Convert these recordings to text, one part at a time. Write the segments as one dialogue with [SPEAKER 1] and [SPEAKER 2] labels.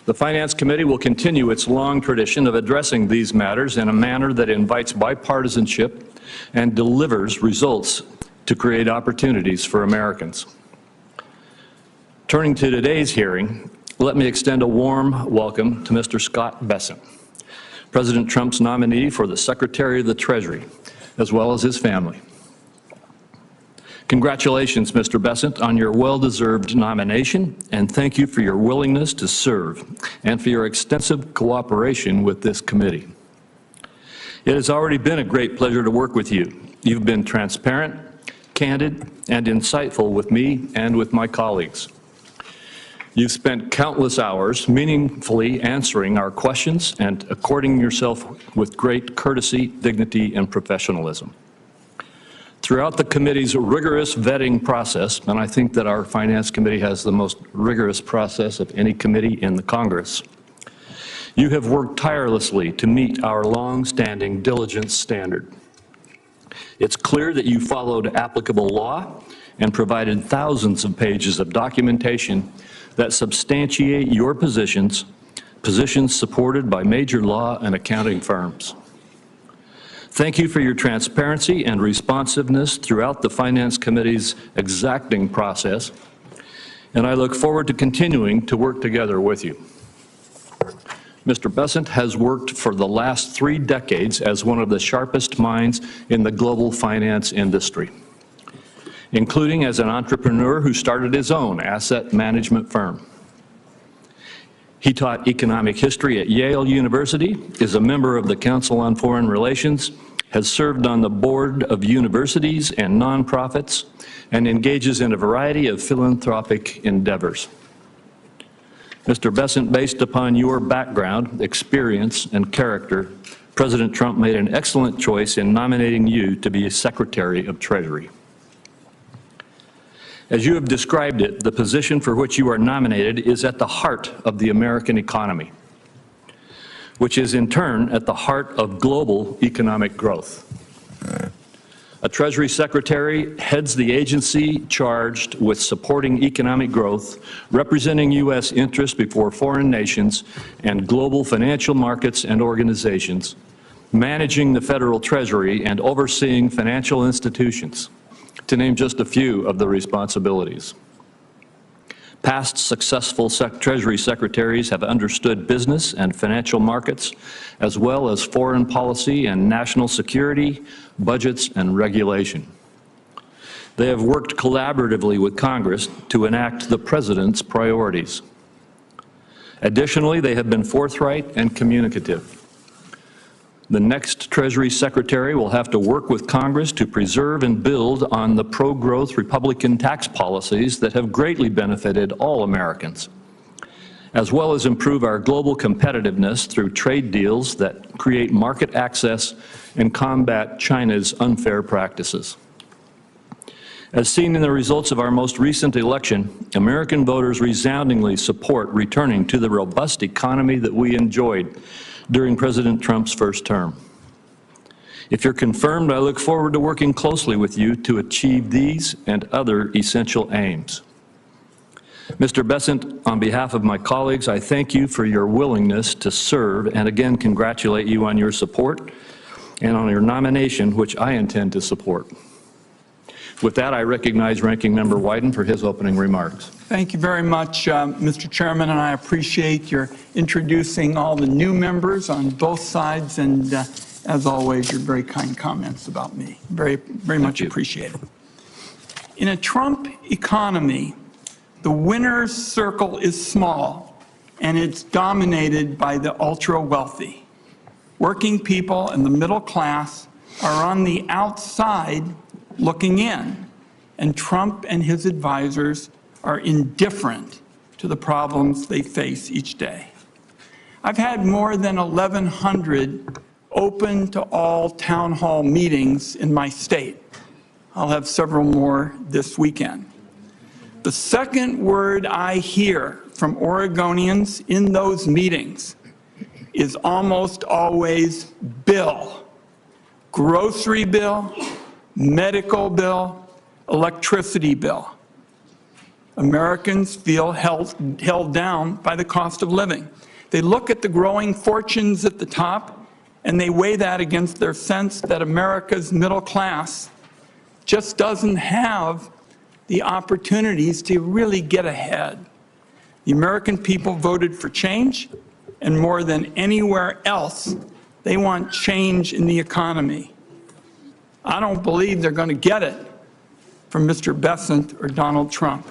[SPEAKER 1] The Finance Committee will continue its long tradition of addressing these matters in a manner that invites bipartisanship and delivers results to create opportunities for Americans. Turning to today's hearing, let me extend a warm welcome to Mr. Scott Bessent, President Trump's nominee for the Secretary of the Treasury, as well as his family. Congratulations, Mr. Bessent, on your well-deserved nomination, and thank you for your willingness to serve and for your extensive cooperation with this committee. It has already been a great pleasure to work with you. You've been transparent, candid, and insightful with me and with my colleagues. You've spent countless hours meaningfully answering our questions and according yourself with great courtesy, dignity, and professionalism. Throughout the committee's rigorous vetting process, and I think that our Finance Committee has the most rigorous process of any committee in the Congress, you have worked tirelessly to meet our long-standing diligence standard. It's clear that you followed applicable law and provided thousands of pages of documentation that substantiate your positions supported by major law and accounting firms. Thank you for your transparency and responsiveness throughout the Finance Committee's exacting process, and I look forward to continuing to work together with you. Mr. Bessent has worked for the last 3 decades as one of the sharpest minds in the global finance industry, including as an entrepreneur who started his own asset management firm. He taught economic history at Yale University, is a member of the Council on Foreign Relations, has served on the board of universities and nonprofits, and engages in a variety of philanthropic endeavors. Mr. Bessent, based upon your background, experience, and character, President Trump made an excellent choice in nominating you to be Secretary of Treasury. As you have described it, the position for which you are nominated is at the heart of the American economy, which is in turn at the heart of global economic growth. A Treasury Secretary heads the agency charged with supporting economic growth, representing U.S. interests before foreign nations and global financial markets and organizations, managing the federal Treasury and overseeing financial institutions, to name just a few of the responsibilities. Past successful Treasury Secretaries have understood business and financial markets, as well as foreign policy and national security, budgets, and regulation. They have worked collaboratively with Congress to enact the President's priorities. Additionally, they have been forthright and communicative. The next Treasury Secretary will have to work with Congress to preserve and build on the pro-growth Republican tax policies that have greatly benefited all Americans, as well as improve our global competitiveness through trade deals that create market access and combat China's unfair practices. As seen in the results of our most recent election, American voters resoundingly support returning to the robust economy that we enjoyed during President Trump's first term. If you're confirmed, I look forward to working closely with you to achieve these and other essential aims. Mr. Bessent, on behalf of my colleagues, I thank you for your willingness to serve and again congratulate you on your support and on your nomination, which I intend to support. With that, I recognize Ranking Member Wyden for his opening remarks.
[SPEAKER 2] Thank you very much, Mr. Chairman, and I appreciate your introducing all the new members on both sides, and as always, your very kind comments about me. Very much appreciated. In a Trump economy, the winner's circle is small, and it's dominated by the ultra-wealthy. Working people and the middle class are on the outside looking in, and Trump and his advisors are indifferent to the problems they face each day. I've had more than 1,100 open to all town hall meetings in my state. I'll have several more this weekend. The second word I hear from Oregonians in those meetings is almost always bill. Grocery bill, medical bill, electricity bill. Americans feel held down by the cost of living. They look at the growing fortunes at the top and they weigh that against their sense that America's middle class just doesn't have the opportunities to really get ahead. The American people voted for change, and more than anywhere else, they want change in the economy. I don't believe they're going to get it from Mr. Bessent or Donald Trump.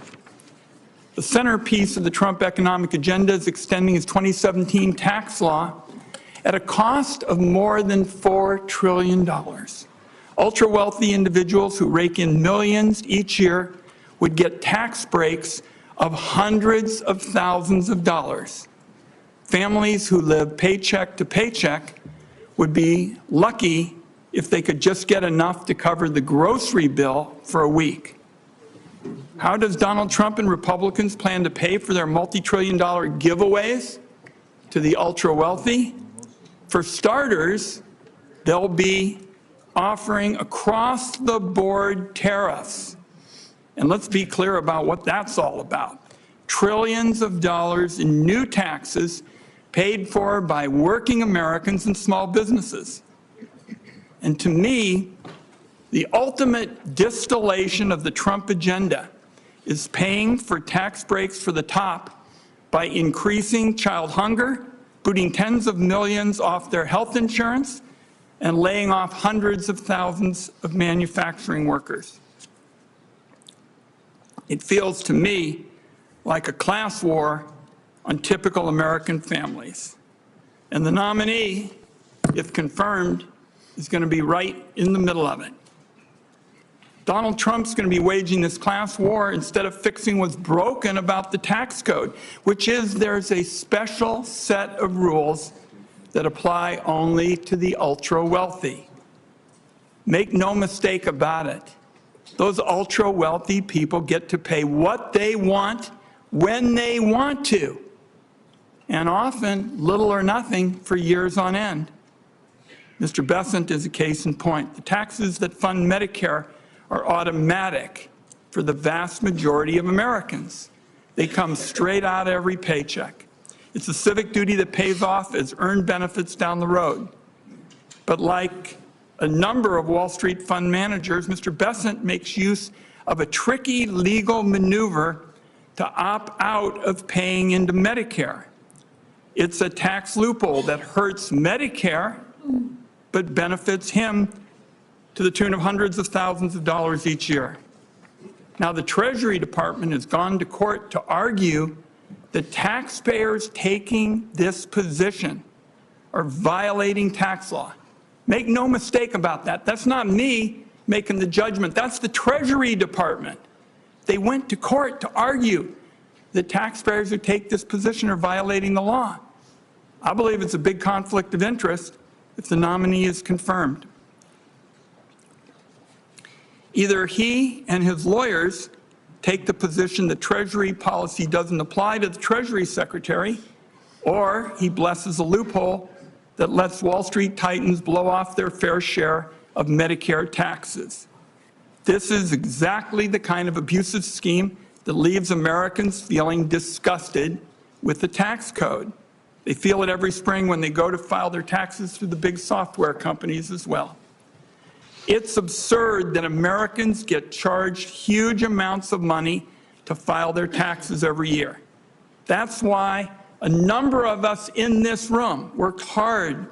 [SPEAKER 2] The centerpiece of the Trump economic agenda is extending his 2017 tax law at a cost of more than $4 trillion. Ultra-wealthy individuals who rake in millions each year would get tax breaks of hundreds of thousands of dollars. Families who live paycheck to paycheck would be lucky if they could just get enough to cover the grocery bill for a week. How does Donald Trump and Republicans plan to pay for their multi-trillion-dollar giveaways to the ultra-wealthy? For starters, they'll be offering across-the-board tariffs. And let's be clear about what that's all about. Trillions of dollars in new taxes paid for by working Americans and small businesses. And to me, the ultimate distillation of the Trump agenda is paying for tax breaks for the top by increasing child hunger, booting tens of millions off their health insurance, and laying off hundreds of thousands of manufacturing workers. It feels to me like a class war on typical American families. And the nominee, if confirmed, is going to be right in the middle of it. Donald Trump's going to be waging this class war instead of fixing what's broken about the tax code, which is there's a special set of rules that apply only to the ultra-wealthy. Make no mistake about it. Those ultra-wealthy people get to pay what they want when they want to, and often little or nothing for years on end. Mr. Bessent is a case in point. The taxes that fund Medicare are automatic for the vast majority of Americans. They come straight out of every paycheck. It's a civic duty that pays off as earned benefits down the road. But like a number of Wall Street fund managers, Mr. Bessent makes use of a tricky legal maneuver to opt out of paying into Medicare. It's a tax loophole that hurts Medicare but benefits him to the tune of hundreds of thousands of dollars each year. Now, the Treasury Department has gone to court to argue that taxpayers taking this position are violating tax law. Make no mistake about that. That's not me making the judgment. That's the Treasury Department. They went to court to argue that taxpayers who take this position are violating the law. I believe it's a big conflict of interest if the nominee is confirmed. Either he and his lawyers take the position that Treasury policy doesn't apply to the Treasury Secretary, or he blesses a loophole that lets Wall Street titans blow off their fair share of Medicare taxes. This is exactly the kind of abusive scheme that leaves Americans feeling disgusted with the tax code. They feel it every spring when they go to file their taxes through the big software companies as well. It's absurd that Americans get charged huge amounts of money to file their taxes every year. That's why a number of us in this room worked hard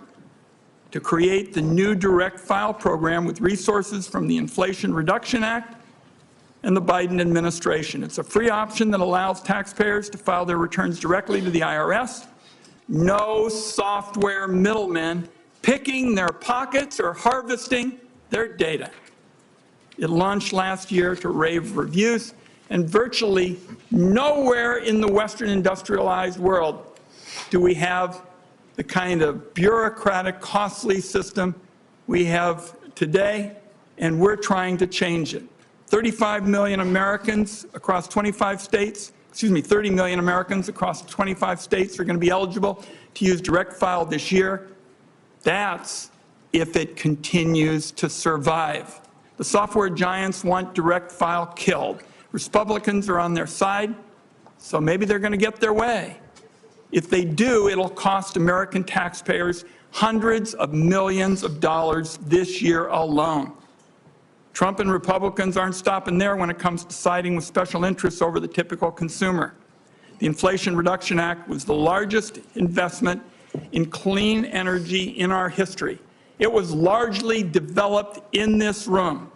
[SPEAKER 2] to create the new direct file program with resources from the Inflation Reduction Act and the Biden administration. It's a free option that allows taxpayers to file their returns directly to the IRS. No software middlemen picking their pockets or harvesting their data. It launched last year to rave reviews, and virtually nowhere in the Western industrialized world do we have the kind of bureaucratic, costly system we have today, and we're trying to change it. 35 million Americans across 25 states, 30 million Americans across 25 states are going to be eligible to use direct file this year. That's if it continues to survive. The software giants want direct file killed. Republicans are on their side, so maybe they're going to get their way. If they do, it'll cost American taxpayers hundreds of millions of dollars this year alone. Trump and Republicans aren't stopping there when it comes to siding with special interests over the typical consumer. The Inflation Reduction Act was the largest investment in clean energy in our history. It was largely developed in this room,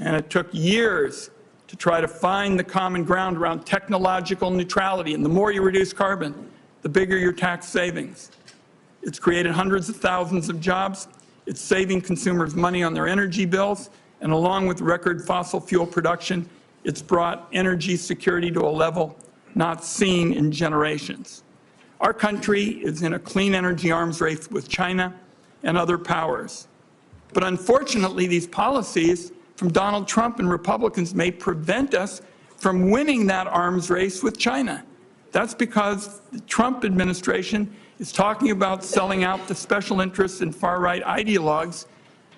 [SPEAKER 2] and it took years to try to find the common ground around technological neutrality. And the more you reduce carbon, the bigger your tax savings. It's created hundreds of thousands of jobs. It's saving consumers money on their energy bills. And along with record fossil fuel production, it's brought energy security to a level not seen in generations. Our country is in a clean energy arms race with China and other powers. But unfortunately, these policies from Donald Trump and Republicans may prevent us from winning that arms race with China. That's because the Trump administration is talking about selling out the special interests and far-right ideologues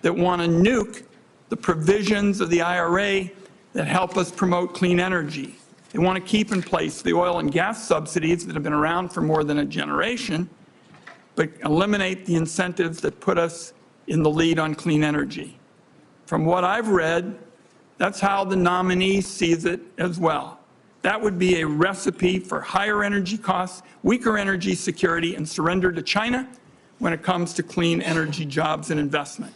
[SPEAKER 2] that want to nuke the provisions of the IRA that help us promote clean energy. They want to keep in place the oil and gas subsidies that have been around for more than a generation, but eliminate the incentives that put us in the lead on clean energy. From what I've read, that's how the nominee sees it as well. That would be a recipe for higher energy costs, weaker energy security, and surrender to China when it comes to clean energy jobs and investment.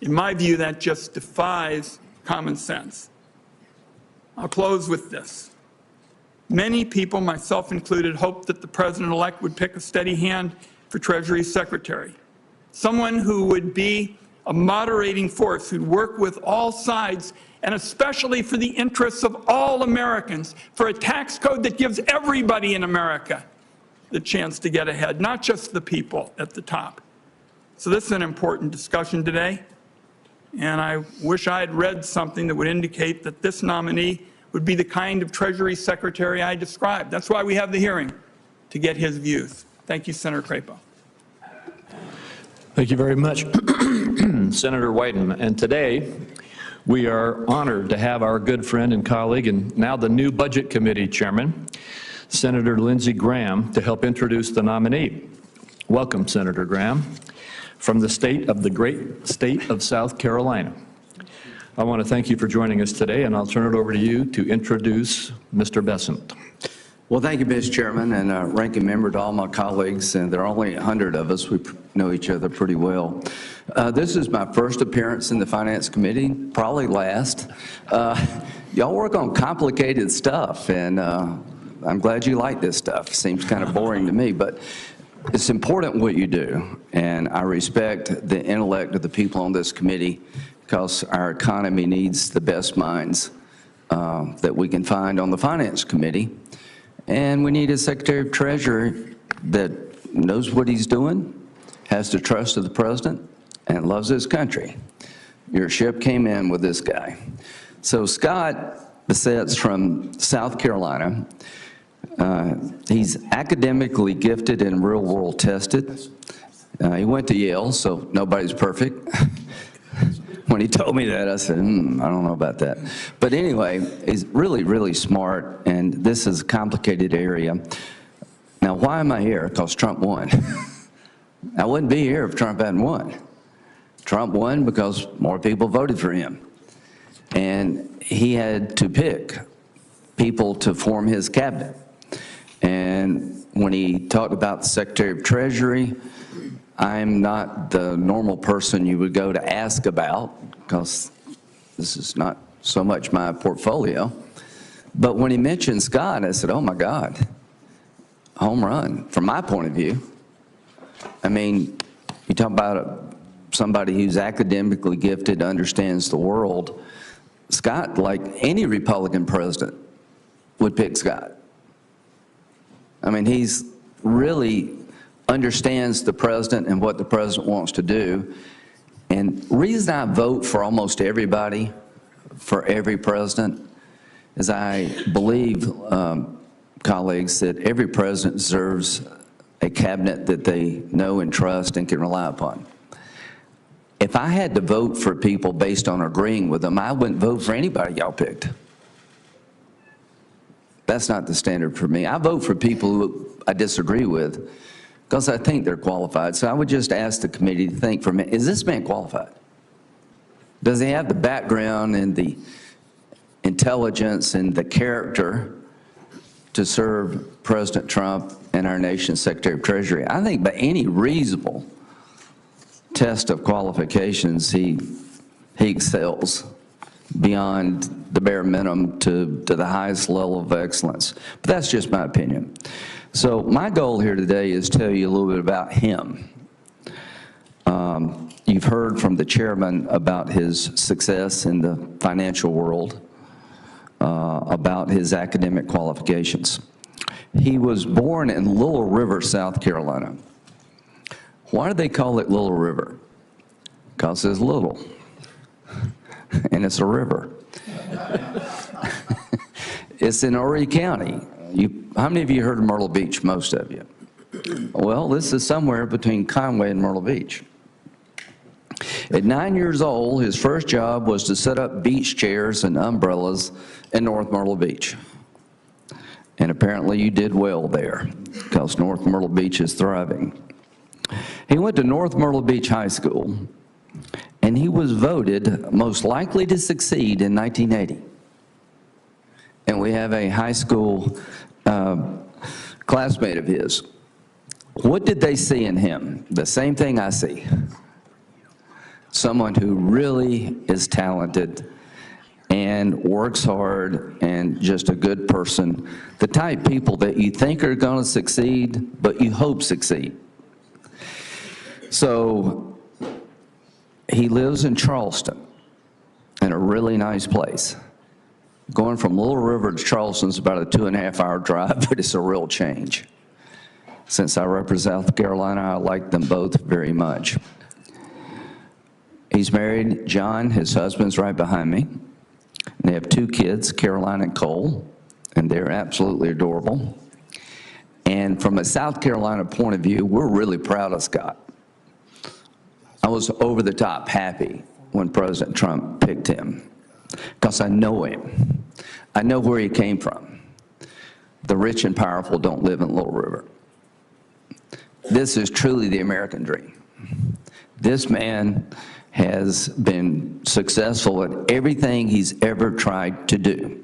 [SPEAKER 2] In my view, that just defies common sense. I'll close with this. Many people, myself included, hoped that the president-elect would pick a steady hand for Treasury Secretary, someone who would be a moderating force, who'd work with all sides, and especially for the interests of all Americans, for a tax code that gives everybody in America the chance to get ahead, not just the people at the top. So this is an important discussion today, and I wish I had read something that would indicate that this nominee would be the kind of Treasury Secretary I described. That's why we have the hearing, to get his views. Thank you, Senator Crapo.
[SPEAKER 1] Thank you very much, Senator Wyden. And today, we are honored to have our good friend and colleague, and now the new Budget Committee Chairman, Senator Lindsey Graham, to help introduce the nominee. Welcome, Senator Graham, from the great state of South Carolina. I want to thank you for joining us today, and I'll turn it over to you to introduce Mr. Bessent.
[SPEAKER 3] Well, thank you, Mr. Chairman, and ranking member to all my colleagues, and there are only 100 of us. We know each other pretty well. This is my first appearance in the Finance Committee, probably last. Y'all work on complicated stuff, and I'm glad you like this stuff. It seems kind of boring to me, but it's important what you do, and I respect the intellect of the people on this committee because our economy needs the best minds that we can find on the Finance Committee. And we need a Secretary of Treasury that knows what he's doing, has the trust of the President, and loves his country. Your ship came in with this guy. So Scott Bessent's from South Carolina. He's academically gifted and real-world tested. He went to Yale, so nobody's perfect. When he told me that, I said, I don't know about that. But anyway, he's really, really smart, and this is a complicated area. Now, why am I here? Because Trump won. I wouldn't be here if Trump hadn't won. Trump won because more people voted for him. And he had to pick people to form his cabinet. And when he talked about the Secretary of Treasury, I'm not the normal person you would go to ask about because this is not so much my portfolio. But when he mentioned Scott, I said, oh my God, home run from my point of view. I mean, you talk about somebody who's academically gifted, understands the world. Scott, like any Republican president, would pick Scott. I mean, he's really understands the president and what the president wants to do. And the reason I vote for almost everybody, for every president, is I believe, colleagues, that every president deserves a cabinet that they know and trust and can rely upon. If I had to vote for people based on agreeing with them, I wouldn't vote for anybody y'all picked. That's not the standard for me. I vote for people who I disagree with because I think they're qualified. So I would just ask the committee to think for a minute, is this man qualified? Does he have the background and the intelligence and the character to serve President Trump and our nation's Secretary of Treasury? I think by any reasonable test of qualifications, he excels beyond the bare minimum to the highest level of excellence. But that's just my opinion. So my goal here today is to tell you a little bit about him. You've heard from the chairman about his success in the financial world, about his academic qualifications. He was born in Little River, South Carolina. Why do they call it Little River? Because it's little, and it's a river. It's in Horry County. How many of you heard of Myrtle Beach? Most of you. Well, this is somewhere between Conway and Myrtle Beach. At 9 years old, his first job was to set up beach chairs and umbrellas in North Myrtle Beach. And apparently you did well there, because North Myrtle Beach is thriving. He went to North Myrtle Beach High School, and he was voted most likely to succeed in 1980. And we have a high school classmate of his. What did they see in him? The same thing I see. Someone who really is talented and works hard and just a good person. The type people that you think are going to succeed, but you hope succeed. So he lives in Charleston, in a really nice place. Going from Little River to Charleston is about a 2.5-hour drive, but it's a real change. Since I represent South Carolina, I like them both very much. He's married, John, his husband's right behind me. They have 2 kids, Caroline and Cole, and they're absolutely adorable. And from a South Carolina point of view, we're really proud of Scott. I was over the top happy when President Trump picked him, because I know him. I know where he came from. The rich and powerful don't live in Little River. This is truly the American dream. This man has been successful at everything he's ever tried to do.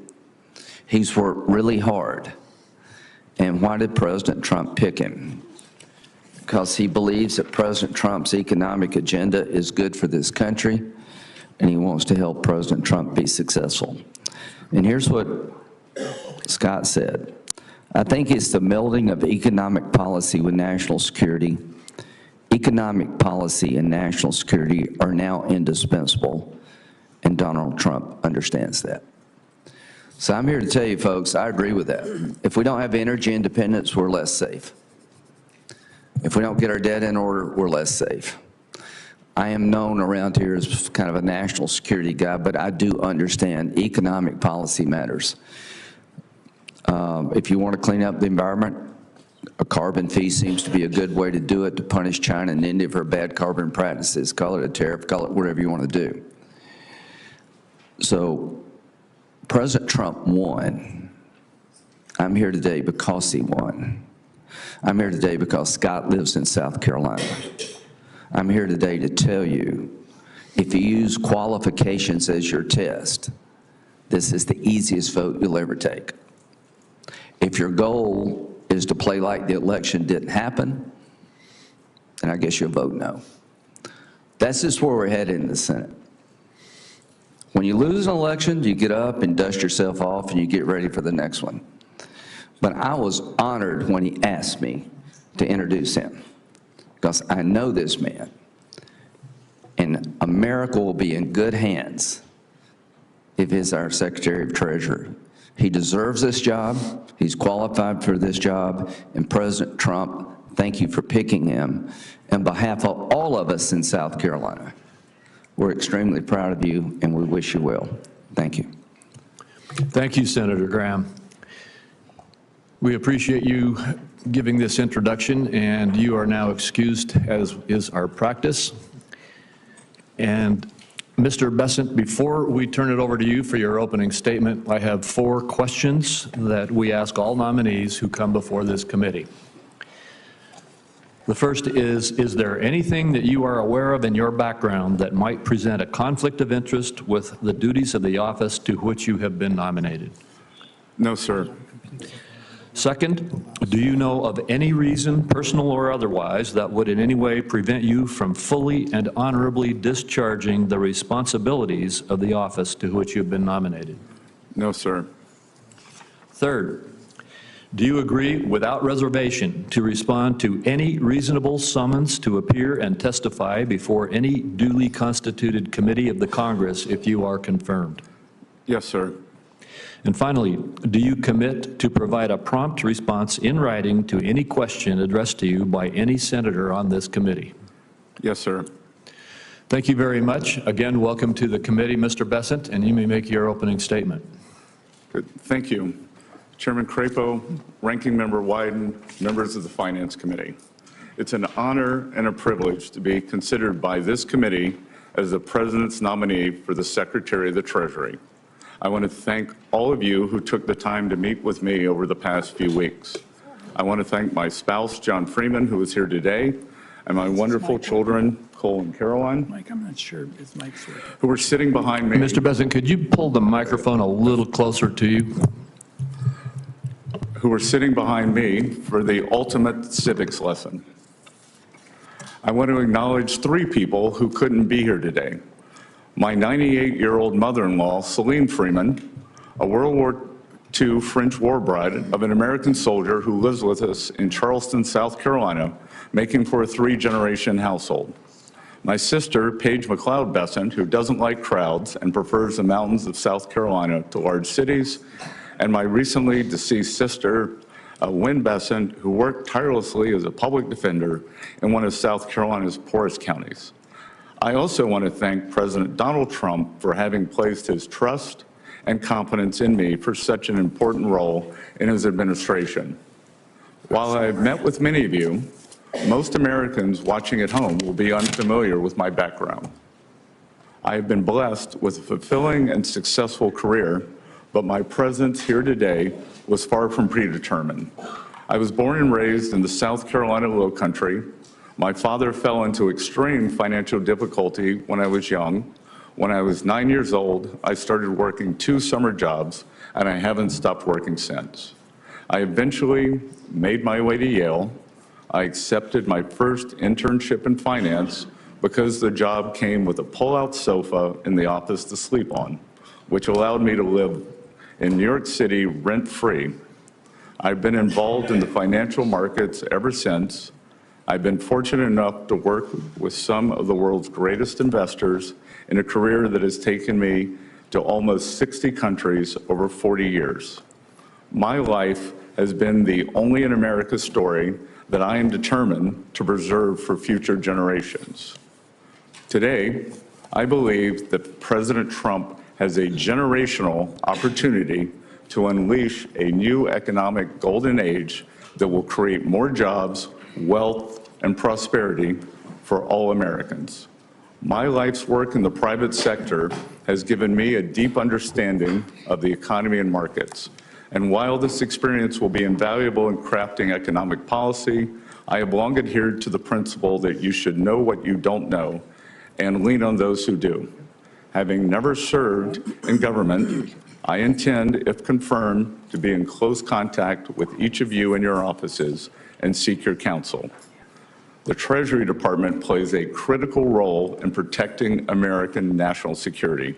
[SPEAKER 3] He's worked really hard. And why did President Trump pick him? Because he believes that President Trump's economic agenda is good for this country, and he wants to help President Trump be successful. And here's what Scott said. I think it's the melding of economic policy with national security. Economic policy and national security are now indispensable, and Donald Trump understands that. So I'm here to tell you, folks, I agree with that. If we don't have energy independence, we're less safe. If we don't get our debt in order, we're less safe. I am known around here as kind of a national security guy, but I do understand economic policy matters. If you want to clean up the environment, a carbon fee seems to be a good way to do it, to punish China and India for bad carbon practices. Call it a tariff, call it whatever you want to do. So President Trump won. I'm here today because he won. I'm here today because Scott lives in South Carolina. I'm here today to tell you, if you use qualifications as your test, this is the easiest vote you'll ever take. If your goal is to play like the election didn't happen, then I guess you'll vote no. That's just where we're headed in the Senate. When you lose an election, you get up and dust yourself off and you get ready for the next one. But I was honored when he asked me to introduce him, because I know this man, and America will be in good hands if he's our Secretary of Treasury. He deserves this job. He's qualified for this job. And President Trump, thank you for picking him. On behalf of all of us in South Carolina, we're extremely proud of you, and we wish you well. Thank you.
[SPEAKER 1] Thank you, Senator Graham. We appreciate you giving this introduction, and you are now excused, as is our practice. And Mr. Bessent, before we turn it over to you for your opening statement, I have 4 questions that we ask all nominees who come before this committee. The first is there anything that you are aware of in your background that might present a conflict of interest with the duties of the office to which you have been nominated?
[SPEAKER 4] No, sir.
[SPEAKER 1] Second, do you know of any reason, personal or otherwise, that would in any way prevent you from fully and honorably discharging the responsibilities of the office to which you've been nominated?
[SPEAKER 4] No, sir.
[SPEAKER 1] Third, do you agree without reservation to respond to any reasonable summons to appear and testify before any duly constituted committee of the Congress if you are confirmed?
[SPEAKER 4] Yes, sir.
[SPEAKER 1] And finally, do you commit to provide a prompt response in writing to any question addressed to you by any senator on this committee?
[SPEAKER 4] Yes, sir.
[SPEAKER 1] Thank you very much. Again, welcome to the committee, Mr. Bessent, and you may make your opening statement.
[SPEAKER 4] Good. Thank you. Chairman Crapo, Ranking Member Wyden, members of the Finance Committee. It's an honor and a privilege to be considered by this committee as the President's nominee for the Secretary of the Treasury. I want to thank all of you who took the time to meet with me over the past few weeks. I want to thank my spouse, John Freeman, who is here today, and my wonderful children, Cole and Caroline,
[SPEAKER 2] Mike, I'm not sure his mic's working.
[SPEAKER 4] who are sitting behind me.
[SPEAKER 1] Mr. Bessent, could you pull the microphone a little closer to you?
[SPEAKER 4] Who are sitting behind me for the ultimate civics lesson. I want to acknowledge 3 people who couldn't be here today. My 98-year-old mother-in-law, Celine Freeman, a World War II French war bride of an American soldier who lives with us in Charleston, South Carolina, making for a 3-generation household. My sister, Paige McLeod Bessent, who doesn't like crowds and prefers the mountains of South Carolina to large cities, and my recently deceased sister, Wynn Bessent, who worked tirelessly as a public defender in one of South Carolina's poorest counties. I also want to thank President Donald Trump for having placed his trust and confidence in me for such an important role in his administration. While I've met with many of you, most Americans watching at home will be unfamiliar with my background. I have been blessed with a fulfilling and successful career, but my presence here today was far from predetermined. I was born and raised in the South Carolina Lowcountry. My father fell into extreme financial difficulty when I was young. When I was 9 years old, I started working 2 summer jobs, and I haven't stopped working since. I eventually made my way to Yale. I accepted my first internship in finance because the job came with a pull-out sofa in the office to sleep on, which allowed me to live in New York City rent-free. I've been involved in the financial markets ever since. I've been fortunate enough to work with some of the world's greatest investors in a career that has taken me to almost 60 countries over 40 years. My life has been the only in America story that I am determined to preserve for future generations. Today, I believe that President Trump has a generational opportunity to unleash a new economic golden age that will create more jobs, wealth, and prosperity for all Americans. My life's work in the private sector has given me a deep understanding of the economy and markets. And while this experience will be invaluable in crafting economic policy, I have long adhered to the principle that you should know what you don't know and lean on those who do. Having never served in government, I intend, if confirmed, to be in close contact with each of you in your offices and seek your counsel. The Treasury Department plays a critical role in protecting American national security.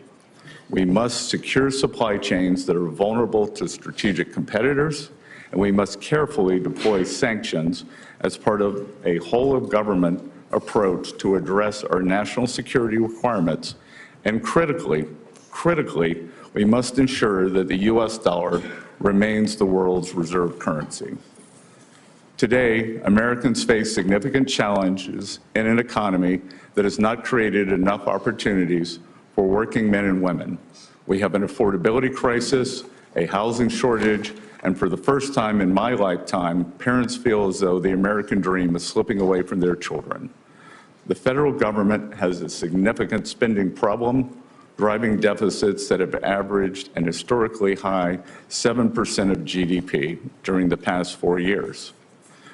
[SPEAKER 4] We must secure supply chains that are vulnerable to strategic competitors, and we must carefully deploy sanctions as part of a whole-of-government approach to address our national security requirements. And critically, we must ensure that the U.S. dollar remains the world's reserve currency. Today, Americans face significant challenges in an economy that has not created enough opportunities for working men and women. We have an affordability crisis, a housing shortage, and for the first time in my lifetime, parents feel as though the American dream is slipping away from their children. The federal government has a significant spending problem, driving deficits that have averaged an historically high 7% of GDP during the past 4 years.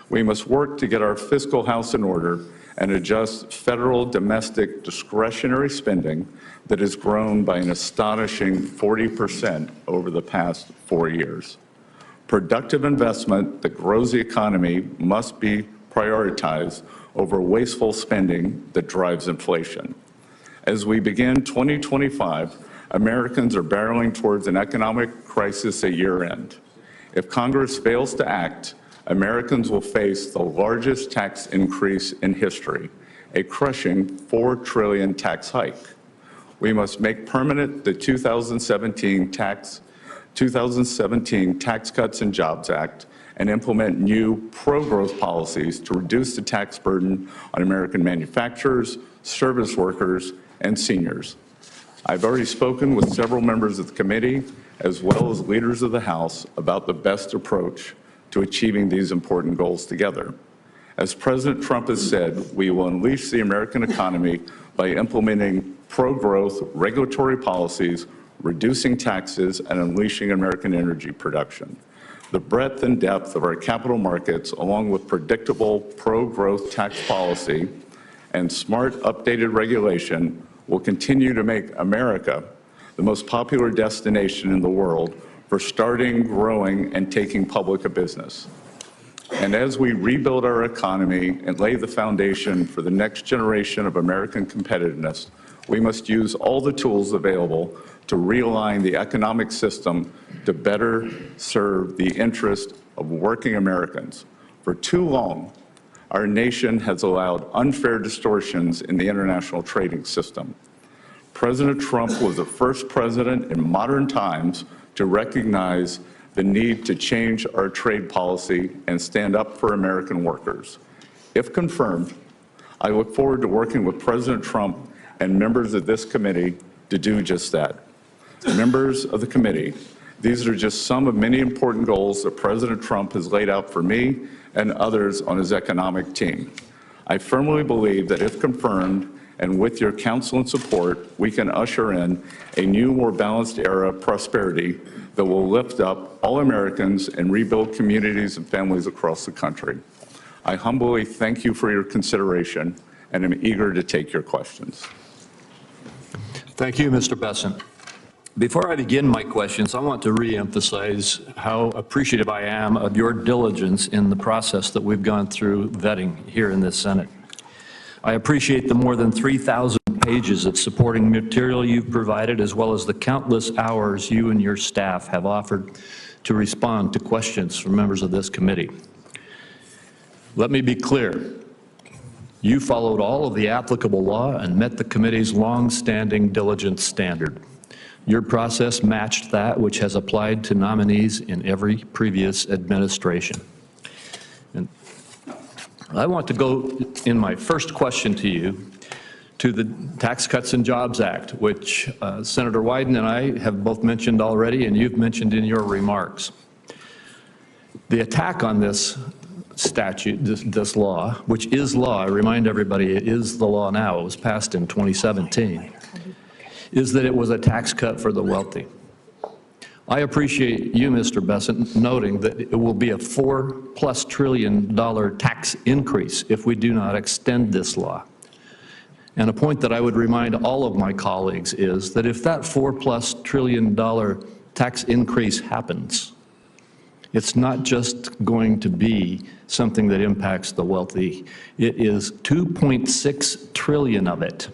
[SPEAKER 4] We must work to get our fiscal house in order and adjust federal domestic discretionary spending that has grown by an astonishing 40% over the past 4 years. Productive investment that grows the economy must be prioritized over wasteful spending that drives inflation. As we begin 2025, Americans are barreling towards an economic crisis at year-end. If Congress fails to act, Americans will face the largest tax increase in history, a crushing $4 trillion tax hike. We must make permanent the 2017 Tax Cuts and Jobs Act and implement new pro-growth policies to reduce the tax burden on American manufacturers, service workers, and seniors. I've already spoken with several members of the committee, as well as leaders of the House, about the best approach to achieving these important goals together. As President Trump has said, we will unleash the American economy by implementing pro-growth regulatory policies, reducing taxes, and unleashing American energy production. The breadth and depth of our capital markets, along with predictable pro-growth tax policy and smart updated regulation, will continue to make America the most popular destination in the world for starting, growing, and taking public a business. And as we rebuild our economy and lay the foundation for the next generation of American competitiveness, we must use all the tools available to realign the economic system to better serve the interest of working Americans. For too long, our nation has allowed unfair distortions in the international trading system. President Trump was the first president in modern times to recognize the need to change our trade policy and stand up for American workers. If confirmed, I look forward to working with President Trump and members of this committee to do just that. Members of the committee, these are just some of many important goals that President Trump has laid out for me and others on his economic team. I firmly believe that if confirmed, and with your counsel and support, we can usher in a new, more balanced era of prosperity that will lift up all Americans and rebuild communities and families across the country. I humbly thank you for your consideration and am eager to take your questions.
[SPEAKER 1] Thank you, Mr. Bessent. Before I begin my questions, I want to re-emphasize how appreciative I am of your diligence in the process that we've gone through vetting here in this Senate. I appreciate the more than 3,000 pages of supporting material you've provided, as well as the countless hours you and your staff have offered to respond to questions from members of this committee. Let me be clear. You followed all of the applicable law and met the committee's long-standing diligence standard. Your process matched that which has applied to nominees in every previous administration. And I want to go in my first question to you to the Tax Cuts and Jobs Act, which Senator Wyden and I have both mentioned already, and you've mentioned in your remarks. The attack on this statute, this law, which is law, I remind everybody it is the law now, it was passed in 2017, is that it was a tax cut for the wealthy. I appreciate you, Mr. Bessent, noting that it will be a $4+ trillion tax increase if we do not extend this law. And a point that I would remind all of my colleagues is that if that $4+ trillion tax increase happens, it's not just going to be something that impacts the wealthy. It is $2.6 trillion of it.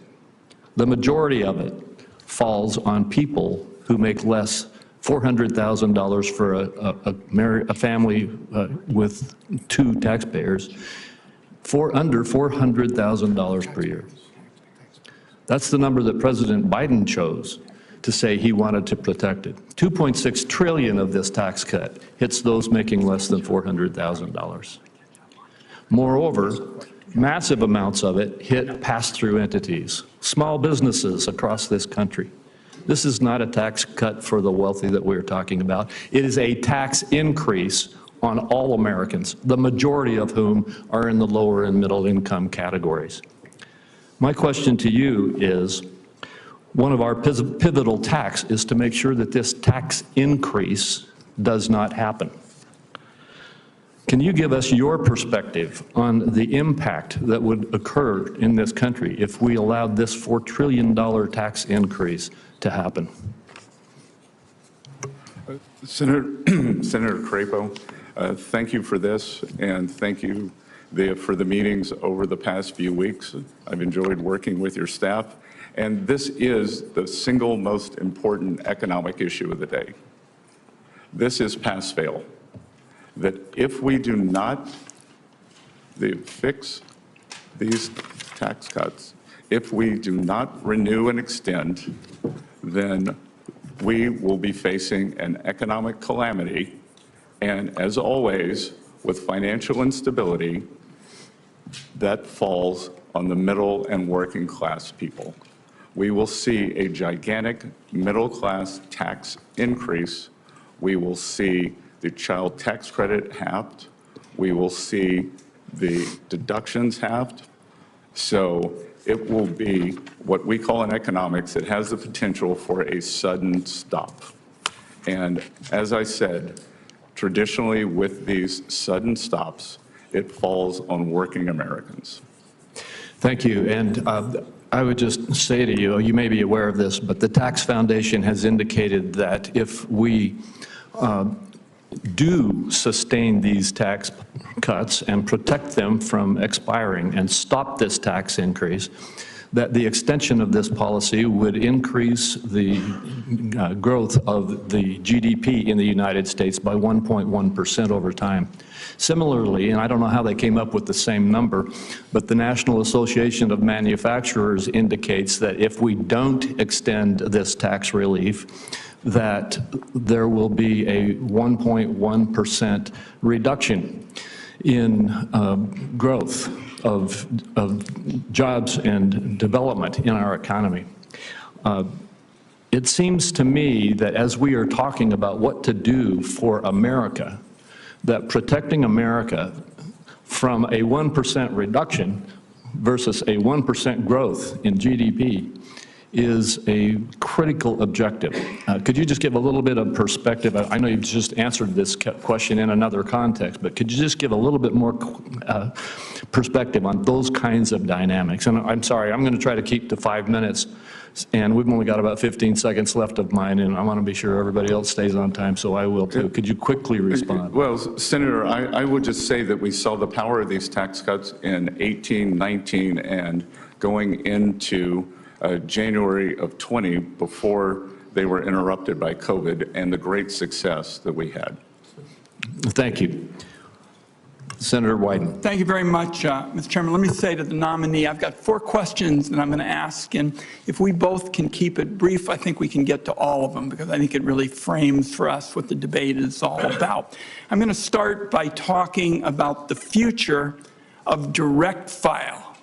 [SPEAKER 1] The majority of it falls on people who make less $400,000 for a family with 2 taxpayers, under $400,000 per year. That's the number that President Biden chose to say he wanted to protect it. $2.6 trillion of this tax cut hits those making less than $400,000. Moreover, massive amounts of it hit pass-through entities, small businesses across this country. This is not a tax cut for the wealthy that we're talking about. It is a tax increase on all Americans, the majority of whom are in the lower and middle income categories. My question to you is, one of our pivotal tasks is to make sure that this tax increase does not happen. Can you give us your perspective on the impact that would occur in this country if we allowed this $4 trillion tax increase to happen?
[SPEAKER 4] Senator Crapo, thank you for this, and thank you for the meetings over the past few weeks. I've enjoyed working with your staff, and this is the single most important economic issue of the day. This is pass-fail, that if we do not fix these tax cuts, if we do not renew and extend, then we will be facing an economic calamity, and as always, with financial instability, that falls on the middle and working class people. We will see a gigantic middle class tax increase. We will see the child tax credit halved. We will see the deductions halved. So it will be what we call in economics, it has the potential for a sudden stop. And as I said, traditionally with these sudden stops, it falls on working Americans.
[SPEAKER 1] Thank you. And I would just say to you, you may be aware of this, but the Tax Foundation has indicated that if we do sustain these tax cuts and protect them from expiring and stop this tax increase, that the extension of this policy would increase the growth of the GDP in the United States by 1.1% over time. Similarly, and I don't know how they came up with the same number, but the National Association of Manufacturers indicates that if we don't extend this tax relief, that there will be a 1.1% reduction in growth of jobs and development in our economy. It seems to me that as we are talking about what to do for America, that protecting America from a 1% reduction versus a 1% growth in GDP is a critical objective. Could you just give a little bit of perspective? I know you've just answered this question in another context, but could you just give a little bit more perspective on those kinds of dynamics? And I'm sorry, I'm going to try to keep to 5 minutes, and we've only got about 15 seconds left of mine, and I want to be sure everybody else stays on time, so I will too. Could you quickly respond?
[SPEAKER 4] Well, Senator, I would just say that we saw the power of these tax cuts in 18, 19, and going into January of 20 before they were interrupted by COVID, and the great success that we had.
[SPEAKER 1] Thank you. Senator Wyden.
[SPEAKER 2] Thank you very much, Mr. Chairman. Let me say to the nominee, I've got 4 questions that I'm going to ask, and if we both can keep it brief, I think we can get to all of them, because I think it really frames for us what the debate is all about. I'm going to start by talking about the future of direct file.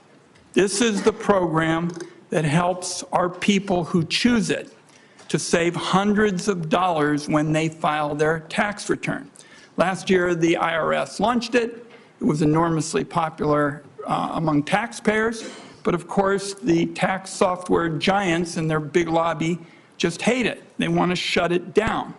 [SPEAKER 2] This is the program that helps our people who choose it to save hundreds of dollars when they file their tax return. Last year, the IRS launched it. It was enormously popular among taxpayers, but of course, the tax software giants and their big lobby just hate it. They want to shut it down.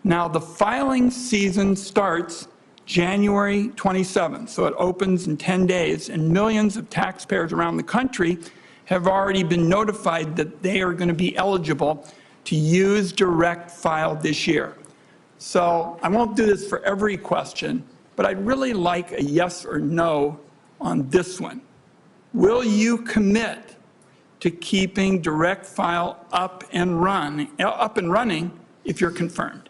[SPEAKER 2] Now, the filing season starts January 27th, so it opens in 10 days, and millions of taxpayers around the country have already been notified that they are going to be eligible to use direct file this year. So I won't do this for every question, but I'd really like a yes or no on this one. Will you commit to keeping direct file up and running if you're confirmed?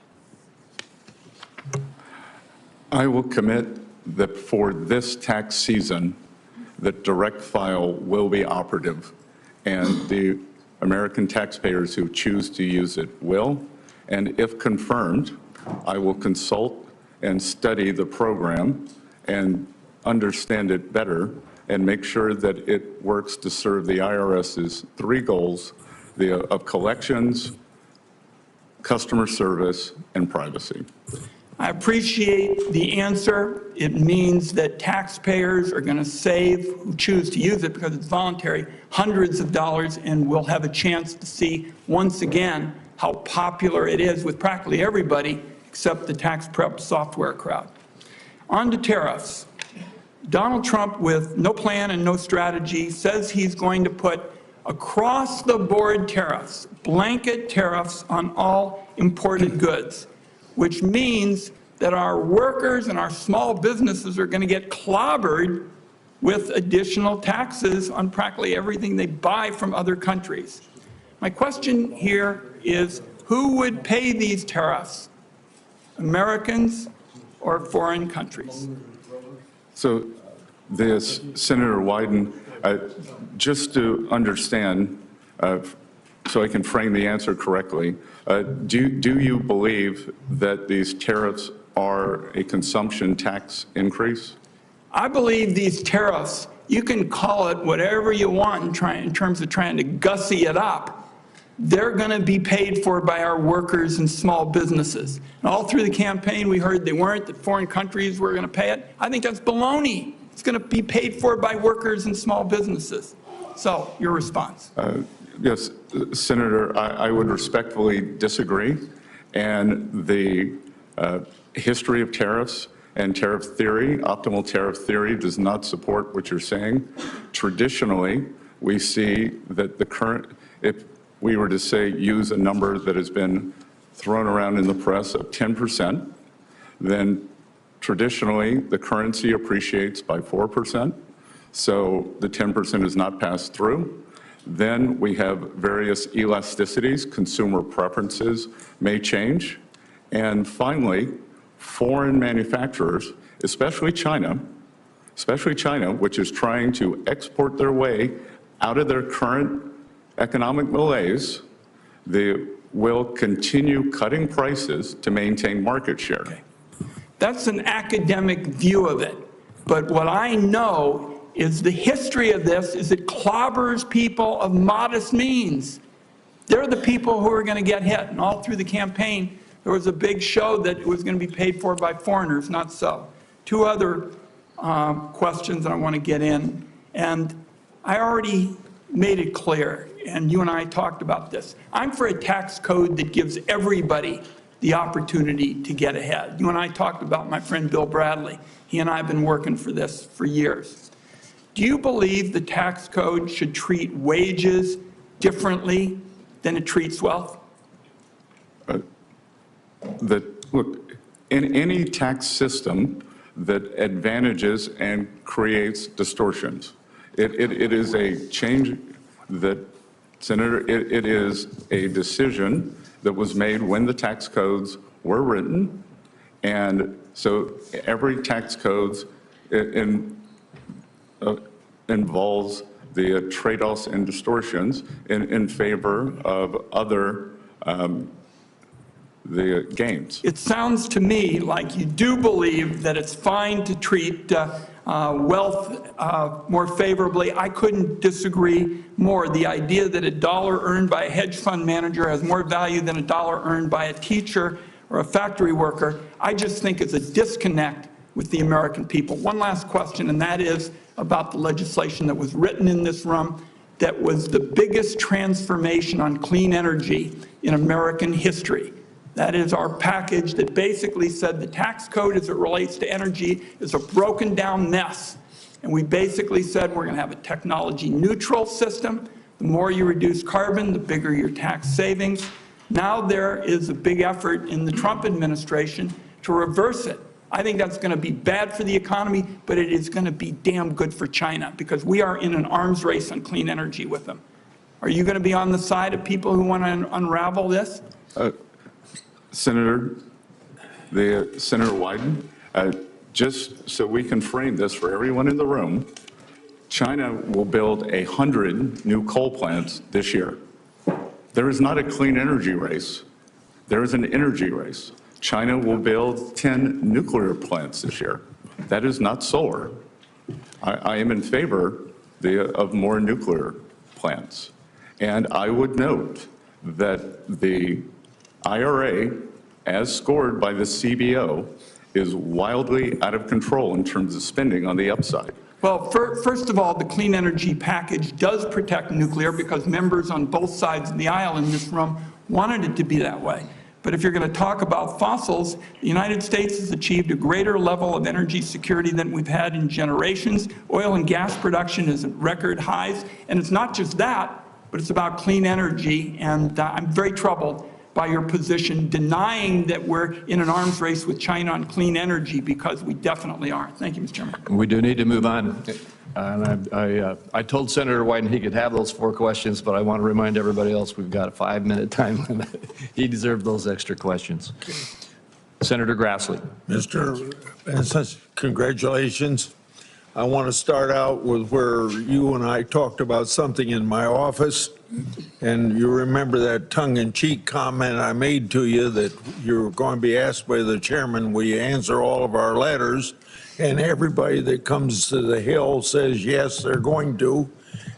[SPEAKER 4] I will commit that for this tax season, that direct file will be operative, and the American taxpayers who choose to use it will. And if confirmed, I will consult and study the program and understand it better and make sure that it works to serve the IRS's 3 goals of collections, customer service, and privacy.
[SPEAKER 2] I appreciate the answer. It means that taxpayers are going to save, who choose to use it because it's voluntary, hundreds of dollars, and we'll have a chance to see once again how popular it is with practically everybody except the tax prep software crowd. On to tariffs. Donald Trump, with no plan and no strategy, says he's going to put across-the-board tariffs, blanket tariffs on all imported goods, which means that our workers and our small businesses are going to get clobbered with additional taxes on practically everything they buy from other countries. My question here is, who would pay these tariffs? Americans or foreign countries?
[SPEAKER 4] So this, Senator Wyden, just to understand, so I can frame the answer correctly, do you believe that these tariffs are a consumption tax increase?
[SPEAKER 2] I believe these tariffs, you can call it whatever you want in terms of trying to gussy it up. They're going to be paid for by our workers and small businesses. And all through the campaign, we heard they weren't, that foreign countries were going to pay it. I think that's baloney. It's going to be paid for by workers and small businesses. So, your response?
[SPEAKER 4] Yes, Senator, I would respectfully disagree. And the history of tariffs and tariff theory, optimal tariff theory, does not support what you're saying. Traditionally, we see that the current, if we were to say use a number that has been thrown around in the press of 10%, then traditionally the currency appreciates by 4%. So the 10% is not passed through. Then we have various elasticities, consumer preferences may change. And finally, foreign manufacturers, especially China, which is trying to export their way out of their current economic malaise, they will continue cutting prices to maintain market share.
[SPEAKER 2] Okay. That's an academic view of it. But what I know is the history of this is it clobbers people of modest means. They're the people who are going to get hit. And all through the campaign, there was a big show that it was going to be paid for by foreigners, not so. Two other questions I want to get in. And I already made it clear, and you and I talked about this. I'm for a tax code that gives everybody the opportunity to get ahead. You and I talked about my friend Bill Bradley. He and I have been working for this for years. Do you believe the tax code should treat wages differently than it treats wealth?
[SPEAKER 4] Look, in any tax system that advantages and creates distortions, it is a change that, Senator, it is a decision that was made when the tax codes were written. And so every tax code involves the trade-offs and distortions in favor of other the gains.
[SPEAKER 2] It sounds to me like you do believe that it's fine to treat wealth more favorably. I couldn't disagree more. The idea that a dollar earned by a hedge fund manager has more value than a dollar earned by a teacher or a factory worker, I just think it's a disconnect with the American people. One last question, and that is about the legislation that was written in this room that was the biggest transformation on clean energy in American history. That is our package that basically said the tax code as it relates to energy is a broken down mess. And we basically said we're going to have a technology neutral system. The more you reduce carbon, the bigger your tax savings. Now there is a big effort in the Trump administration to reverse it. I think that's going to be bad for the economy, but it is going to be damn good for China because we are in an arms race on clean energy with them. Are you going to be on the side of people who want to unravel this?
[SPEAKER 4] Senator Wyden, just so we can frame this for everyone in the room, China will build 100 new coal plants this year. There is not a clean energy race. There is an energy race. China will build 10 nuclear plants this year. That is not solar. I am in favor of more nuclear plants. And I would note that the IRA as scored by the CBO, is wildly out of control in terms of spending on the upside.
[SPEAKER 2] Well, first of all, the clean energy package does protect nuclear because members on both sides of the aisle in this room wanted it to be that way. But if you're going to talk about fossils, the United States has achieved a greater level of energy security than we've had in generations. Oil and gas production is at record highs. And it's not just that, but it's about clean energy. And I'm very troubled by your position denying that we're in an arms race with China on clean energy, because we definitely are. Thank you, Mr. Chairman.
[SPEAKER 1] We do need to move on. And I told Senator Wyden he could have those 4 questions, but I want to remind everybody else we've got a 5-minute time limit. He deserved those extra questions. Senator Grassley.
[SPEAKER 5] Mr. Bessent, congratulations. I want to start out with where you and I talked about something in my office, and you remember that tongue-in-cheek comment I made to you that you're going to be asked by the chairman, will you answer all of our letters? And everybody that comes to the Hill says, yes, they're going to.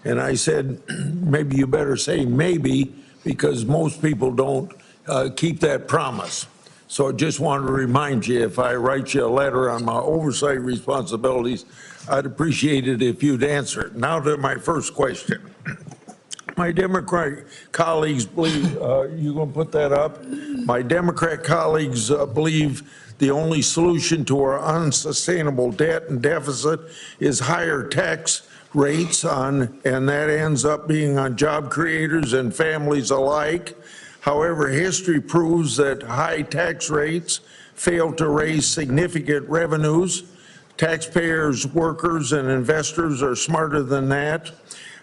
[SPEAKER 5] And I said, maybe you better say maybe, because most people don't keep that promise. So I just wanted to remind you, if I write you a letter on my oversight responsibilities, I'd appreciate it if you'd answer it. Now to my first question. My Democrat colleagues believe, you gonna put that up? My Democrat colleagues believe the only solution to our unsustainable debt and deficit is higher tax rates on, and that ends up being on job creators and families alike. However, history proves that high tax rates fail to raise significant revenues. Taxpayers, workers, and investors are smarter than that.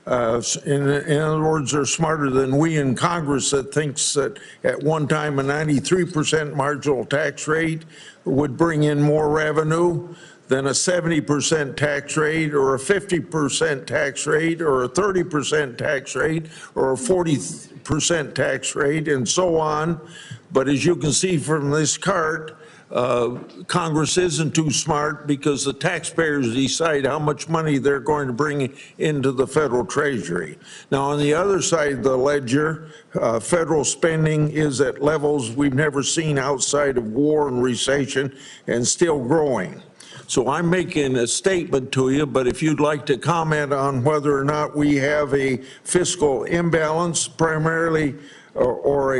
[SPEAKER 5] In other words, they're smarter than we in Congress that thinks that at one time a 93% marginal tax rate would bring in more revenue than a 70% tax rate or a 50% tax rate or a 30% tax rate or a 40% tax rate and so on. But as you can see from this chart, Congress isn't too smart because the taxpayers decide how much money they're going to bring into the federal treasury. Now, on the other side of the ledger, federal spending is at levels we've never seen outside of war and recession and still growing. So I'm making a statement to you, but if you'd like to comment on whether or not we have a fiscal imbalance primarily or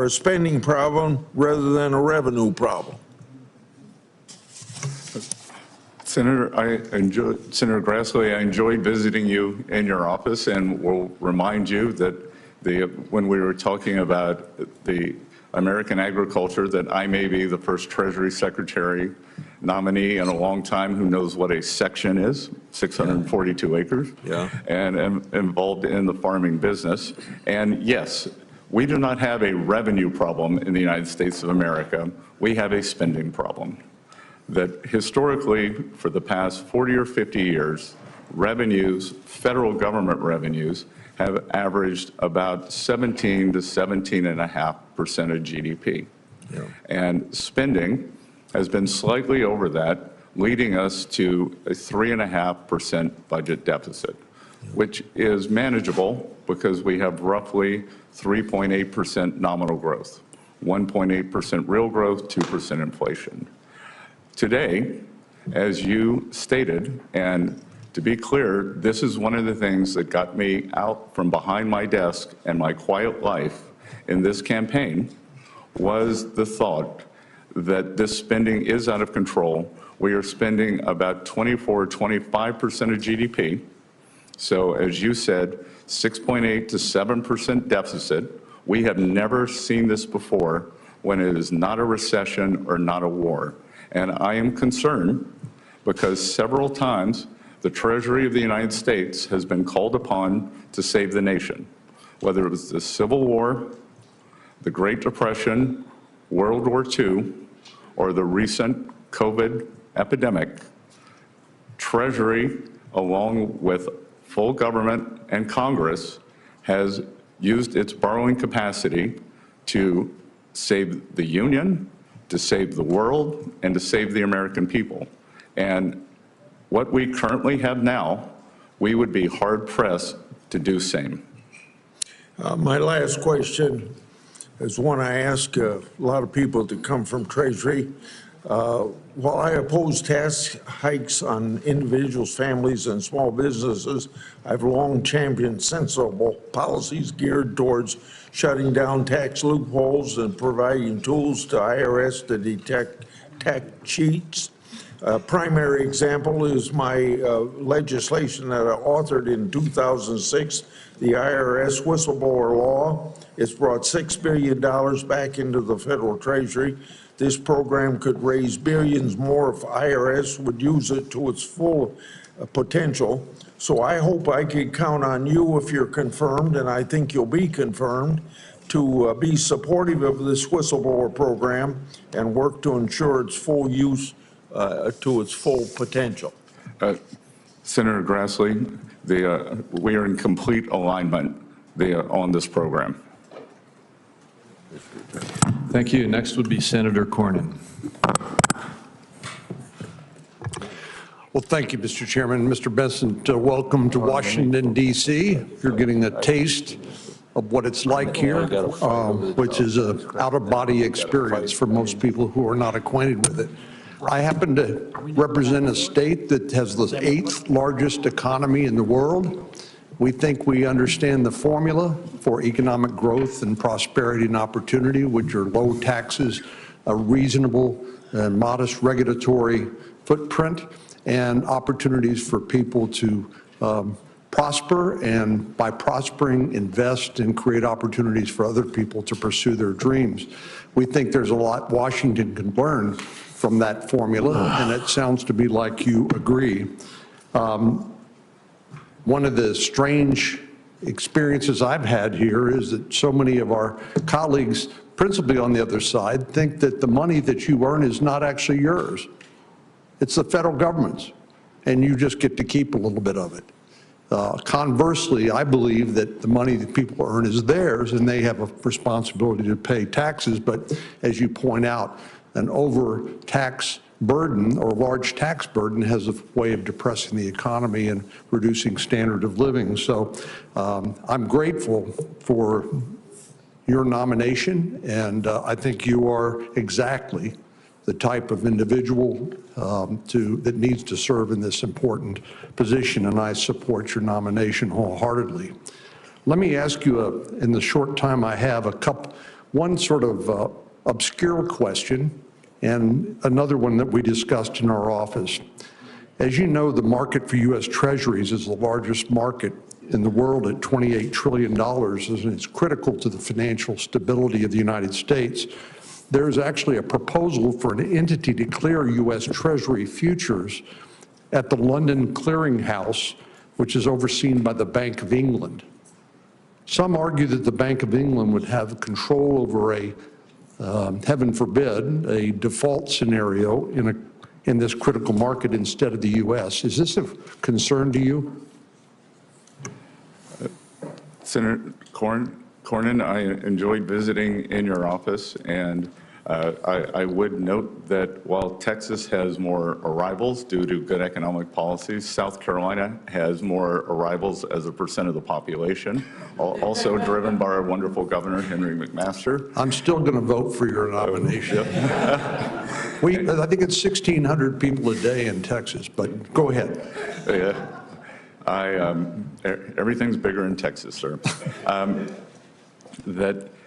[SPEAKER 5] a spending problem rather than a revenue problem.
[SPEAKER 4] Senator Grassley, I enjoyed visiting you in your office, and will remind you that when we were talking about the American agriculture, that I may be the first Treasury Secretary nominee in a long time who knows what a section is, 642 acres, and am involved in the farming business. And yes, we do not have a revenue problem in the United States of America. We have a spending problem. That historically, for the past 40 or 50 years, revenues, federal government revenues, have averaged about 17 to 17.5% of GDP. And spending has been slightly over that, leading us to a 3.5% budget deficit, which is manageable because we have roughly 3.8% nominal growth, 1.8% real growth, 2% inflation. Today, as you stated, and to be clear, this is one of the things that got me out from behind my desk and my quiet life in this campaign, was the thought that this spending is out of control. We are spending about 24, 25% of GDP. So as you said, 6.8 to 7% deficit. We have never seen this before when it is not a recession or not a war. And I am concerned because several times the Treasury of the United States has been called upon to save the nation, whether it was the Civil War, the Great Depression, World War II, or the recent COVID epidemic. Treasury, along with full government and Congress, has used its borrowing capacity to save the Union, to save the world, and to save the American people. And what we currently have now, we would be hard-pressed to do same.
[SPEAKER 5] My last question, is one I ask a lot of people to come from Treasury. While I oppose tax hikes on individuals, families, and small businesses, I've long championed sensible policies geared towards shutting down tax loopholes and providing tools to IRS to detect tax cheats. A primary example is my legislation that I authored in 2006, the IRS whistleblower law. It's brought $6 billion back into the federal treasury. This program could raise billions more if IRS would use it to its full potential. So I hope I can count on you if you're confirmed, and I think you'll be confirmed, to be supportive of this whistleblower program and work to ensure its full use to its full potential.
[SPEAKER 4] Senator Grassley, we are in complete alignment on this program.
[SPEAKER 1] Thank you. Next would be Senator Cornyn.
[SPEAKER 6] Well, thank you, Mr. Chairman. Mr. Bessent, welcome to Washington, D.C. You're getting a taste of what it's like here, which is an out-of-body experience for most people who are not acquainted with it. I happen to represent a state that has the 8th largest economy in the world. We think we understand the formula for economic growth and prosperity and opportunity, which are low taxes, a reasonable and modest regulatory footprint, and opportunities for people to prosper, and by prospering, invest and create opportunities for other people to pursue their dreams. We think there's a lot Washington can learn from that formula, and it sounds to be like you agree. One of the strange experiences I've had here is that so many of our colleagues, principally on the other side, think that the money that you earn is not actually yours. It's the federal government's, and you just get to keep a little bit of it. Conversely, I believe that the money that people earn is theirs, and they have a responsibility to pay taxes, but as you point out, an over-tax burden or large tax burden has a way of depressing the economy and reducing standard of living. So I'm grateful for your nomination, and I think you are exactly the type of individual that needs to serve in this important position, and I support your nomination wholeheartedly. Let me ask you, in the short time I have, one sort of obscure question and another one that we discussed in our office. As you know, the market for U.S. Treasuries is the largest market in the world at $28 trillion, and it's critical to the financial stability of the United States. There's actually a proposal for an entity to clear U.S. Treasury futures at the London Clearing House, which is overseen by the Bank of England. Some argue that the Bank of England would have control over heaven forbid, a default scenario in this critical market instead of the U.S. Is this a concern to you?
[SPEAKER 4] Senator Cornyn, I enjoyed visiting in your office, and I would note that while Texas has more arrivals due to good economic policies, South Carolina has more arrivals as a percent of the population, also driven by our wonderful governor, Henry McMaster.
[SPEAKER 6] I'm still going to vote for your nomination. I think it's 1,600 people a day in Texas, but go ahead.
[SPEAKER 4] Yeah, everything's bigger in Texas, sir.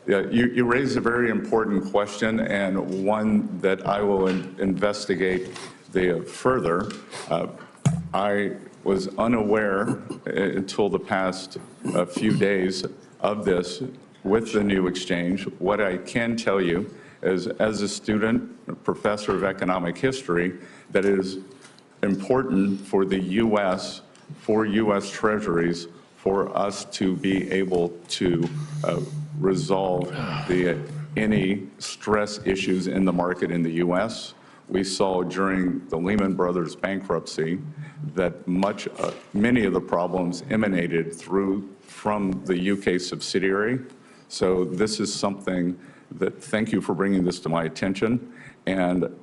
[SPEAKER 4] You raised a very important question, and one that I will investigate further. I was unaware until the past few days of this with the new exchange. What I can tell you is, as a student, a professor of economic history, that it is important for the U.S., for U.S. Treasuries, for us to be able to resolve any stress issues in the market in the U.S. We saw during the Lehman Brothers bankruptcy that many of the problems emanated from the UK subsidiary. So this is something that, thank you for bringing this to my attention, and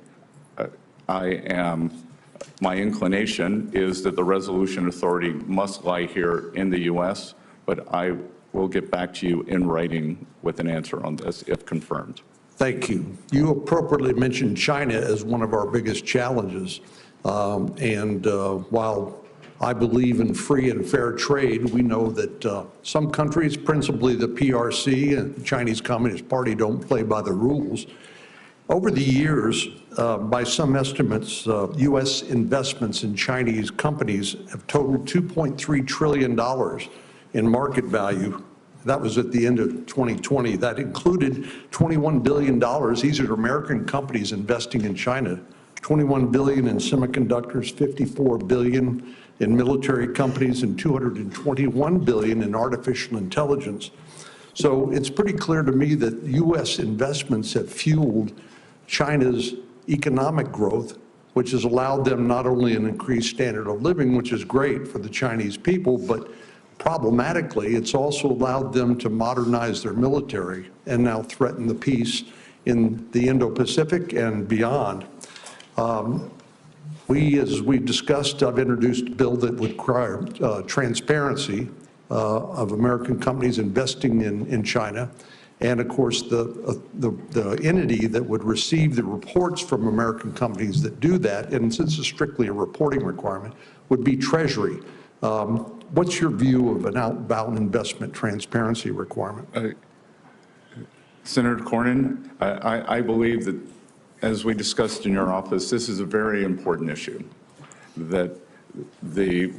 [SPEAKER 4] my inclination is that the resolution authority must lie here in the U.S., but I we'll get back to you in writing with an answer on this if confirmed.
[SPEAKER 6] Thank you. You appropriately mentioned China as one of our biggest challenges. While I believe in free and fair trade, we know that some countries, principally the PRC and the Chinese Communist Party, don't play by the rules. Over the years, by some estimates, U.S. investments in Chinese companies have totaled $2.3 trillion in market value. That was at the end of 2020. That included $21 billion. These are American companies investing in China. $21 billion in semiconductors, $54 billion in military companies, and $221 billion in artificial intelligence. So it's pretty clear to me that U.S. investments have fueled China's economic growth, which has allowed them not only an increased standard of living, which is great for the Chinese people, but problematically, it's also allowed them to modernize their military and now threaten the peace in the Indo-Pacific and beyond. As we've discussed, I've introduced a bill that would require transparency of American companies investing in China. And of course, the entity that would receive the reports from American companies that do that, and since it's strictly a reporting requirement, would be Treasury. What's your view of an outbound investment transparency requirement?
[SPEAKER 4] Senator Cornyn, I believe that, as we discussed in your office, this is a very important issue. That the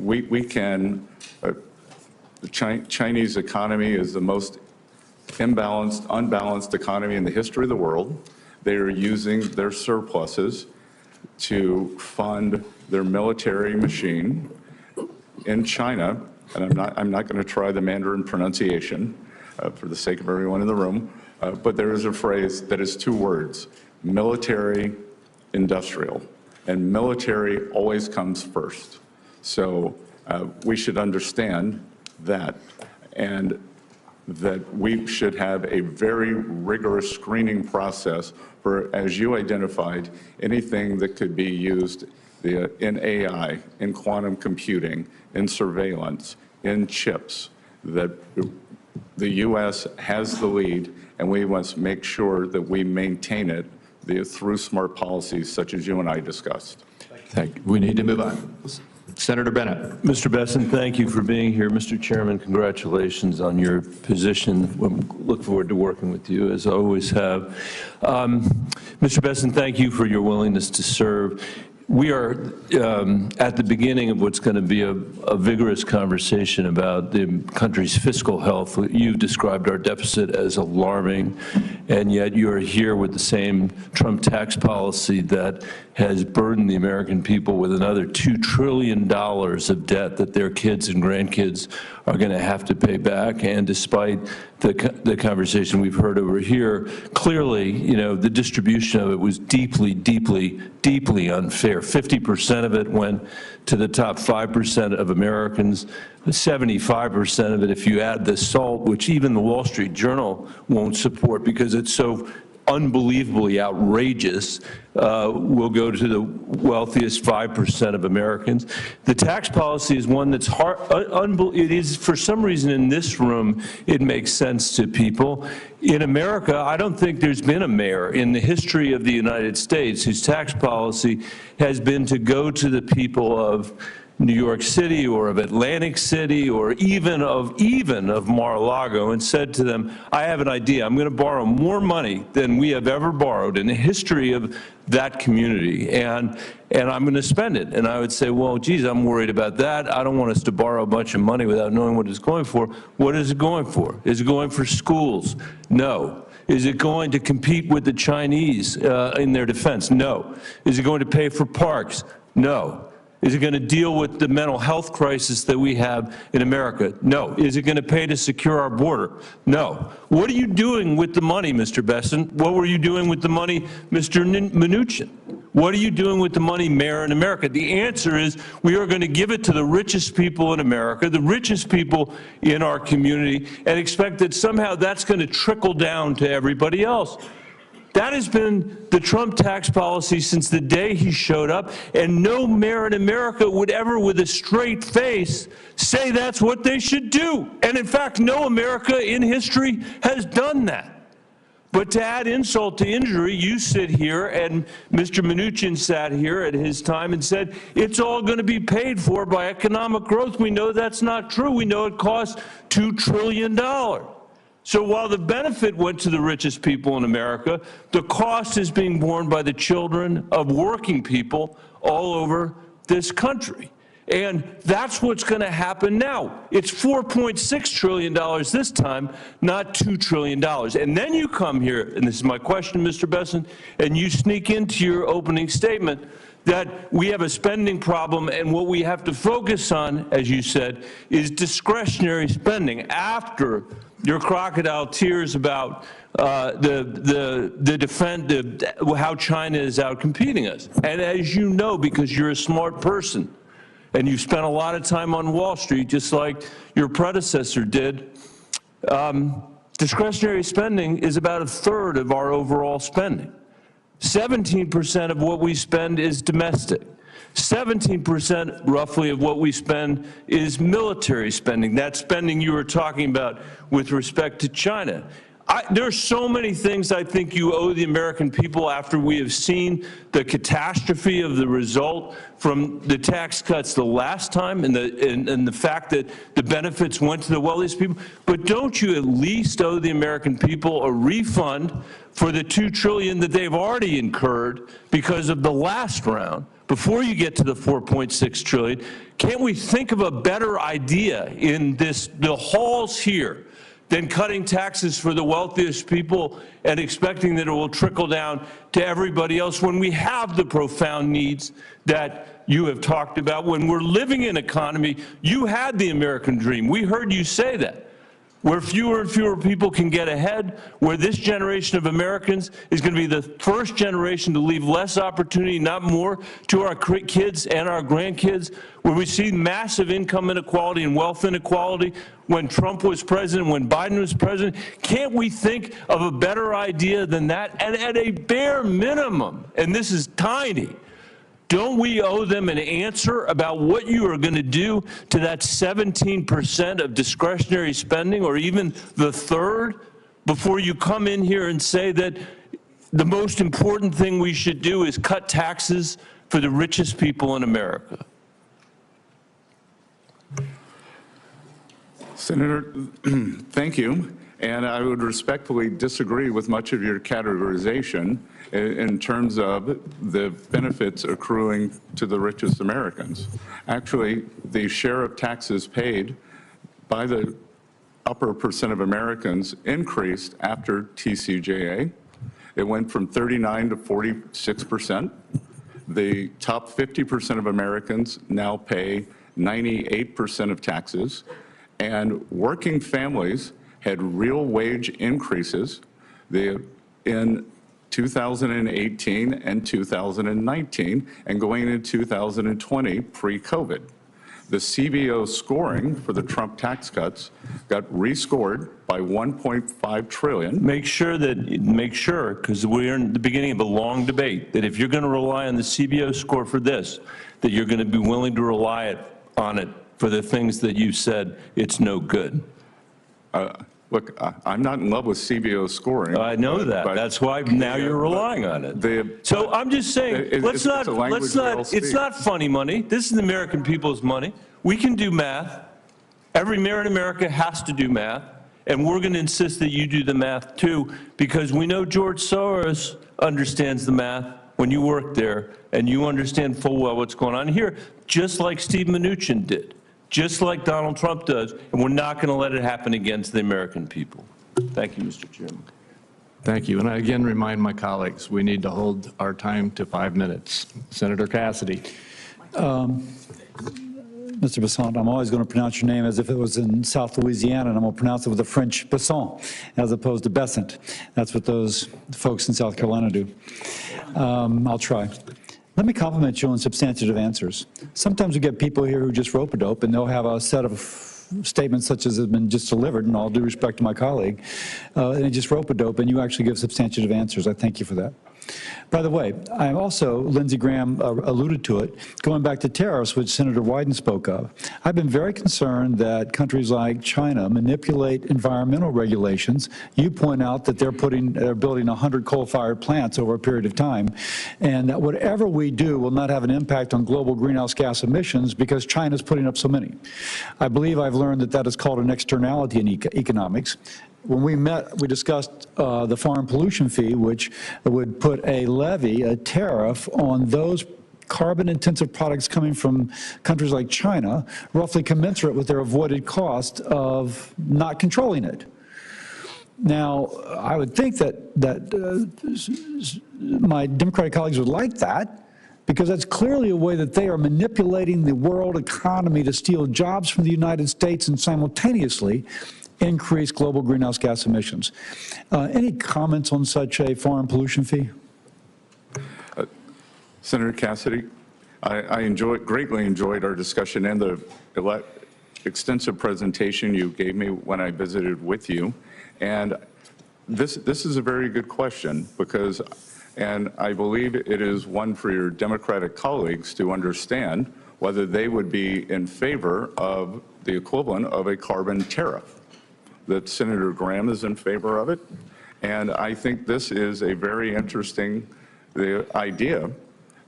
[SPEAKER 4] Chinese economy is the most unbalanced economy in the history of the world. They are using their surpluses to fund their military machine in China, and I'm not going to try the Mandarin pronunciation for the sake of everyone in the room, but there is a phrase that is two words: military industrial, and military always comes first. So we should understand that, and that we should have a very rigorous screening process for, as you identified, anything that could be used in AI, in quantum computing, in surveillance, in chips, that the U.S. has the lead, and we must make sure that we maintain it through smart policies such as you and I discussed.
[SPEAKER 7] Thank you. We need to move on. Senator Bennett.
[SPEAKER 8] Mr. Bessent, thank you for being here. Mr. Chairman, congratulations on your position. We look forward to working with you, as I always have. Mr. Bessent, thank you for your willingness to serve. We are at the beginning of what's going to be a vigorous conversation about the country's fiscal health. You've described our deficit as alarming, and yet you are here with the same Trump tax policy that has burdened the American people with another $2 trillion of debt that their kids and grandkids are going to have to pay back. And despite the conversation we've heard over here, clearly, you know, the distribution of it was deeply, deeply, deeply unfair. 50% of it went to the top 5% of Americans, 75% of it, if you add the SALT, which even the Wall Street Journal won't support because it's so unbelievably outrageous, will go to the wealthiest 5% of Americans. The tax policy is one that's hard, it is, for some reason in this room, it makes sense to people. In America, I don't think there's been a mayor in the history of the United States whose tax policy has been to go to the people of New York City or of Atlantic City or even of Mar-a-Lago and said to them, I have an idea. I'm going to borrow more money than we have ever borrowed in the history of that community, and I'm going to spend it. And I would say, well, geez, I'm worried about that. I don't want us to borrow a bunch of money without knowing what it's going for. What is it going for? Is it going for schools? No. Is it going to compete with the Chinese in their defense? No. Is it going to pay for parks? No. Is it going to deal with the mental health crisis that we have in America? No. Is it going to pay to secure our border? No. What are you doing with the money, Mr. Bessent? What were you doing with the money, Mr. Mnuchin? What are you doing with the money, Mayor, in America? The answer is we are going to give it to the richest people in America, the richest people in our community, and expect that somehow that's going to trickle down to everybody else. That has been the Trump tax policy since the day he showed up, and no mayor in America would ever, with a straight face, say that's what they should do. And in fact, no America in history has done that. But to add insult to injury, you sit here, and Mr. Mnuchin sat here at his time and said, it's all going to be paid for by economic growth. We know that's not true. We know it costs $2 trillion. So while the benefit went to the richest people in America, the cost is being borne by the children of working people all over this country. And that's what's going to happen now. It's $4.6 trillion this time, not $2 trillion. And then you come here, and this is my question, Mr. Bessent, and you sneak into your opening statement that we have a spending problem, and what we have to focus on, as you said, is discretionary spending after your crocodile tears about how China is out competing us. And as you know, because you're a smart person, and you've spent a lot of time on Wall Street, just like your predecessor did, discretionary spending is about a third of our overall spending. 17% of what we spend is domestic. 17% roughly of what we spend is military spending, that spending you were talking about with respect to China. There are so many things I think you owe the American people after we have seen the catastrophe of the result from the tax cuts the last time and the fact that the benefits went to the wealthiest people. But don't you at least owe the American people a refund for the $2 trillion that they've already incurred because of the last round? Before you get to the $4.6 trillion, can't we think of a better idea in the halls here than cutting taxes for the wealthiest people and expecting that it will trickle down to everybody else when we have the profound needs that you have talked about? When we're living in an economy, you had the American dream. We heard you say that, where fewer and fewer people can get ahead, where this generation of Americans is going to be the first generation to leave less opportunity, not more, to our kids and our grandkids, where we see massive income inequality and wealth inequality when Trump was president, when Biden was president. Can't we think of a better idea than that? And at a bare minimum, and this is tiny, don't we owe them an answer about what you are going to do to that 17% of discretionary spending, or even the third, before you come in here and say that the most important thing we should do is cut taxes for the richest people in America?
[SPEAKER 4] Senator, thank you. And I would respectfully disagree with much of your categorization in terms of the benefits accruing to the richest Americans. Actually, the share of taxes paid by the upper percent of Americans increased after TCJA. It went from 39 to 46%. The top 50% of Americans now pay 98% of taxes, and working families had real wage increases in 2018 and 2019, and going into 2020 pre-COVID. The CBO scoring for the Trump tax cuts got rescored by $1.5 trillion.
[SPEAKER 8] Make sure, because we're in the beginning of a long debate, that if you're going to rely on the CBO score for this, that you're going to be willing to rely on it for the things that you said it's no good.
[SPEAKER 4] Look, I'm not in love with CBO scoring.
[SPEAKER 8] I know that. That's why now you're relying on it. So I'm just saying, it's not funny money. This is the American people's money. We can do math. Every mayor in America has to do math, and we're going to insist that you do the math too, because we know George Soros understands the math when you work there, and you understand full well what's going on here, just like Steve Mnuchin did, just like Donald Trump does, and we're not going to let it happen against the American people. Thank you, Mr. Chairman.
[SPEAKER 1] Thank you. And I again remind my colleagues, we need to hold our time to 5 minutes. Senator Cassidy.
[SPEAKER 9] Mr. Bessent, I'm always going to pronounce your name as if it was in South Louisiana, and I'm going to pronounce it with a French Bessent as opposed to Bessent. That's what those folks in South Carolina do. I'll try. Let me compliment you on substantive answers. Sometimes we get people here who just rope-a-dope, and they'll have a set of statements such as have been just delivered, and all due respect to my colleague, and just rope-a-dope, and you actually give substantive answers. I thank you for that. By the way, I'm also, Lindsey Graham alluded to it, going back to tariffs, which Senator Wyden spoke of. I've been very concerned that countries like China manipulate environmental regulations. You point out that they're building 100 coal-fired plants over a period of time, and that whatever we do will not have an impact on global greenhouse gas emissions because China's putting up so many. I believe I've learned that that is called an externality in economics. When we met, we discussed the foreign pollution fee, which would put a levy, a tariff on those carbon-intensive products coming from countries like China, roughly commensurate with their avoided cost of not controlling it. Now, I would think that my Democratic colleagues would like that, because that's clearly a way that they are manipulating the world economy to steal jobs from the United States and simultaneously increase global greenhouse gas emissions. Any comments on such a foreign pollution fee?
[SPEAKER 4] Senator Cassidy, I greatly enjoyed our discussion and the extensive presentation you gave me when I visited with you. And this is a very good question because, and I believe it is one for your Democratic colleagues to understand whether they would be in favor of the equivalent of a carbon tariff. That Senator Graham is in favor of it. And I think this is a very interesting idea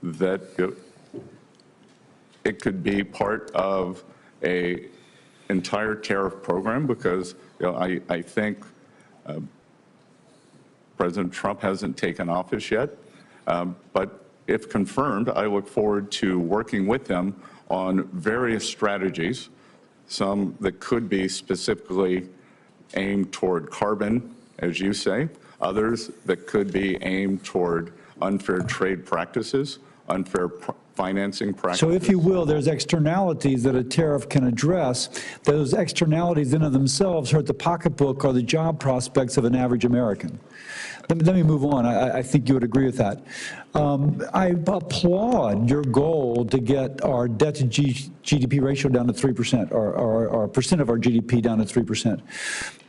[SPEAKER 4] that it could be part of a entire tariff program because I think President Trump hasn't taken office yet. But if confirmed, I look forward to working with him on various strategies, some that could be specifically aimed toward carbon, as you say, others that could be aimed toward unfair trade practices, unfair financing practices.
[SPEAKER 9] So if you will, there's externalities that a tariff can address. Those externalities in and of themselves hurt the pocketbook or the job prospects of an average American. Let me move on. I think you would agree with that. I applaud your goal to get our debt to GDP ratio down to 3%, or percent of our GDP down to 3%.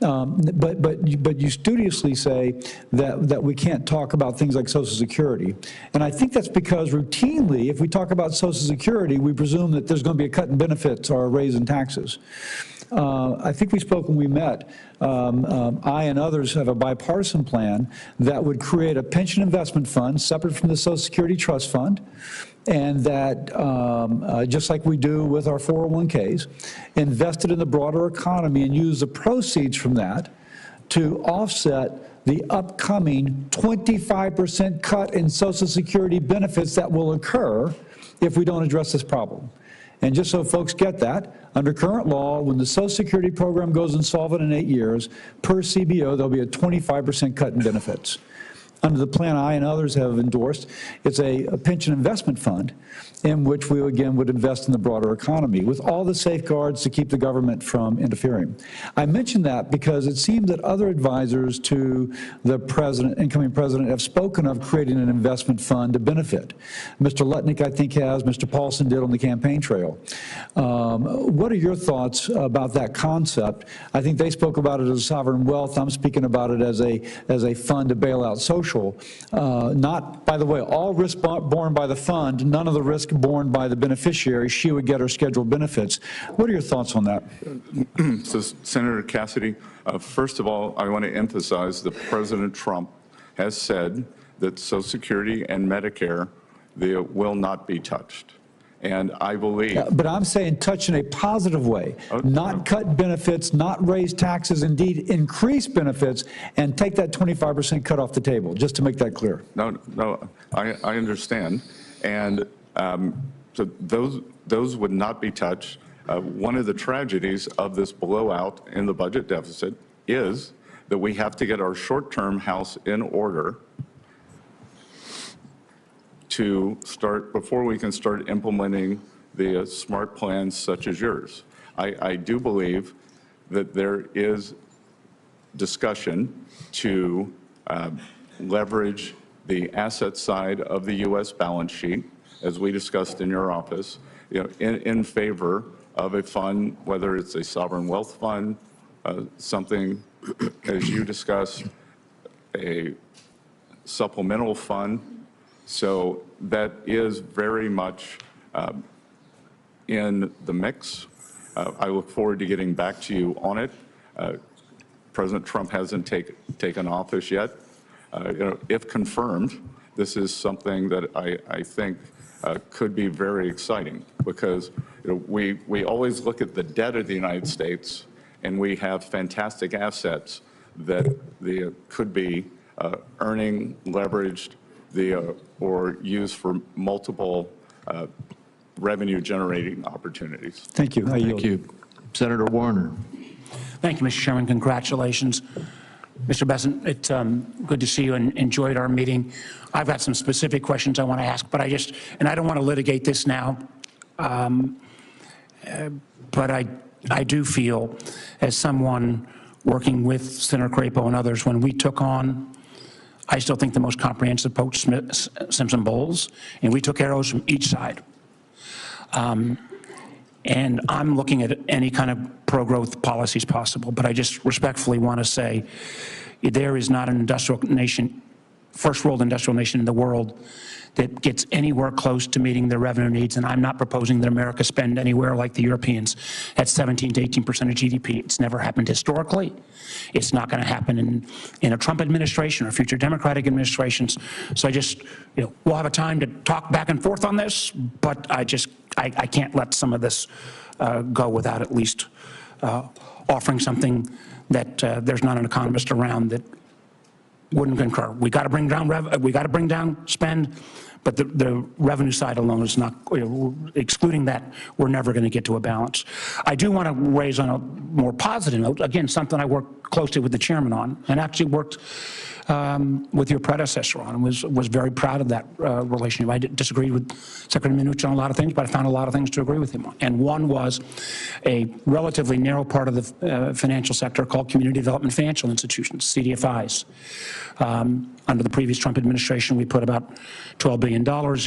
[SPEAKER 9] But you studiously say that we can't talk about things like Social Security. And I think that's because routinely, if we talk about Social Security, we presume that there's going to be a cut in benefits or a raise in taxes. I think we spoke when we met. I and others have a bipartisan plan that would create a pension investment fund separate from the Social Security Trust Fund, and that, just like we do with our 401ks, invested in the broader economy and use the proceeds from that to offset the upcoming 25% cut in Social Security benefits that will occur if we don't address this problem. And just so folks get that, under current law, when the Social Security program goes insolvent in 8 years, per CBO, there'll be a 25% cut in benefits. Under the plan I and others have endorsed, it's a pension investment fund in which we, again, would invest in the broader economy with all the safeguards to keep the government from interfering. I mention that because it seemed that other advisors to the president, incoming president, have spoken of creating an investment fund to benefit. Mr. Lutnick, I think, has. Mr. Paulson did on the campaign trail. What are your thoughts about that concept? I think they spoke about it as sovereign wealth. I'm speaking about it as a fund to bail out social. Not, by the way, all risk borne by the fund, none of the risk borne by the beneficiary. She would get her scheduled benefits. What are your thoughts on that?
[SPEAKER 4] So, Senator Cassidy, first of all, I want to emphasize that President Trump has said that Social Security and Medicare, they will not be touched. And I believe...
[SPEAKER 9] but I'm saying touch in a positive way, not cut benefits, not raise taxes, indeed increase benefits, and take that 25% cut off the table, just to make that clear.
[SPEAKER 4] No, I understand. And so those would not be touched. One of the tragedies of this blowout in the budget deficit is that we have to get our short-term house in order to start, before we can start implementing the smart plans such as yours. I do believe that there is discussion to leverage the asset side of the U.S. balance sheet, as we discussed in your office, in favor of a fund, whether it's a sovereign wealth fund, something, as you discussed, a supplemental fund. So that is very much in the mix. I look forward to getting back to you on it. President Trump hasn't taken office yet. If confirmed, this is something that I think could be very exciting, because we always look at the debt of the United States, and we have fantastic assets that could be earning, leveraged, or used for multiple revenue-generating opportunities.
[SPEAKER 9] Thank you.
[SPEAKER 7] Thank you. Senator Warner.
[SPEAKER 10] Thank you, Mr. Chairman. Congratulations. Mr. Bessent, it's good to see you and enjoyed our meeting. I've got some specific questions I want to ask, but I don't want to litigate this now, but I do feel, as someone working with Senator Crapo and others, when we took on, I still think, the most comprehensive Post-Simpson-Bowles, and we took arrows from each side. And I'm looking at any kind of pro-growth policies possible, but I just respectfully want to say there is not an industrial nation, first world industrial nation in the world, that gets anywhere close to meeting their revenue needs, and I'm not proposing that America spend anywhere like the Europeans at 17 to 18% of GDP. It's never happened historically. It's not going to happen in a Trump administration or future Democratic administrations. So I just, we'll have a time to talk back and forth on this, but I can't let some of this go without at least offering something that there's not an economist around that wouldn't concur. We got to bring down spend, but the revenue side alone is not, excluding that, we're never going to get to a balance. I do want to raise on a more positive note, again, something I worked closely with the chairman on, and actually worked with your predecessor on, and was very proud of that relationship. I disagreed with Secretary Mnuchin on a lot of things, but I found a lot of things to agree with him on. And one was a relatively narrow part of the financial sector called Community Development Financial Institutions, CDFIs. Under the previous Trump administration, we put about $12 billion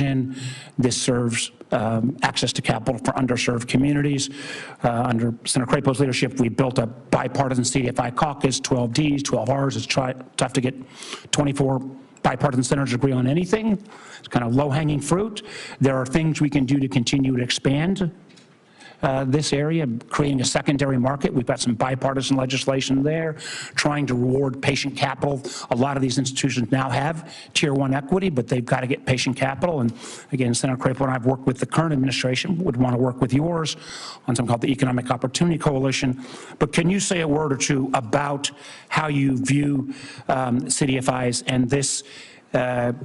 [SPEAKER 10] in. This serves access to capital for underserved communities. Under Senator Crapo's leadership, we built a bipartisan CDFI caucus, 12 Ds, 12 Rs. It's tough to get 24 bipartisan senators agree on anything. It's kind of low-hanging fruit. There are things we can do to continue to expand this area, creating a secondary market. We've got some bipartisan legislation there, trying to reward patient capital. A lot of these institutions now have Tier 1 equity, but they've got to get patient capital. And again, Senator Crapo and I have worked with the current administration, would want to work with yours on something called the Economic Opportunity Coalition. But can you say a word or two about how you view CDFIs and this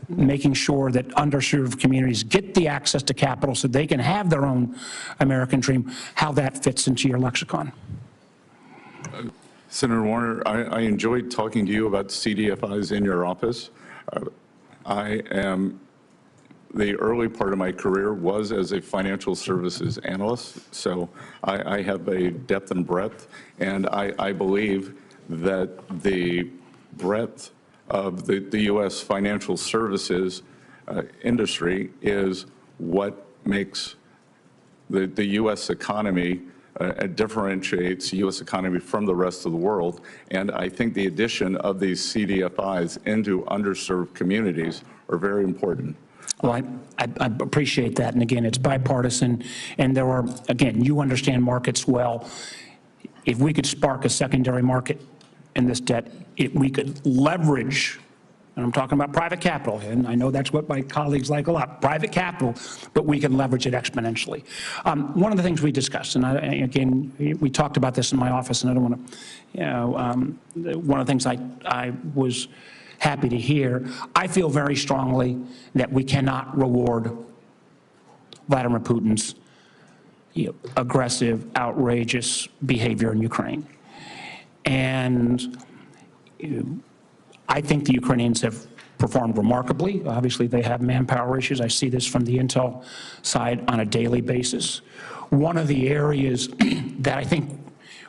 [SPEAKER 10] making sure that underserved communities get the access to capital so they can have their own American dream, how that fits into your lexicon?
[SPEAKER 4] Senator Warner, I enjoyed talking to you about CDFIs in your office. The early part of my career was as a financial services analyst, so I have a depth and breadth, and I believe that the breadth of the U.S. financial services industry is what makes the U.S. economy, differentiates the U.S. economy from the rest of the world. And I think the addition of these CDFIs into underserved communities are very important.
[SPEAKER 10] Well, I appreciate that. And again, it's bipartisan. And there are, again, you understand markets well. If we could spark a secondary market in this debt, we could leverage, and I'm talking about private capital, and I know that's what my colleagues like a lot, private capital, but we can leverage it exponentially. One of the things we discussed, and again, we talked about this in my office, and I don't want to, one of the things I was happy to hear, I feel very strongly that we cannot reward Vladimir Putin's aggressive, outrageous behavior in Ukraine. And I think the Ukrainians have performed remarkably. Obviously, they have manpower issues. I see this from the intel side on a daily basis. One of the areas that I think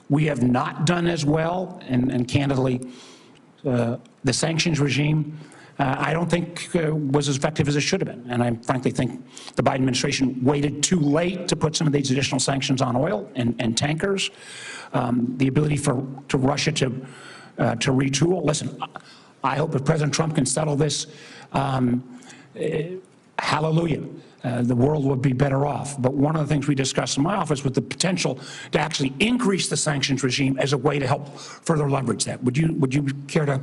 [SPEAKER 10] we have not done as well, and candidly, the sanctions regime I don't think was as effective as it should have been. And I frankly think the Biden administration waited too late to put some of these additional sanctions on oil and tankers. The ability to Russia to retool. Listen, I hope if President Trump can settle this, hallelujah. The world would be better off. But one of the things we discussed in my office was the potential to actually increase the sanctions regime as a way to help further leverage that. Would you care to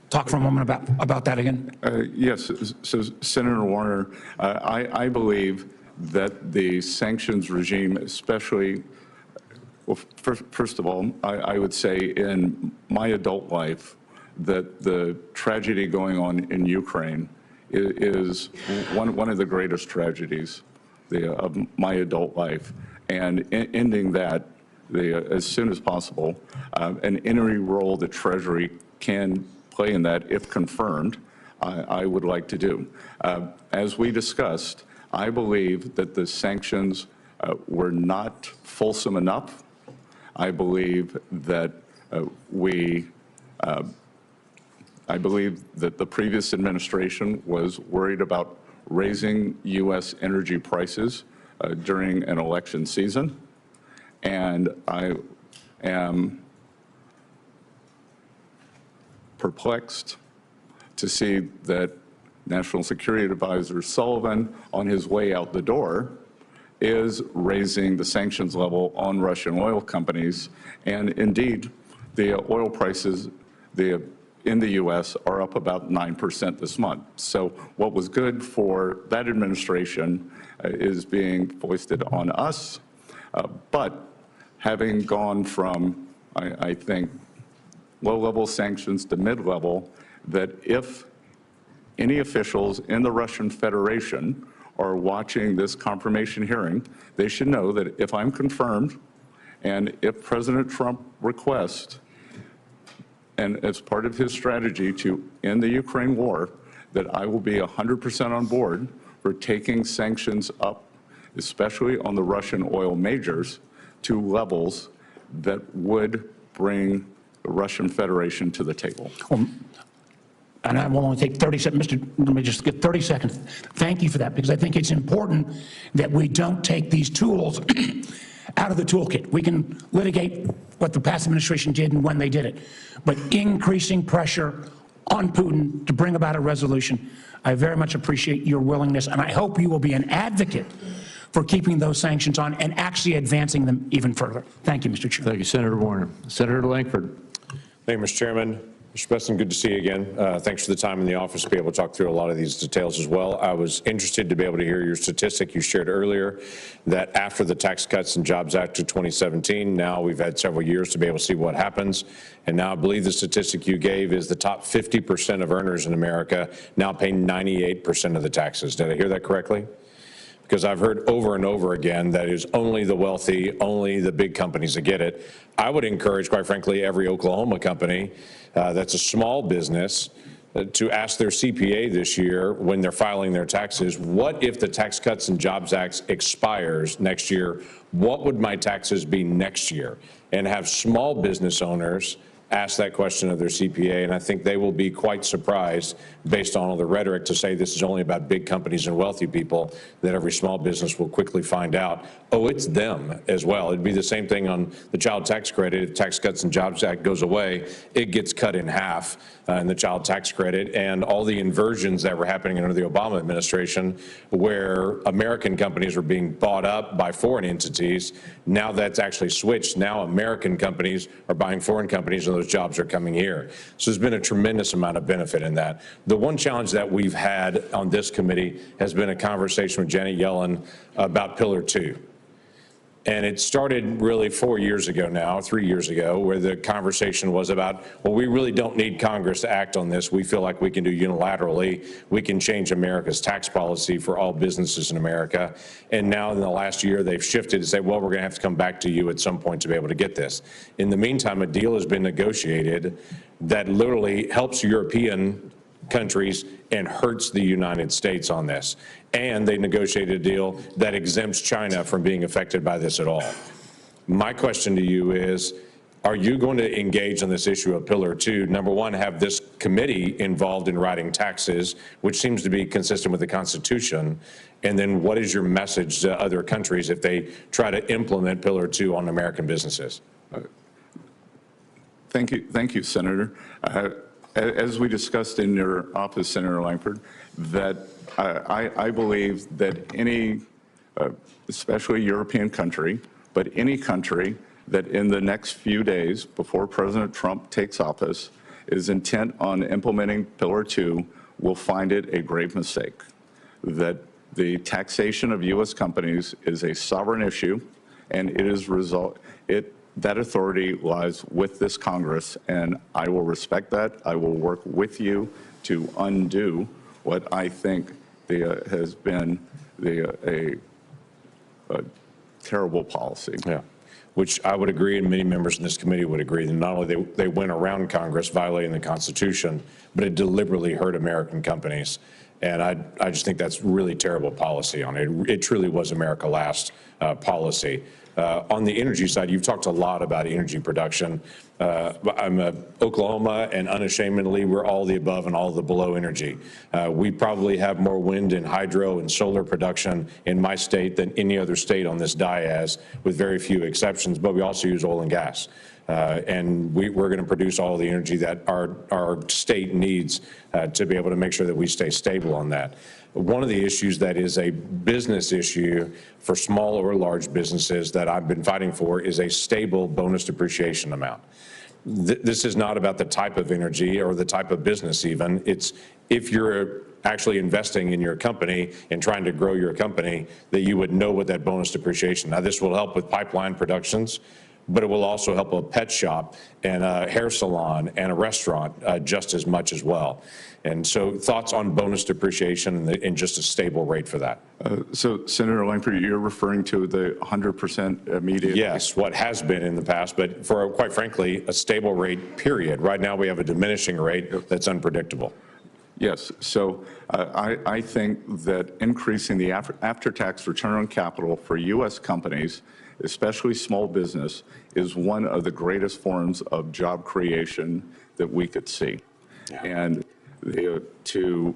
[SPEAKER 10] talk for a moment about that again?
[SPEAKER 4] Yes. So, Senator Warner, I believe that the sanctions regime, especially, well, first of all, I would say in my adult life that the tragedy going on in Ukraine is one of the greatest tragedies of my adult life, and ending that as soon as possible, and any role the Treasury can play in that, if confirmed, I would like to do. As we discussed, I believe that the sanctions were not fulsome enough. I believe that I believe that the previous administration was worried about raising U.S. energy prices during an election season, and I am perplexed to see that National Security Advisor Sullivan, on his way out the door, is raising the sanctions level on Russian oil companies, and indeed, the oil prices in the U.S. are up about 9% this month. So what was good for that administration is being foisted on us. But having gone from, I think, low-level sanctions to mid-level, that if any officials in the Russian Federation are watching this confirmation hearing, they should know that if I'm confirmed and if President Trump requests, and as part of his strategy to end the Ukraine war, that I will be 100% on board for taking sanctions up, especially on the Russian oil majors, to levels that would bring the Russian Federation to the table.
[SPEAKER 10] And I will only take 30 seconds. Let me just get 30 seconds. Thank you for that, because I think it's important that we don't take these tools out of the toolkit. We can litigate what the past administration did and when they did it, but increasing pressure on Putin to bring about a resolution, I very much appreciate your willingness, and I hope you will be an advocate for keeping those sanctions on and actually advancing them even further. Thank you, Mr. Chair.
[SPEAKER 1] Thank you, Senator Warner. Senator Langford.
[SPEAKER 11] Thank you, Mr. Chairman. Mr. Bessent, good to see you again. Thanks for the time in the office to be able to talk through a lot of these details as well. I was interested to be able to hear your statistic you shared earlier that after the Tax Cuts and Jobs Act of 2017, now we've had several years to be able to see what happens. And now I believe the statistic you gave is the top 50% of earners in America now pay 98% of the taxes. Did I hear that correctly? Because I've heard over and over again that it is only the wealthy, only the big companies that get it. I would encourage, quite frankly, every Oklahoma company that's a small business to ask their CPA this year when they're filing their taxes, what if the Tax Cuts and Jobs Act expires next year? What would my taxes be next year? And have small business owners ask that question of their CPA, and I think they will be quite surprised, based on all the rhetoric, to say this is only about big companies and wealthy people, that every small business will quickly find out, oh, it's them as well. It'd be the same thing on the child tax credit. If Tax Cuts and Jobs Act goes away, it gets cut in half in the child tax credit, and all the inversions that were happening under the Obama administration, where American companies were being bought up by foreign entities, now that's actually switched. Now American companies are buying foreign companies, and those jobs are coming here. So there's been a tremendous amount of benefit in that. The one challenge that we've had on this committee has been a conversation with Janet Yellen about Pillar 2. And it started really 4 years ago now, 3 years ago, where the conversation was about, well, we really don't need Congress to act on this. We feel like we can do unilaterally. We can change America's tax policy for all businesses in America. And now in the last year, they've shifted to say, well, we're going to have to come back to you at some point to be able to get this. In the meantime, a deal has been negotiated that literally helps European countries and hurts the United States on this. And they negotiated a deal that exempts China from being affected by this at all. My question to you is, Are you going to engage on this issue of Pillar 2? Number one, have this committee involved in writing taxes, which seems to be consistent with the Constitution. And then what is your message to other countries if they try to implement Pillar 2 on American businesses?
[SPEAKER 4] Thank you, Senator. As we discussed in your office, Senator Langford, that I believe that any, especially European country, but any country that in the next few days before President Trump takes office is intent on implementing Pillar 2 will find it a grave mistake. That the taxation of U.S. companies is a sovereign issue, and that authority lies with this Congress, and I will respect that. I will work with you to undo what I think has been a terrible policy.
[SPEAKER 11] Yeah. Which I would agree, and many members in this committee would agree, that not only they went around Congress violating the Constitution, but it deliberately hurt American companies. And I just think that's really terrible policy on it. It truly was America Last policy. On the energy side, you've talked a lot about energy production. I'm Oklahoma, and unashamedly, we're all the above and all the below energy. We probably have more wind and hydro and solar production in my state than any other state on this dais, with very few exceptions, but we also use oil and gas. And we're going to produce all the energy that our state needs to be able to make sure that we stay stable on that. One of the issues that is a business issue for small or large businesses that I've been fighting for is a stable bonus depreciation amount. This is not about the type of energy or the type of business even. It's if you're actually investing in your company and trying to grow your company, that you would know what that bonus depreciation. Now, this will help with pipeline productions, but it will also help a pet shop and a hair salon and a restaurant just as much as well. And so thoughts on bonus depreciation and just a stable rate for that?
[SPEAKER 4] So, Senator Langford, you're referring to the 100% immediate?
[SPEAKER 11] Yes, what has been in the past, but for, quite frankly, a stable rate, period. Right now, we have a diminishing rate that's unpredictable.
[SPEAKER 4] Yes, so I think that increasing the after-tax return on capital for U.S. companies, especially small business, is one of the greatest forms of job creation that we could see. Yeah. And to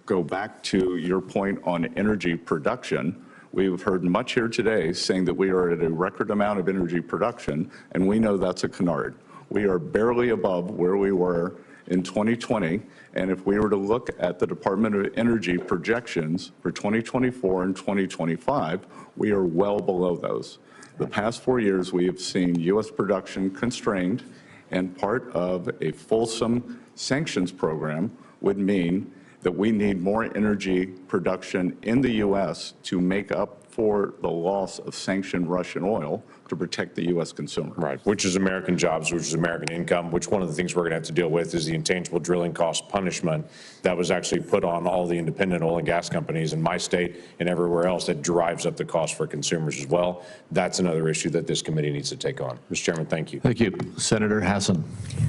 [SPEAKER 4] go back to your point on energy production, we've heard much here today saying that we are at a record amount of energy production, and we know that's a canard. We are barely above where we were in 2020, and if we were to look at the Department of Energy projections for 2024 and 2025, we are well below those. The past 4 years, we have seen U.S. production constrained, and part of a fulsome sanctions program would mean that we need more energy production in the U.S. to make up for the loss of sanctioned Russian oil to protect the U.S. consumer.
[SPEAKER 11] Right, which is American jobs, which is American income, which one of the things we're going to have to deal with is the intangible drilling cost punishment that was actually put on all the independent oil and gas companies in my state and everywhere else that drives up the cost for consumers as well. That's another issue that this committee needs to take on. Mr. Chairman, thank you.
[SPEAKER 7] Thank you. Senator Hassan.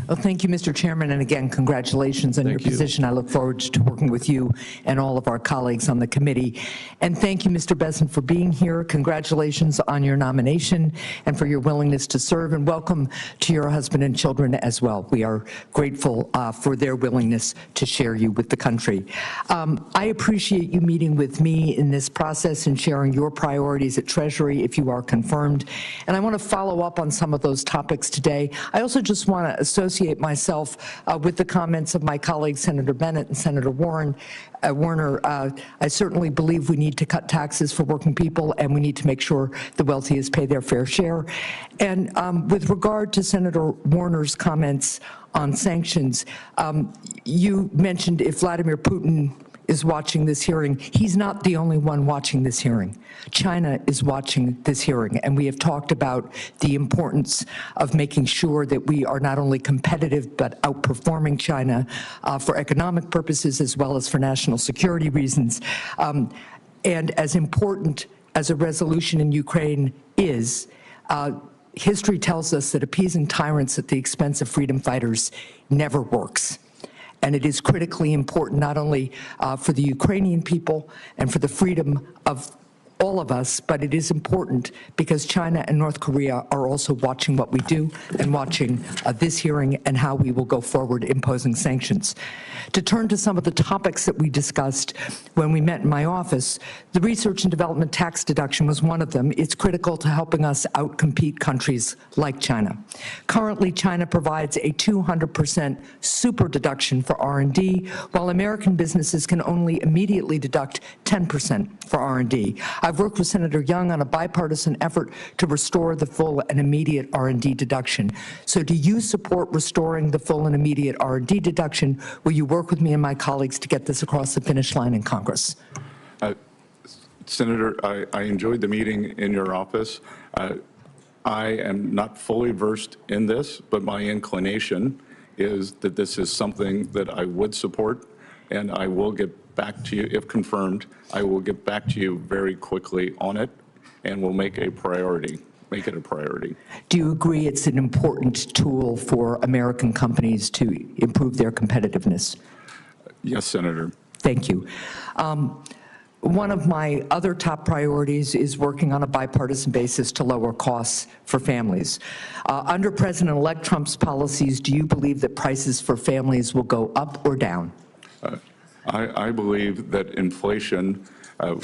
[SPEAKER 12] Well, thank you, Mr. Chairman, and again, congratulations on your position. I look forward to working with you and all of our colleagues on the committee. And thank you, Mr. Bessent, for being here. Congratulations on your nomination and for your willingness to serve, and welcome to your husband and children as well. We are grateful for their willingness to share you with the country. I appreciate you meeting with me in this process and sharing your priorities at Treasury if you are confirmed. And I want to follow up on some of those topics today. I also just want to associate myself with the comments of my colleagues, Senator Bennett and Senator Warner. I certainly believe we need to cut taxes for working people, and we need to make sure the wealthiest pay their fair share. And with regard to Senator Warner's comments on sanctions, you mentioned if Vladimir Putin is watching this hearing. He's not the only one watching this hearing. China is watching this hearing, and we have talked about the importance of making sure that we are not only competitive but outperforming China for economic purposes as well as for national security reasons. And as important as a resolution in Ukraine is, history tells us that appeasing tyrants at the expense of freedom fighters never works. And it is critically important not only for the Ukrainian people and for the freedom of all of us, but it is important because China and North Korea are also watching what we do and watching this hearing and how we will go forward imposing sanctions. To turn to some of the topics that we discussed when we met in my office, the research and development tax deduction was one of them. It's critical to helping us outcompete countries like China. Currently, China provides a 200% super deduction for R&D, while American businesses can only immediately deduct 10% for R&D. I've worked with Senator Young on a bipartisan effort to restore the full and immediate R&D deduction. So do you support restoring the full and immediate R&D deduction? Will you work with me and my colleagues to get this across the finish line in Congress?
[SPEAKER 4] Senator, I enjoyed the meeting in your office. I am not fully versed in this, but my inclination is that this is something that I would support, and I will get back to you, if confirmed, I will get back to you very quickly on it, and we'll make it a priority. Do
[SPEAKER 12] you agree it's an important tool for American companies to improve their competitiveness?
[SPEAKER 4] Yes, Senator.
[SPEAKER 12] Thank you. One of my other top priorities is working on a bipartisan basis to lower costs for families. Under President-elect Trump's policies, do you believe that prices for families will go up or down?
[SPEAKER 4] I believe that inflation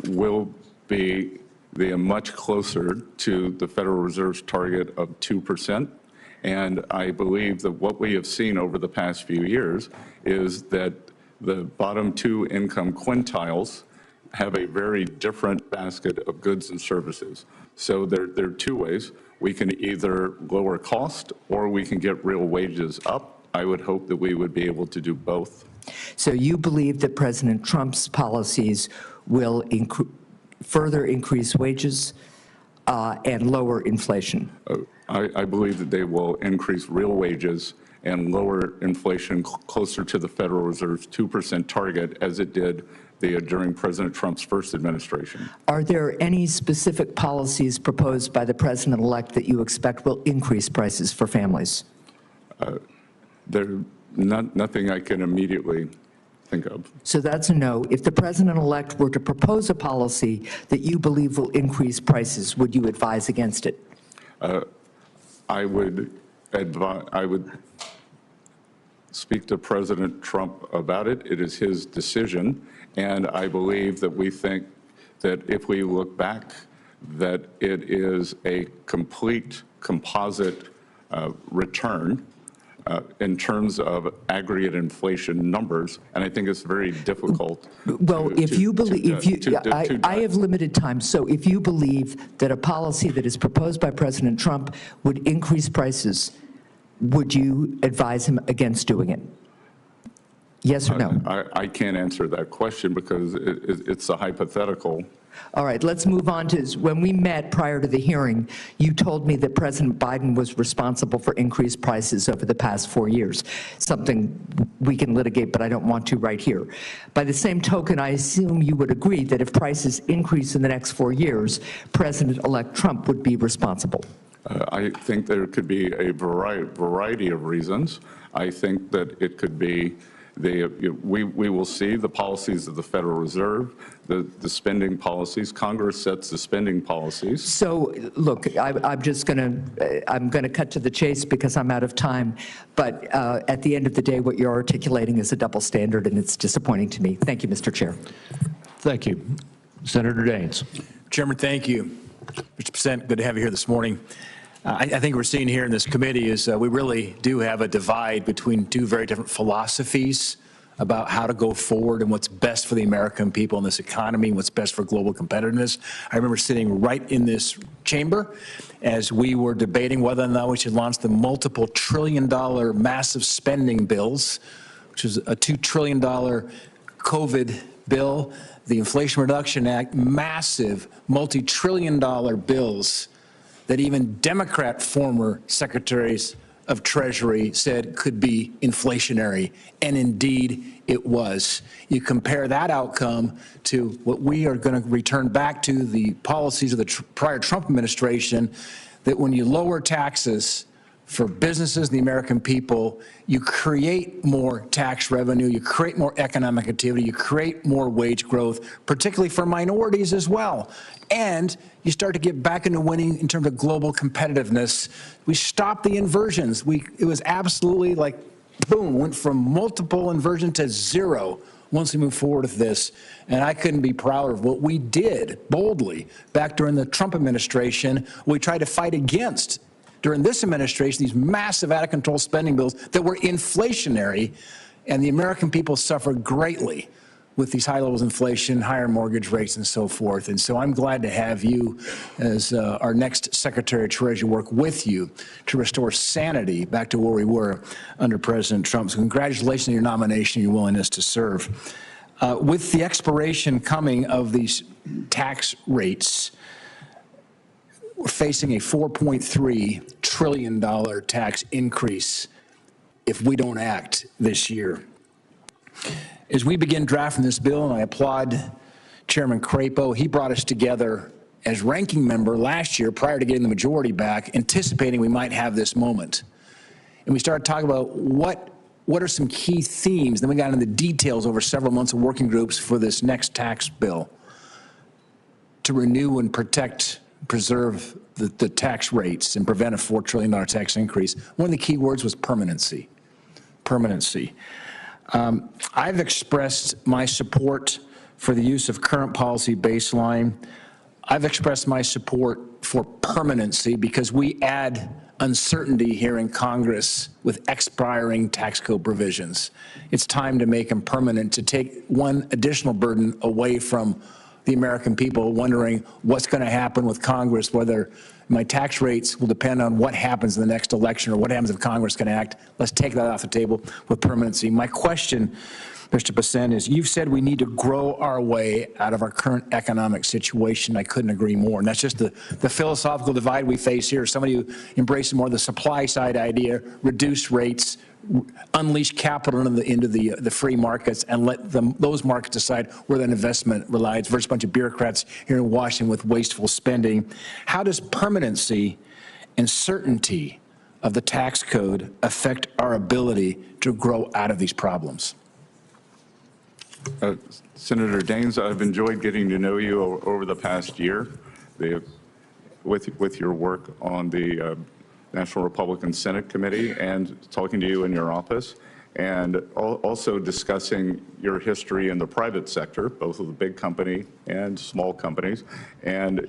[SPEAKER 4] will be much closer to the Federal Reserve's target of 2%. And I believe that what we have seen over the past few years is that the bottom two income quintiles have a very different basket of goods and services. So there are two ways. We can either lower cost or we can get real wages up. I would hope that we would be able to do both.
[SPEAKER 12] So you believe that President Trump's policies will further increase wages and lower inflation?
[SPEAKER 4] I believe that they will increase real wages and lower inflation closer to the Federal Reserve's 2% target as it did during President Trump's first administration.
[SPEAKER 12] Are there any specific policies proposed by the President-elect that you expect will increase prices for families?
[SPEAKER 4] There's nothing I can immediately think of.
[SPEAKER 12] So that's a no. If the President-elect were to propose a policy that you believe will increase prices, would you advise against it?
[SPEAKER 4] I would speak to President Trump about it. It is his decision. And I believe that we think that if we look back, that it is a complete composite return in terms of aggregate inflation numbers, and I think it's very difficult.
[SPEAKER 12] Well, I have limited time, so if you believe that a policy that is proposed by President Trump would increase prices, would you advise him against doing it? Yes or no?
[SPEAKER 4] I can't answer that question because it's a hypothetical.
[SPEAKER 12] All right, let's move on to, when we met prior to the hearing, you told me that President Biden was responsible for increased prices over the past 4 years, something we can litigate, but I don't want to right here. By the same token, I assume you would agree that if prices increase in the next 4 years, President-elect Trump would be responsible.
[SPEAKER 4] I think there could be a variety of reasons. I think that it could be we will see the policies of the Federal Reserve, the spending policies. Congress sets the spending policies.
[SPEAKER 12] So, look, I'm going to cut to the chase because I'm out of time. But at the end of the day, what you're articulating is a double standard, and it's disappointing to me. Thank you, Mr. Chair.
[SPEAKER 8] Thank you. Senator Daines.
[SPEAKER 13] Chairman, thank you. Mr. Bessent, good to have you here this morning. I think we're seeing here in this committee is we really do have a divide between two very different philosophies about how to go forward and what's best for the American people in this economy and what's best for global competitiveness. I remember sitting right in this chamber as we were debating whether or not we should launch the multiple trillion-dollar massive spending bills, which is a $2 trillion COVID bill, the Inflation Reduction Act, massive multi-trillion-dollar bills that even Democrat former secretaries of Treasury said could be inflationary, and indeed it was. You compare that outcome to what we are going to return back to the policies of the prior Trump administration, that when you lower taxes for businesses and the American people, you create more tax revenue, you create more economic activity, you create more wage growth, particularly for minorities as well. And you start to get back into winning in terms of global competitiveness. We stopped the inversions. It was absolutely like, boom, went from multiple inversion to zero once we move forward with this. And I couldn't be prouder of what we did boldly back during the Trump administration. We tried to fight against during this administration, these massive out-of-control spending bills that were inflationary, and the American people suffered greatly with these high levels of inflation, higher mortgage rates, and so forth. And so I'm glad to have you as our next Secretary of Treasury work with you to restore sanity back to where we were under President Trump. So congratulations on your nomination and your willingness to serve. With the expiration coming of these tax rates, we're facing a $4.3 trillion tax increase if we don't act this year. As we begin drafting this bill, and I applaud Chairman Crapo, he brought us together as ranking member last year prior to getting the majority back, anticipating we might have this moment. And we started talking about what are some key themes. Then we got into the details over several months of working groups for this next tax bill to renew and protect, preserve the tax rates and prevent a $4 trillion tax increase. One of the key words was permanency. Permanency. I've expressed my support for the use of current policy baseline. I've expressed my support for permanency because we add uncertainty here in Congress with expiring tax code provisions. It's time to make them permanent, to take one additional burden away from the American people wondering what's going to happen with Congress, whether my tax rates will depend on what happens in the next election or what happens if Congress can act. Let's take that off the table with permanency. My question, Mr. Bessent, is you've said we need to grow our way out of our current economic situation. I couldn't agree more. And that's just the philosophical divide we face here. Somebody who embraces more the supply side idea, reduce rates, unleash capital into the free markets and let those markets decide where that investment relies versus a bunch of bureaucrats here in Washington with wasteful spending. How does permanency and certainty of the tax code affect our ability to grow out of these problems?
[SPEAKER 4] Senator Daines, I've enjoyed getting to know you over the past year with your work on the National Republican Senate Committee and talking to you in your office, and also discussing your history in the private sector, both of the big company and small companies. And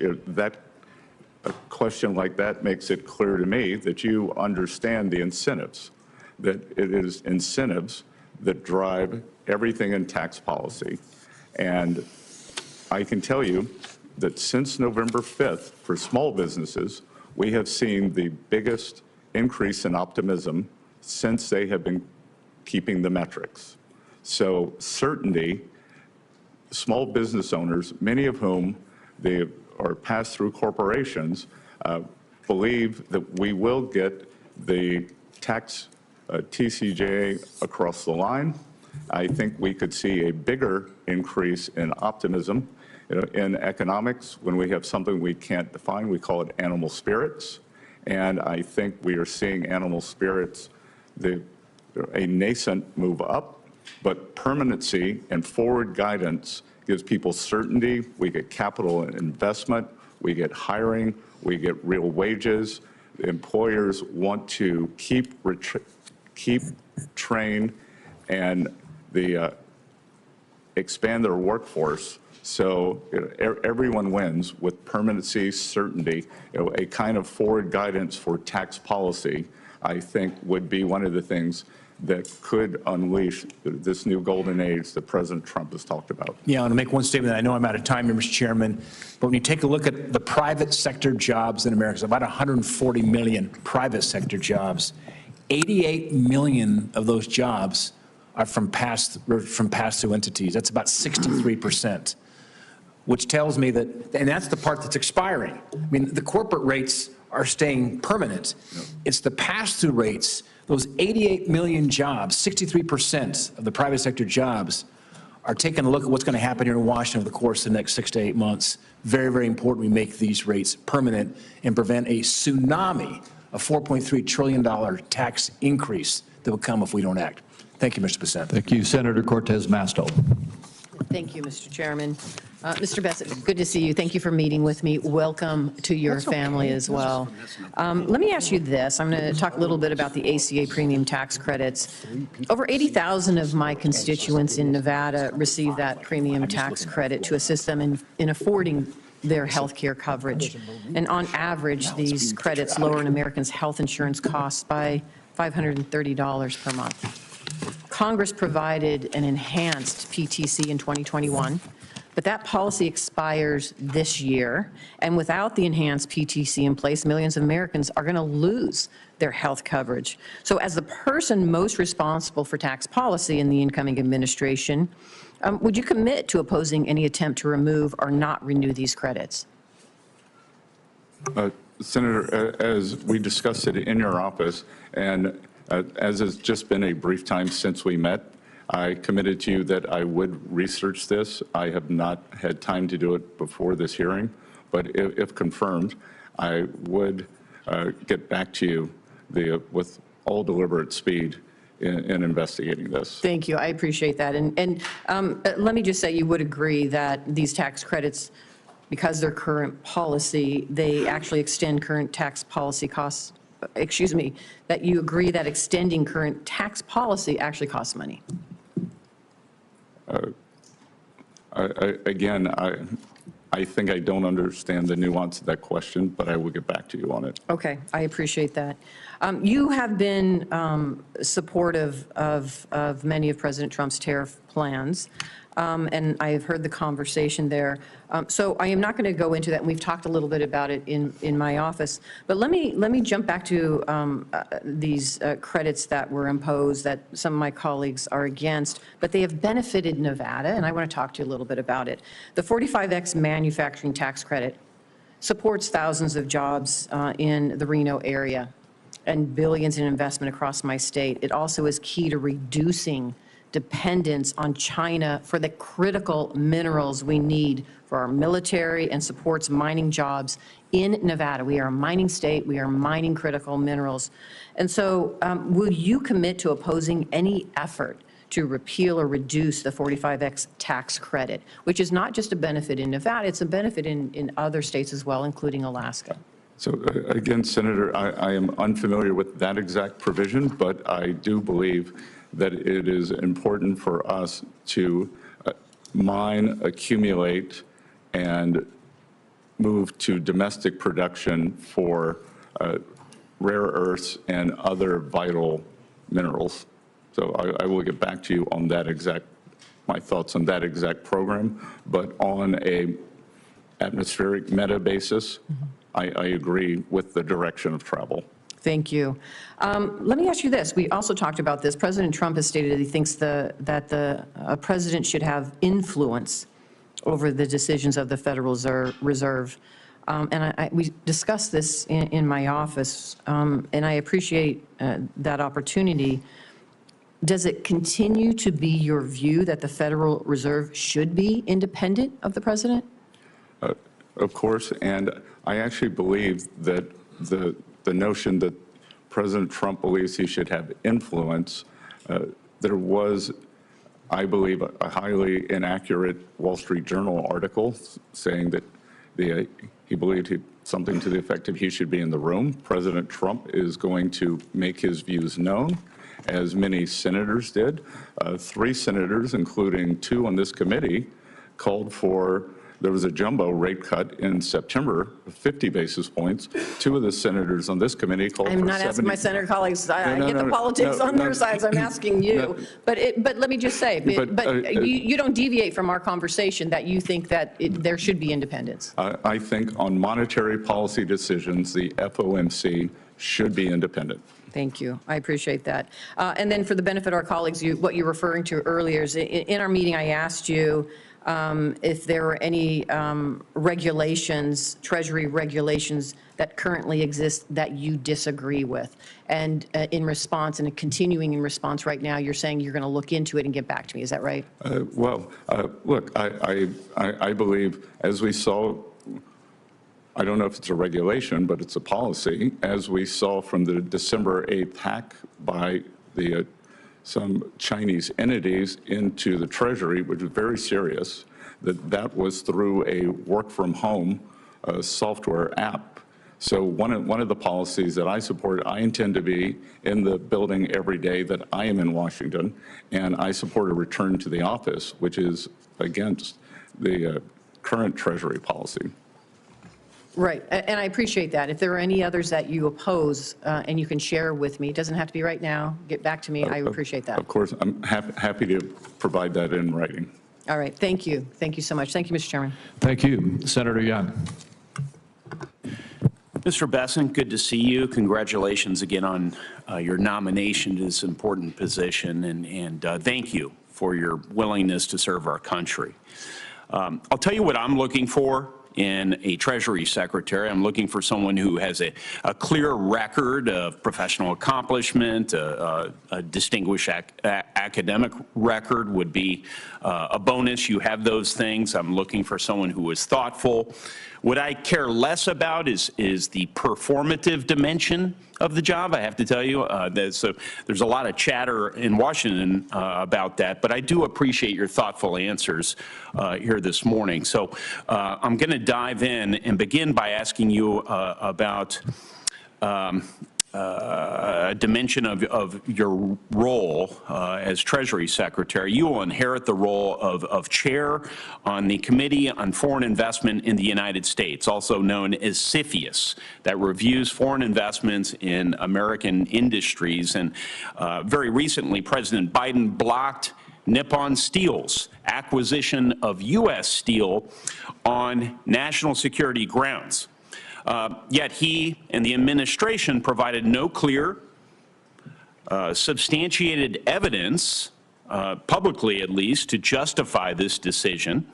[SPEAKER 4] a question like that makes it clear to me that you understand the incentives, that it is incentives that drive everything in tax policy. And I can tell you that since November 5th, for small businesses, we have seen the biggest increase in optimism since they have been keeping the metrics. So certainty, small business owners, many of whom they are pass-through corporations, believe that we will get the tax TCJA across the line. I think we could see a bigger increase in optimism. In economics, when we have something we can't define, we call it animal spirits. And I think we are seeing animal spirits, a nascent move up, but permanency and forward guidance gives people certainty. We get capital and investment, we get hiring, we get real wages. Employers want to keep, train, and expand their workforce. So everyone wins with permanency, certainty. A kind of forward guidance for tax policy, I think, would be one of the things that could unleash this new golden age that President Trump has talked about.
[SPEAKER 13] Yeah, I want to make one statement. I know I'm out of time here, Mr. Chairman, but when you take a look at the private sector jobs in America, it's about 140 million private sector jobs. 88 million of those jobs are from pass-through entities. That's about 63%. Which tells me that, and that's the part that's expiring. I mean, the corporate rates are staying permanent. It's the pass-through rates, those 88 million jobs, 63% of the private sector jobs are taking a look at what's going to happen here in Washington over the course of the next 6 to 8 months. Very, very important we make these rates permanent and prevent a tsunami a $4.3 trillion tax increase that will come if we don't act. Thank you, Mr. Bessent.
[SPEAKER 1] Thank you. Senator Cortez Masto.
[SPEAKER 14] Thank you, Mr. Chairman. Mr. Bessent, good to see you. Thank you for meeting with me. Welcome to your family as well. Let me ask you this. I'm going to talk a little bit about the ACA premium tax credits. Over 80,000 of my constituents in Nevada receive that premium tax credit to assist them in affording their health care coverage. And on average, these credits lower an American's health insurance costs by $530 per month. Congress provided an enhanced PTC in 2021, but that policy expires this year. And without the enhanced PTC in place, millions of Americans are going to lose their health coverage. So as the person most responsible for tax policy in the incoming administration, would you commit to opposing any attempt to remove or not renew these credits?
[SPEAKER 4] Senator, as we discussed it in your office, and as it's just been a brief time since we met, I committed to you that I would research this. I have not had time to do it before this hearing, but if confirmed, I would get back to you with all deliberate speed in investigating this.
[SPEAKER 14] Thank you. I appreciate that. And let me just say you would agree that these tax credits, because they're current policy, they actually extend current tax policy costs. Excuse me, that you agree that extending current tax policy actually costs money.
[SPEAKER 4] Again, I think I don't understand the nuance of that question, but I will get back to you on it.
[SPEAKER 14] Okay, I appreciate that. You have been supportive of many of President Trump's tariff plans, and I have heard the conversation there. So I am not going to go into that, and we've talked a little bit about it in my office. But let me jump back to these credits that were imposed that some of my colleagues are against, but they have benefited Nevada, and I want to talk to you a little bit about it. The 45X manufacturing tax credit supports thousands of jobs in the Reno area and billions in investment across my state. It also is key to reducing dependence on China for the critical minerals we need for our military and supports mining jobs in Nevada. We are a mining state. We are mining critical minerals. And so will you commit to opposing any effort to repeal or reduce the 45X tax credit, which is not just a benefit in Nevada, it's a benefit in other states as well, including Alaska?
[SPEAKER 4] So again, Senator, I am unfamiliar with that exact provision, but I do believe that it is important for us to mine, accumulate, and move to domestic production for rare earths and other vital minerals. So I will get back to you on that my thoughts on that exact program, but on a atmospheric meta basis, I agree with the direction of travel.
[SPEAKER 14] Thank you. Let me ask you this. We also talked about this. President Trump has stated that he thinks that a president should have influence over the decisions of the Federal Reserve. And we discussed this in my office, and I appreciate that opportunity. Does it continue to be your view that the Federal Reserve should be independent of the president?
[SPEAKER 4] Of course, and I actually believe that the notion that President Trump believes he should have influence, there was, I believe, a highly inaccurate Wall Street Journal article saying that he believed something to the effect of he should be in the room. President Trump is going to make his views known, as many senators did. 3 senators, including 2 on this committee, called for, there was a jumbo rate cut in September of 50 basis points. 2 of the senators on this committee called for 70.
[SPEAKER 14] I'm not asking my senator collegues. I get the politics on their sides. I'm asking you. But let me just say, you don't deviate from our conversation that you think that there should be independence.
[SPEAKER 4] I think on monetary policy decisions, the FOMC should be independent.
[SPEAKER 14] Thank you. I appreciate that. And then for the benefit of our colleagues, what you're referring to earlier is in our meeting, I asked you if there were any regulations, Treasury regulations that currently exist that you disagree with. And in response, and continuing in response right now, you're saying you're going to look into it and get back to me. Is that right?
[SPEAKER 4] Well, look, I believe, as we saw, I don't know if it's a regulation, but it's a policy, as we saw from the December 8th hack by some Chinese entities into the treasury, which was very serious, that was through a work-from-home software app. So one of the policies that I support, I intend to be in the building every day that I am in Washington, and I support a return to the office, which is against the current Treasury policy.
[SPEAKER 14] Right, and I appreciate that. If there are any others that you oppose and you can share with me, it doesn't have to be right now, get back to me, I appreciate that.
[SPEAKER 4] Of course, I'm happy to provide that in writing.
[SPEAKER 14] All right, thank you. Thank you so much. Thank you, Mr. Chairman.
[SPEAKER 7] Thank you. Senator Young.
[SPEAKER 15] Mr. Bessent, good to see you. Congratulations again on your nomination to this important position, and thank you for your willingness to serve our country. I'll tell you what I'm looking for in a Treasury Secretary. I'm looking for someone who has a clear record of professional accomplishment, a distinguished academic record would be a bonus. You have those things. I'm looking for someone who is thoughtful. What I care less about is the performative dimension of the job, I have to tell you. So there's a lot of chatter in Washington about that, but I do appreciate your thoughtful answers here this morning. So I'm going to dive in and begin by asking you about a dimension of your role as Treasury Secretary. You will inherit the role of chair on the Committee on Foreign Investment in the United States, also known as CFIUS, that reviews foreign investments in American industries. And very recently, President Biden blocked Nippon Steel's acquisition of U.S. steel on national security grounds. Yet he and the administration provided no clear, substantiated evidence, publicly at least, to justify this decision.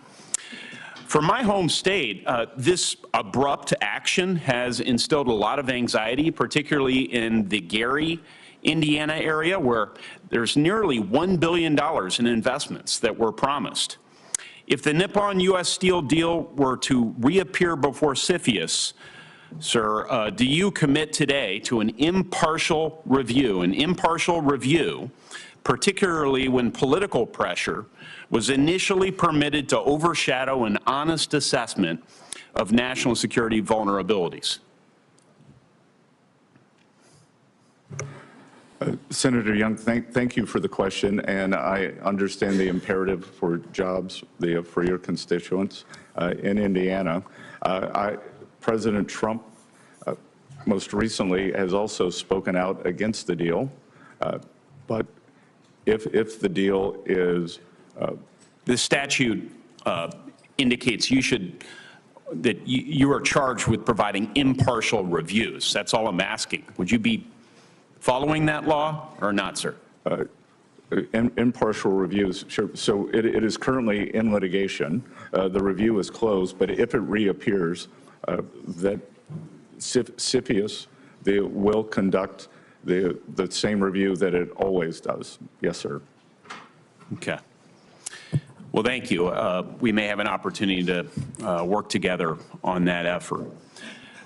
[SPEAKER 15] For my home state, this abrupt action has instilled a lot of anxiety, particularly in the Gary, Indiana area, where there's nearly $1 billion in investments that were promised. If the Nippon U.S. Steel deal were to reappear before CFIUS, sir, do you commit today to an impartial review, particularly when political pressure was initially permitted to overshadow an honest assessment of national security vulnerabilities?
[SPEAKER 4] Senator Young, thank you for the question, and I understand the imperative for jobs for your constituents in Indiana. President Trump most recently has also spoken out against the deal, but if the deal is...
[SPEAKER 15] The statute indicates that you are charged with providing impartial reviews. That's all I'm asking. Would you be following that law or not, sir?
[SPEAKER 4] Impartial reviews, sure. So it is currently in litigation. The review is closed, but if it reappears, that CFIUS will conduct the same review that it always does. Yes, sir.
[SPEAKER 15] Okay. Well, thank you. We may have an opportunity to work together on that effort.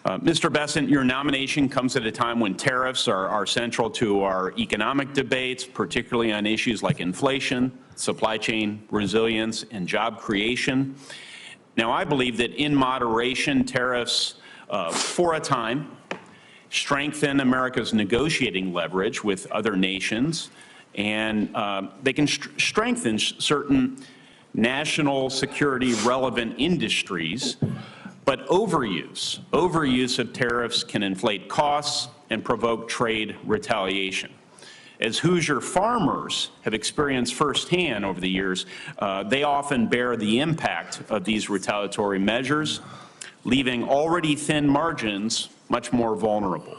[SPEAKER 15] Mr. Bessent, your nomination comes at a time when tariffs are central to our economic debates, particularly on issues like inflation, supply chain resilience, and job creation. Now, I believe that in moderation, tariffs, for a time, strengthen America's negotiating leverage with other nations, and they can strengthen certain national security relevant industries, but overuse of tariffs can inflate costs and provoke trade retaliation. As Hoosier farmers have experienced firsthand over the years, they often bear the impact of these retaliatory measures, leaving already thin margins much more vulnerable.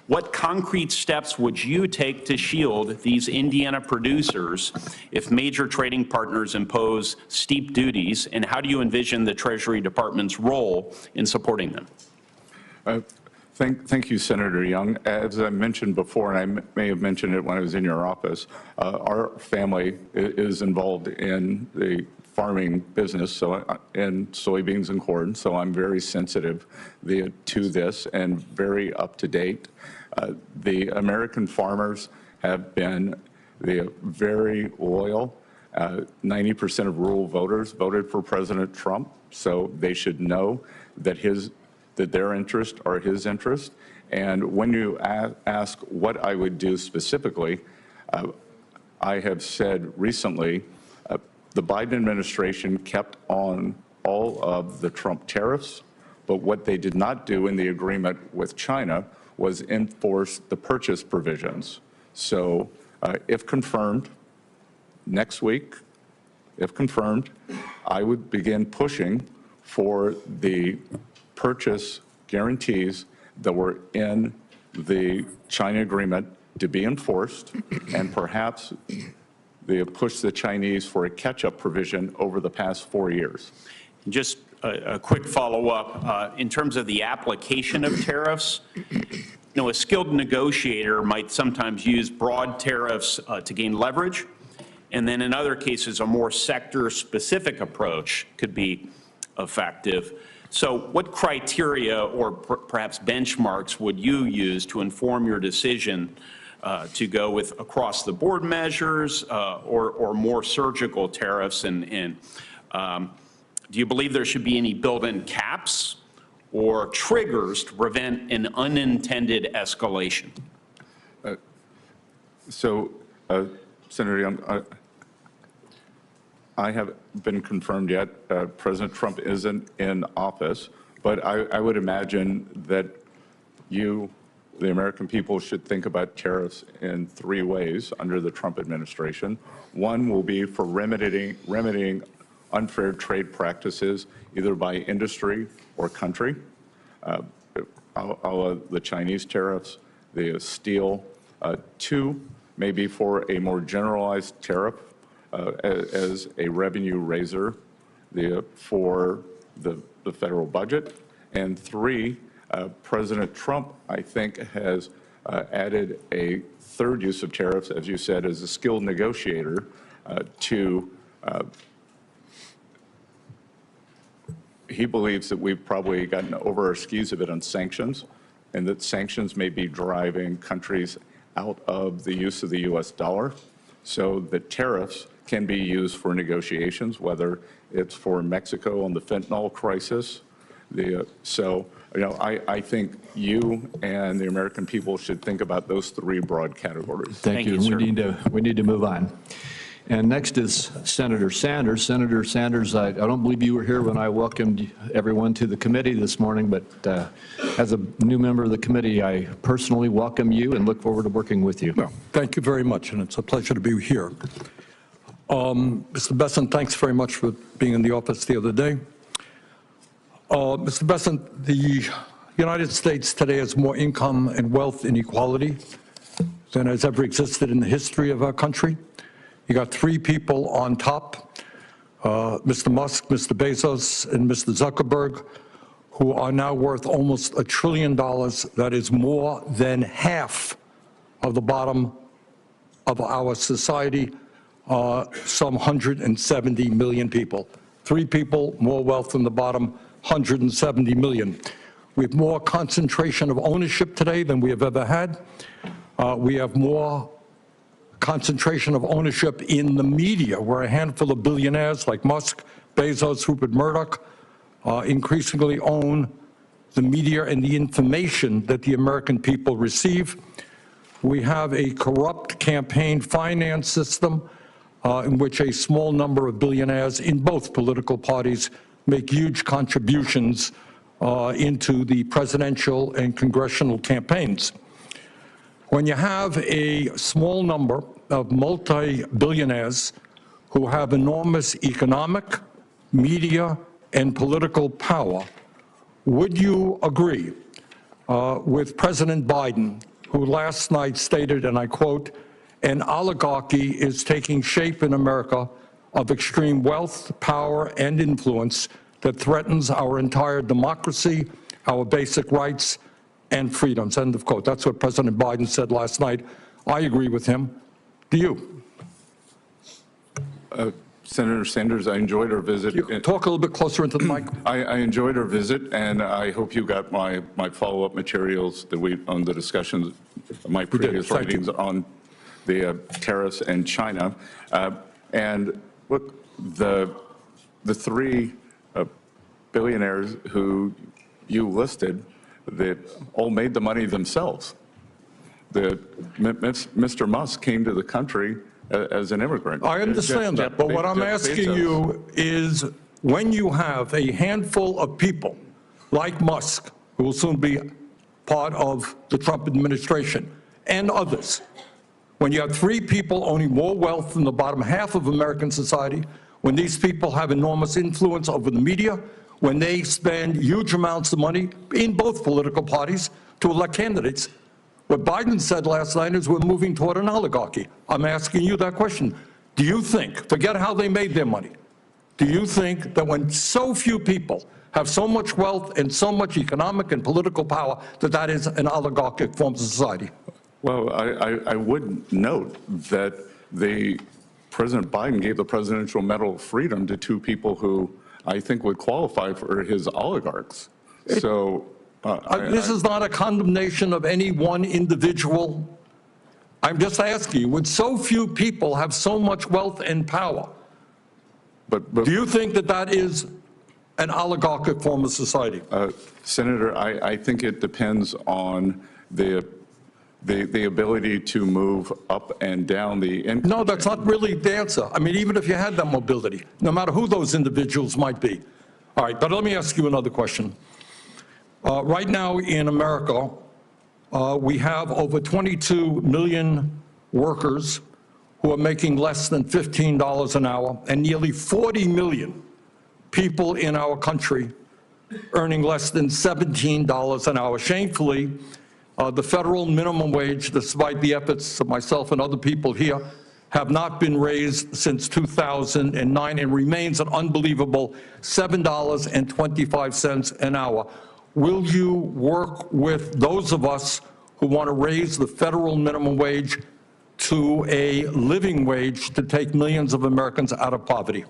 [SPEAKER 15] What concrete steps would you take to shield these Indiana producers if major trading partners impose steep duties, and how do you envision the Treasury Department's role in supporting them?
[SPEAKER 4] Thank you, Senator Young. As I mentioned before, and I may have mentioned it when I was in your office, our family is involved in the farming business, and soybeans and corn, so I'm very sensitive to this and very up to date. The American farmers have been very loyal. 90% of rural voters voted for President Trump, so they should know that their interests are his interests. And when you ask what I would do specifically, I have said recently, the Biden administration kept on all of the Trump tariffs, but what they did not do in the agreement with China was enforce the purchase provisions. So if confirmed, next week, if confirmed, I would begin pushing for the purchase guarantees that were in the China agreement to be enforced, and perhaps they push the Chinese for a catch-up provision over the past 4 years.
[SPEAKER 15] Just a quick follow-up. In terms of the application of tariffs, a skilled negotiator might sometimes use broad tariffs to gain leverage, and then in other cases, a more sector-specific approach could be effective. So what criteria or perhaps benchmarks would you use to inform your decision to go with across-the-board measures or more surgical tariffs? And do you believe there should be any built-in caps or triggers to prevent an unintended escalation?
[SPEAKER 4] Senator Young, I haven't been confirmed yet. President Trump isn't in office, but I would imagine that the American people, should think about tariffs in 3 ways under the Trump administration. One will be for remedying unfair trade practices, either by industry or country, the Chinese tariffs, the steel. 2, maybe for a more generalized tariff as a revenue raiser for the federal budget. And 3, President Trump, I think, has added a 3rd use of tariffs, as you said, as a skilled negotiator he believes that we've probably gotten over our skis a bit on sanctions, and that sanctions may be driving countries out of the use of the U.S. dollar, so that tariffs can be used for negotiations, whether it's for Mexico on the fentanyl crisis. I think you and the American people should think about those 3 broad categories.
[SPEAKER 1] Thank you. We need to move on. And next is Senator Sanders. Senator Sanders, I don't believe you were here when I welcomed everyone to the committee this morning, but as a new member of the committee, I personally welcome you and look forward to working with you.
[SPEAKER 16] Well, thank you very much, and it's a pleasure to be here. Mr. Bessent, thanks very much for being in the office the other day. Mr. Bessent, the United States today has more income and wealth inequality than has ever existed in the history of our country. You got 3 people on top, Mr. Musk, Mr. Bezos, and Mr. Zuckerberg, who are now worth almost $1 trillion. That is more than half of the bottom of our society, some 170 million people. 3 people, more wealth than the bottom, 170 million. We have more concentration of ownership today than we have ever had. We have more concentration of ownership in the media, where a handful of billionaires like Musk, Bezos, Rupert Murdoch increasingly own the media and the information that the American people receive. We have a corrupt campaign finance system in which a small number of billionaires in both political parties make huge contributions into the presidential and congressional campaigns. When you have a small number of multi-billionaires who have enormous economic, media, and political power, would you agree with President Biden, who last night stated, and I quote, "An oligarchy is taking shape in America of extreme wealth, power, and influence that threatens our entire democracy, our basic rights, and freedoms," end of quote. That's what President Biden said last night. I agree with him. Do you?
[SPEAKER 4] Senator Sanders, I enjoyed our visit.
[SPEAKER 16] Talk a little bit closer into the mic.
[SPEAKER 4] I enjoyed our visit, and I hope you got my follow-up materials on the discussions, my previous writings on the tariffs and China. And look, the three billionaires who you listed, that all made the money themselves. Mr. Musk came to the country as an immigrant.
[SPEAKER 16] I understand that, but what I'm asking you is, when you have a handful of people like Musk, who will soon be part of the Trump administration, and others, when you have three people owning more wealth than the bottom half of American society, when these people have enormous influence over the media, when they spend huge amounts of money in both political parties to elect candidates, what Biden said last night is we're moving toward an oligarchy. I'm asking you that question. Do you think, forget how they made their money, do you think that when so few people have so much wealth and so much economic and political power, that that is an oligarchic form of society?
[SPEAKER 4] Well, I would note that President Biden gave the Presidential Medal of Freedom to two people who I think would qualify for his oligarchs. So
[SPEAKER 16] this is not a condemnation of any one individual. I'm just asking you, when so few people have so much wealth and power, do you think that that is an oligarchic form of society?
[SPEAKER 4] Senator, I think it depends on the ability to move up and down the income.
[SPEAKER 16] No, that's not really the answer. I mean, even if you had that mobility, no matter who those individuals might be. All right, but let me ask you another question. Right now in America, we have over 22 million workers who are making less than $15 an hour, and nearly 40 million people in our country earning less than $17 an hour. Shamefully, the federal minimum wage, despite the efforts of myself and other people here, have not been raised since 2009 and remains an unbelievable $7.25 an hour. Will you work with those of us who want to raise the federal minimum wage to a living wage to take millions of Americans out of poverty?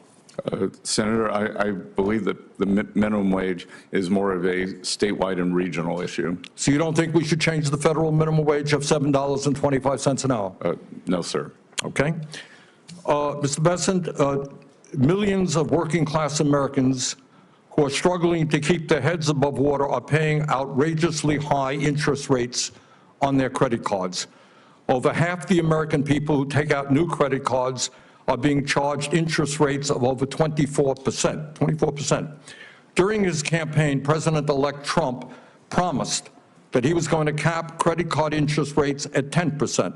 [SPEAKER 4] Senator, I believe that the minimum wage is more of a statewide and regional issue.
[SPEAKER 16] So you don't think we should change the federal minimum wage of $7.25 an hour?
[SPEAKER 4] No, sir.
[SPEAKER 16] Okay. Mr. Bessent, millions of working class Americans who are struggling to keep their heads above water are paying outrageously high interest rates on their credit cards. Over half the American people who take out new credit cards are being charged interest rates of over 24%. During his campaign, President-elect Trump promised that he was going to cap credit card interest rates at 10%.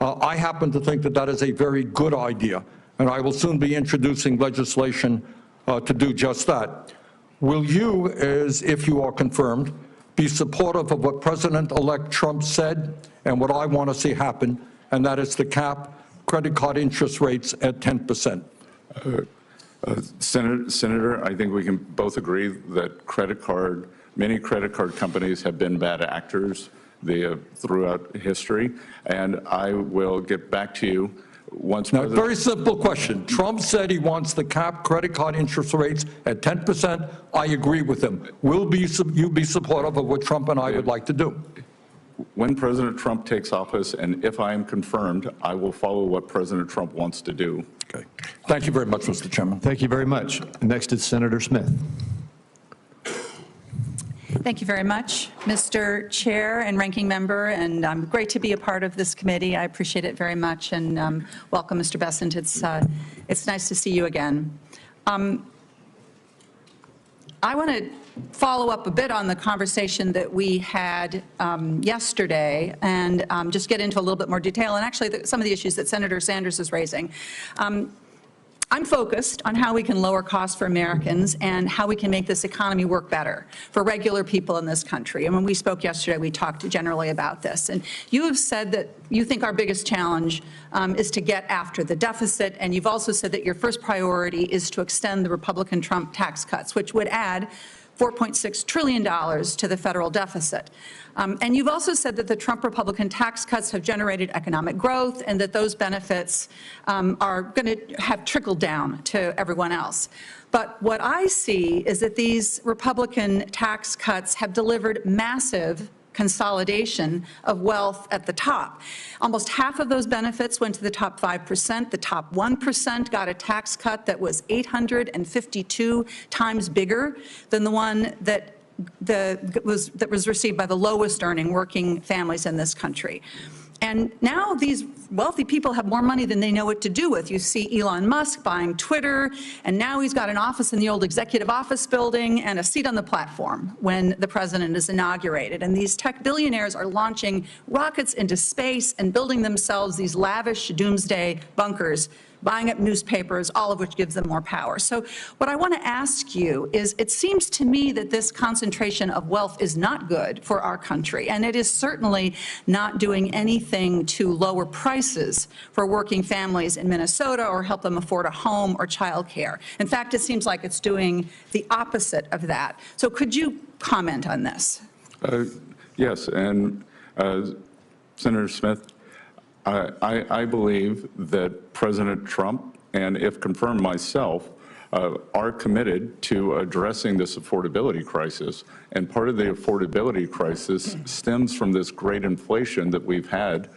[SPEAKER 16] I happen to think that that is a very good idea, and I will soon be introducing legislation to do just that. Will you, as if you are confirmed, be supportive of what President-elect Trump said and what I want to see happen, and that is to cap credit card interest rates at 10%?
[SPEAKER 4] Senator, I think we can both agree that many credit card companies have been bad actors throughout history, and I will get back to you once.
[SPEAKER 16] Now, very simple question. Trump said he wants to cap credit card interest rates at 10%. I agree with him. Will you be supportive of what Trump and I would like to do?
[SPEAKER 4] When President Trump takes office, and if I am confirmed, I will follow what President Trump wants to do.
[SPEAKER 16] Okay. Thank you very much, Mr. Chairman.
[SPEAKER 7] Thank you very much. Next is Senator Smith.
[SPEAKER 17] Thank you very much, Mr. Chair and Ranking Member, and great to be a part of this committee. I appreciate it very much, and welcome, Mr. Bessent. It's nice to see you again. I want to follow up a bit on the conversation that we had yesterday and just get into a little bit more detail, and actually some of the issues that Senator Sanders is raising. I'm focused on how we can lower costs for Americans and how we can make this economy work better for regular people in this country. And when we spoke yesterday, we talked generally about this. And you have said that you think our biggest challenge is to get after the deficit, and you've also said that your first priority is to extend the Republican Trump tax cuts, which would add $4.6 trillion to the federal deficit. And you've also said that the Trump Republican tax cuts have generated economic growth and that those benefits are going to have trickled down to everyone else. But what I see is that these Republican tax cuts have delivered massive consolidation of wealth at the top. Almost half of those benefits went to the top 5%. The top 1% got a tax cut that was 852 times bigger than the one that was received by the lowest earning working families in this country. And now these wealthy people have more money than they know what to do with. You see Elon Musk buying Twitter, and now he's got an office in the old executive office building and a seat on the platform when the president is inaugurated. And these tech billionaires are launching rockets into space and building themselves these lavish doomsday bunkers, buying up newspapers, all of which gives them more power. So what I want to ask you is, it seems to me that this concentration of wealth is not good for our country, and it is certainly not doing anything to lower prices for working families in Minnesota or help them afford a home or childcare. In fact, it seems like it's doing the opposite of that. So could you comment on this?
[SPEAKER 4] Yes, and Senator Smith, I believe that President Trump, and if confirmed myself, are committed to addressing this affordability crisis. And part of the affordability crisis stems from this great inflation that we've had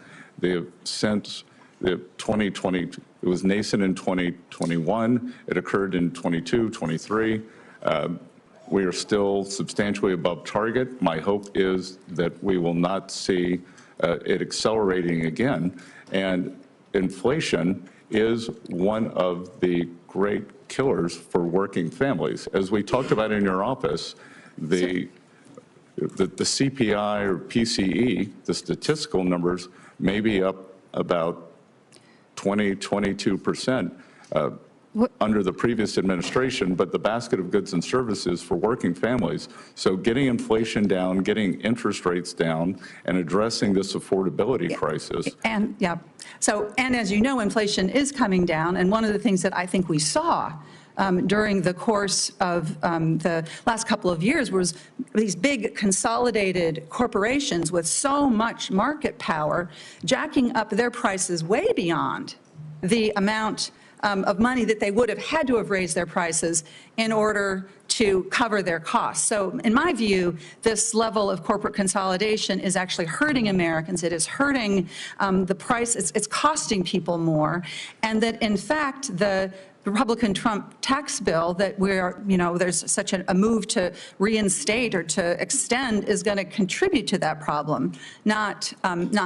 [SPEAKER 4] since the 2020. It was nascent in 2021. It occurred in 22, 23. We are still substantially above target. My hope is that we will not see it accelerating again. And inflation is one of the great killers for working families. As we talked about in your office, the CPI or PCE, the statistical numbers, may be up about 20, 22%. Under the previous administration, but the basket of goods and services for working families. So getting inflation down, getting interest rates down, and addressing this affordability crisis.
[SPEAKER 17] And and as you know, inflation is coming down, and one of the things that I think we saw during the course of the last couple of years was these big consolidated corporations with so much market power jacking up their prices way beyond the amount of money that they would have had to have raised their prices in order to cover their costs. So in my view, this level of corporate consolidation is actually hurting Americans. It is hurting the price. It's costing people more. And that, in fact, the Republican Trump tax bill that there's such a move to reinstate or to extend is going to contribute to that problem, not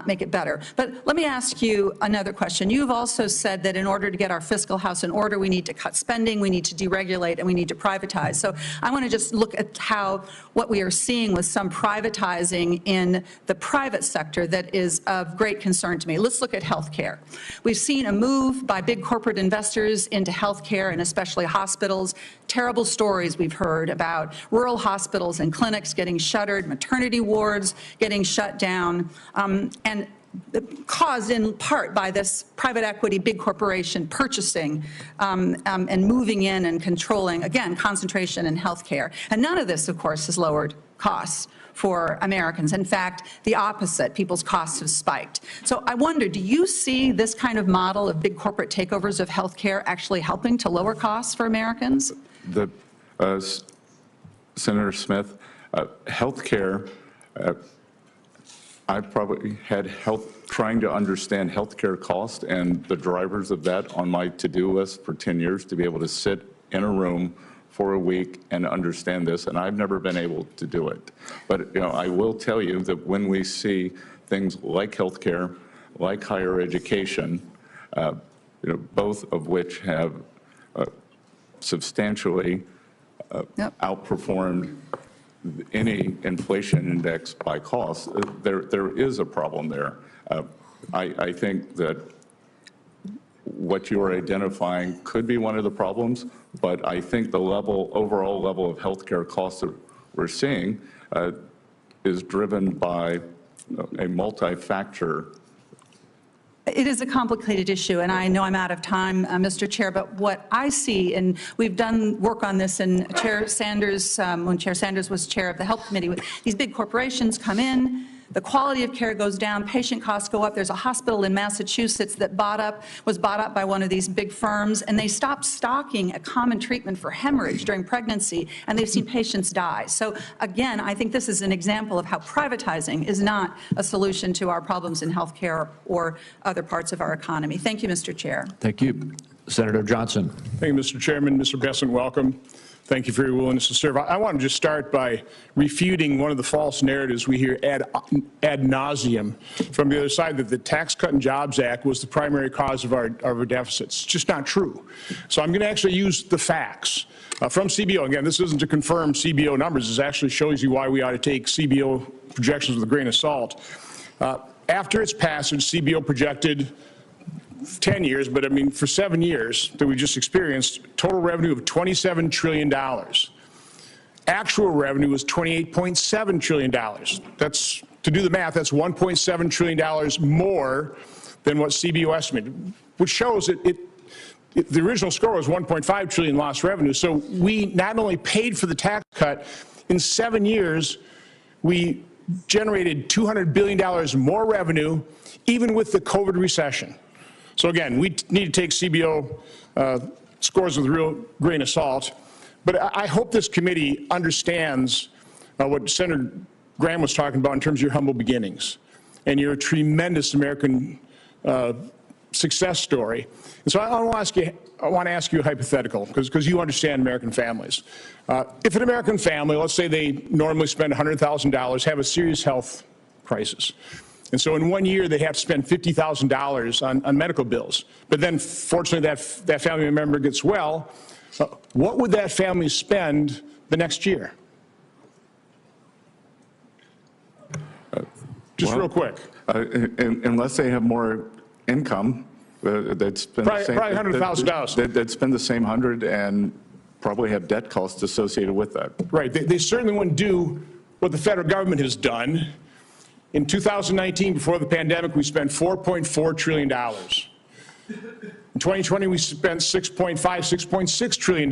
[SPEAKER 17] make it better. But let me ask you another question. You've also said that in order to get our fiscal house in order, we need to cut spending, we need to deregulate, and we need to privatize. So I want to just look at what we are seeing with some privatizing in the private sector that is of great concern to me. Let's look at healthcare. We've seen a move by big corporate investors into healthcare and especially hospitals. Terrible stories we've heard about rural hospitals and clinics getting shuttered, maternity wards getting shut down, and caused in part by this private equity big corporation purchasing and moving in and controlling, again, concentration in healthcare. And none of this, of course, has lowered costs for Americans. In fact, the opposite, people's costs have spiked. So I wonder, do you see this kind of model of big corporate takeovers of healthcare actually helping to lower costs for Americans?
[SPEAKER 4] Senator Smith, healthcare, I've probably had trying to understand healthcare cost and the drivers of that on my to-do list for 10 years to be able to sit in a room for a week and understand this, and I've never been able to do it. But I will tell you that when we see things like healthcare, like higher education, both of which have substantially outperformed any inflation index by cost, there is a problem there. I think that what you are identifying could be one of the problems, but I think the overall level of healthcare costs that we're seeing is driven by a multi-factor
[SPEAKER 17] It is a complicated issue, and I know I'm out of time, Mr. Chair, but what I see, and we've done work on this in Chair Sanders, when Chair Sanders was chair of the Health Committee, these big corporations come in, the quality of care goes down, patient costs go up. There's a hospital in Massachusetts that was bought up by one of these big firms, and they stopped stocking a common treatment for hemorrhage during pregnancy, and they've seen patients die. So again, I think this is an example of how privatizing is not a solution to our problems in healthcare or other parts of our economy. Thank you, Mr. Chair.
[SPEAKER 7] Thank you. Senator Johnson.
[SPEAKER 18] Thank you, Mr. Chairman. Mr. Bessent, welcome. Thank you for your willingness to serve. I want to just start by refuting one of the false narratives we hear ad nauseum from the other side, that the Tax Cut and Jobs Act was the primary cause of our deficits. It's just not true. So I'm going to actually use the facts from CBO. Again, this isn't to confirm CBO numbers. This actually shows you why we ought to take CBO projections with a grain of salt. After its passage, CBO projected 10 years, but I mean for 7 years that we just experienced, total revenue of $27 trillion. Actual revenue was $28.7 trillion. That's, to do the math, that's $1.7 trillion more than what CBO estimated, which shows that the original score was $1.5 trillion lost revenue. So we not only paid for the tax cut, in 7 years, we generated $200 billion more revenue, even with the COVID recession. So again, we need to take CBO scores with a real grain of salt. But I hope this committee understands what Senator Graham was talking about in terms of your humble beginnings and your tremendous American success story. And so I want to ask you a hypothetical, because you understand American families. If an American family, let's say they normally spend $100,000, have a serious health crisis, and so in 1 year, they have to spend $50,000 on medical bills. But then, fortunately, that family member gets well. What would that family spend the next year? Real quick.
[SPEAKER 4] Unless they have more income, they'd spend
[SPEAKER 18] probably $100,000.
[SPEAKER 4] They'd spend the same 100 and probably have debt costs associated with that.
[SPEAKER 18] Right. They certainly wouldn't do what the federal government has done. In 2019, before the pandemic, we spent $4.4 trillion. In 2020, we spent $6.6 trillion.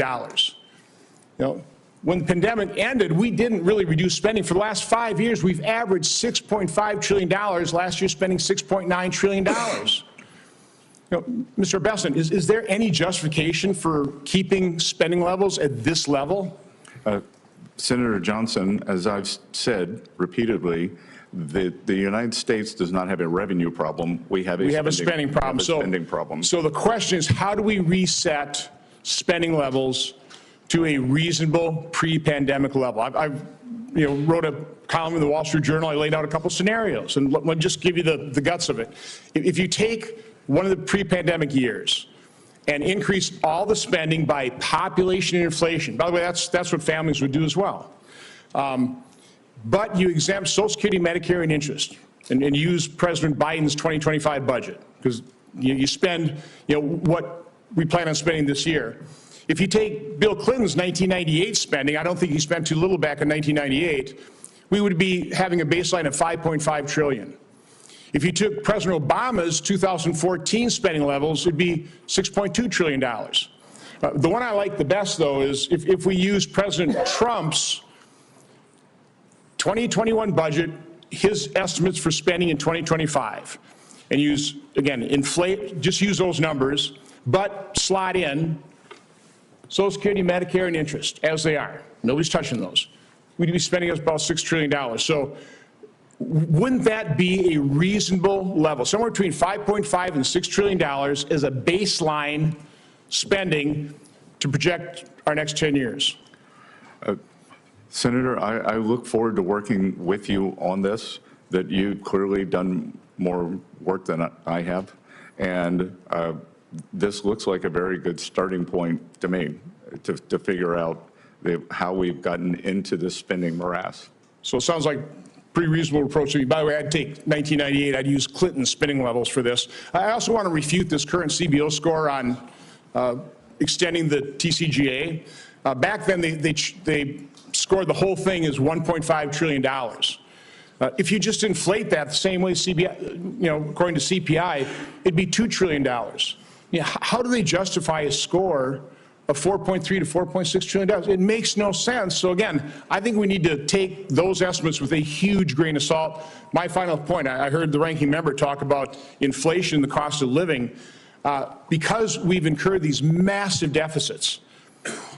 [SPEAKER 18] When the pandemic ended, we didn't really reduce spending. For the last 5 years, we've averaged $6.5 trillion. Last year, spending $6.9 trillion. Mr. Bessent, is there any justification for keeping spending levels at this level?
[SPEAKER 4] Senator Johnson, as I've said repeatedly, the United States does not have a revenue problem. We have a spending problem.
[SPEAKER 18] So the question is, how do we reset spending levels to a reasonable pre-pandemic level? I wrote a column in the Wall Street Journal. I laid out a couple scenarios, and let me just give you the guts of it. If you take one of the pre-pandemic years and increase all the spending by population and inflation, by the way, that's what families would do as well. But you exempt Social Security, Medicare, and interest, and use President Biden's 2025 budget, because you spend what we plan on spending this year. If you take Bill Clinton's 1998 spending, I don't think he spent too little back in 1998, we would be having a baseline of $5.5 trillion. If you took President Obama's 2014 spending levels, it'd be $6.2 trillion. The one I like the best, though, is if we use President Trump's 2021 budget, his estimates for spending in 2025, and use, again, just use those numbers, but slot in Social Security, Medicare, and interest as they are. Nobody's touching those. We'd be spending about $6 trillion. So wouldn't that be a reasonable level? Somewhere between $5.5 and $6 trillion as a baseline spending to project our next 10 years.
[SPEAKER 4] Senator, I look forward to working with you on this, that you've clearly done more work than I have. And this looks like a very good starting point to me to figure out how we've gotten into this spending morass.
[SPEAKER 18] So it sounds like pretty reasonable approach to me. By the way, I'd take 1998, I'd use Clinton's spending levels for this. I also want to refute this current CBO score on extending the TCJA. Back then, they scored the whole thing as $1.5 trillion. If you just inflate that the same way CPI, according to CPI, it'd be $2 trillion. How do they justify a score of $4.3 to $4.6 trillion? It makes no sense. So again, I think we need to take those estimates with a huge grain of salt. My final point, I heard the ranking member talk about inflation, the cost of living. Because we've incurred these massive deficits,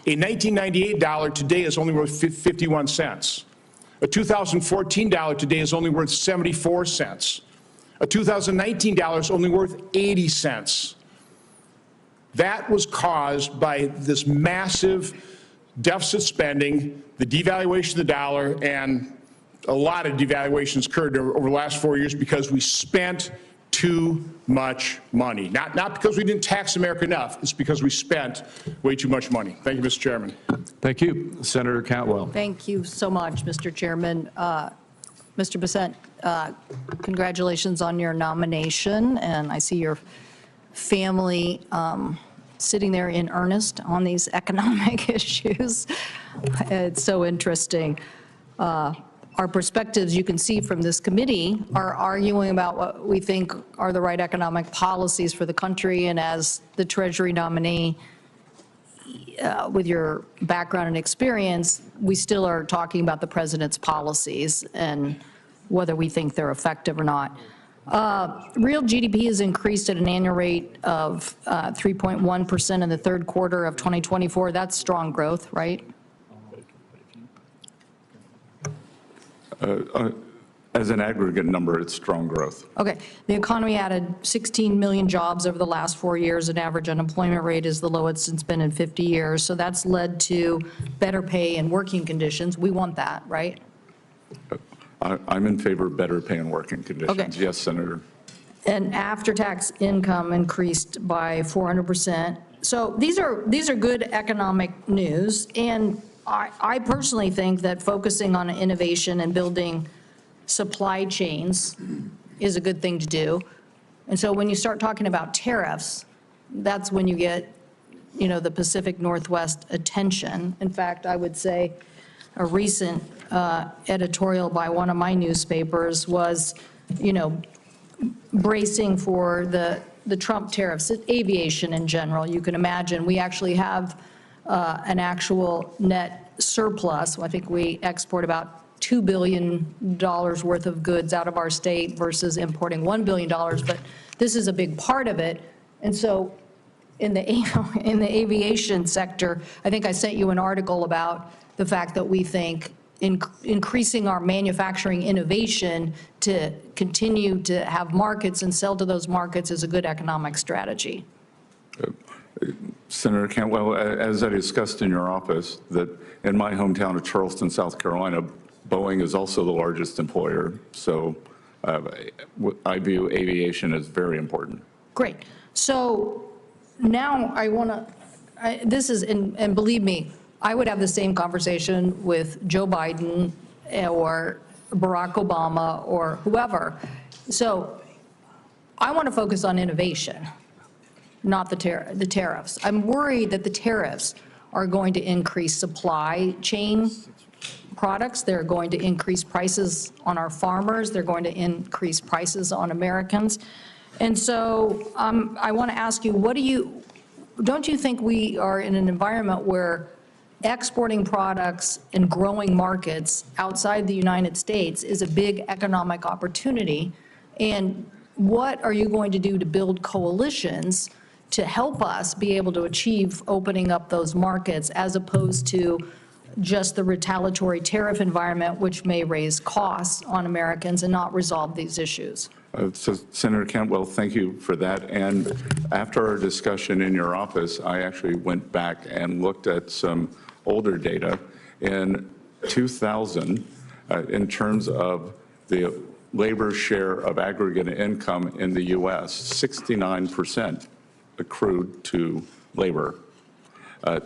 [SPEAKER 18] a 1998 dollar today is only worth 51 cents. A 2014 dollar today is only worth 74 cents. A 2019 dollar is only worth 80 cents. That was caused by this massive deficit spending, the devaluation of the dollar, and a lot of devaluations occurred over the last 4 years because we spent too much money. Not because we didn't tax America enough, it's because we spent way too much money. Thank you, Mr. Chairman.
[SPEAKER 7] Thank you. Senator Cantwell.
[SPEAKER 19] Thank you so much, Mr. Chairman. Mr. Bessent, congratulations on your nomination, and I see your family sitting there in earnest on these economic issues. It's so interesting. Our perspectives, you can see from this committee, are arguing about what we think are the right economic policies for the country, and as the Treasury nominee, with your background and experience, we still are talking about the president's policies and whether we think they're effective or not. Real GDP has increased at an annual rate of 3.1% in the third quarter of 2024. That's strong growth, right?
[SPEAKER 4] As an aggregate number, it's strong growth.
[SPEAKER 19] Okay. The economy added 16 million jobs over the last 4 years. An average unemployment rate is the lowest it's been in 50 years. So that's led to better pay and working conditions. We want that, right?
[SPEAKER 4] I'm in favor of better pay and working conditions.
[SPEAKER 19] Okay.
[SPEAKER 4] Yes, Senator.
[SPEAKER 19] And after-tax income increased by 400%. So these are good economic news. And I personally think that focusing on innovation and building supply chains is a good thing to do. And so when you start talking about tariffs, that's when you get, the Pacific Northwest attention. In fact, I would say a recent editorial by one of my newspapers was, bracing for the Trump tariffs, aviation in general. You can imagine we actually have an actual net surplus. I think we export about $2 billion worth of goods out of our state versus importing $1 billion, but this is a big part of it. And so in the aviation sector, I think I sent you an article about the fact that we think increasing our manufacturing innovation to continue to have markets and sell to those markets is a good economic strategy.
[SPEAKER 4] Senator Cantwell, as I discussed in your office, that in my hometown of Charleston, South Carolina, Boeing is also the largest employer. So I view aviation as very important.
[SPEAKER 19] Great. So now I want to, and believe me, I would have the same conversation with Joe Biden or Barack Obama or whoever. So I want to focus on innovation, not the tariffs. I'm worried that the tariffs are going to increase supply chain products. They're going to increase prices on our farmers. They're going to increase prices on Americans. And so I want to ask you, don't you think we are in an environment where exporting products and growing markets outside the United States is a big economic opportunity? And what are you going to do to build coalitions to help us be able to achieve opening up those markets, as opposed to just the retaliatory tariff environment, which may raise costs on Americans and not resolve these issues?
[SPEAKER 4] So, Senator Cantwell, thank you for that. And after our discussion in your office, I actually went back and looked at some older data. In 2000, in terms of the labor share of aggregate income in the U.S., 69% accrued to labor.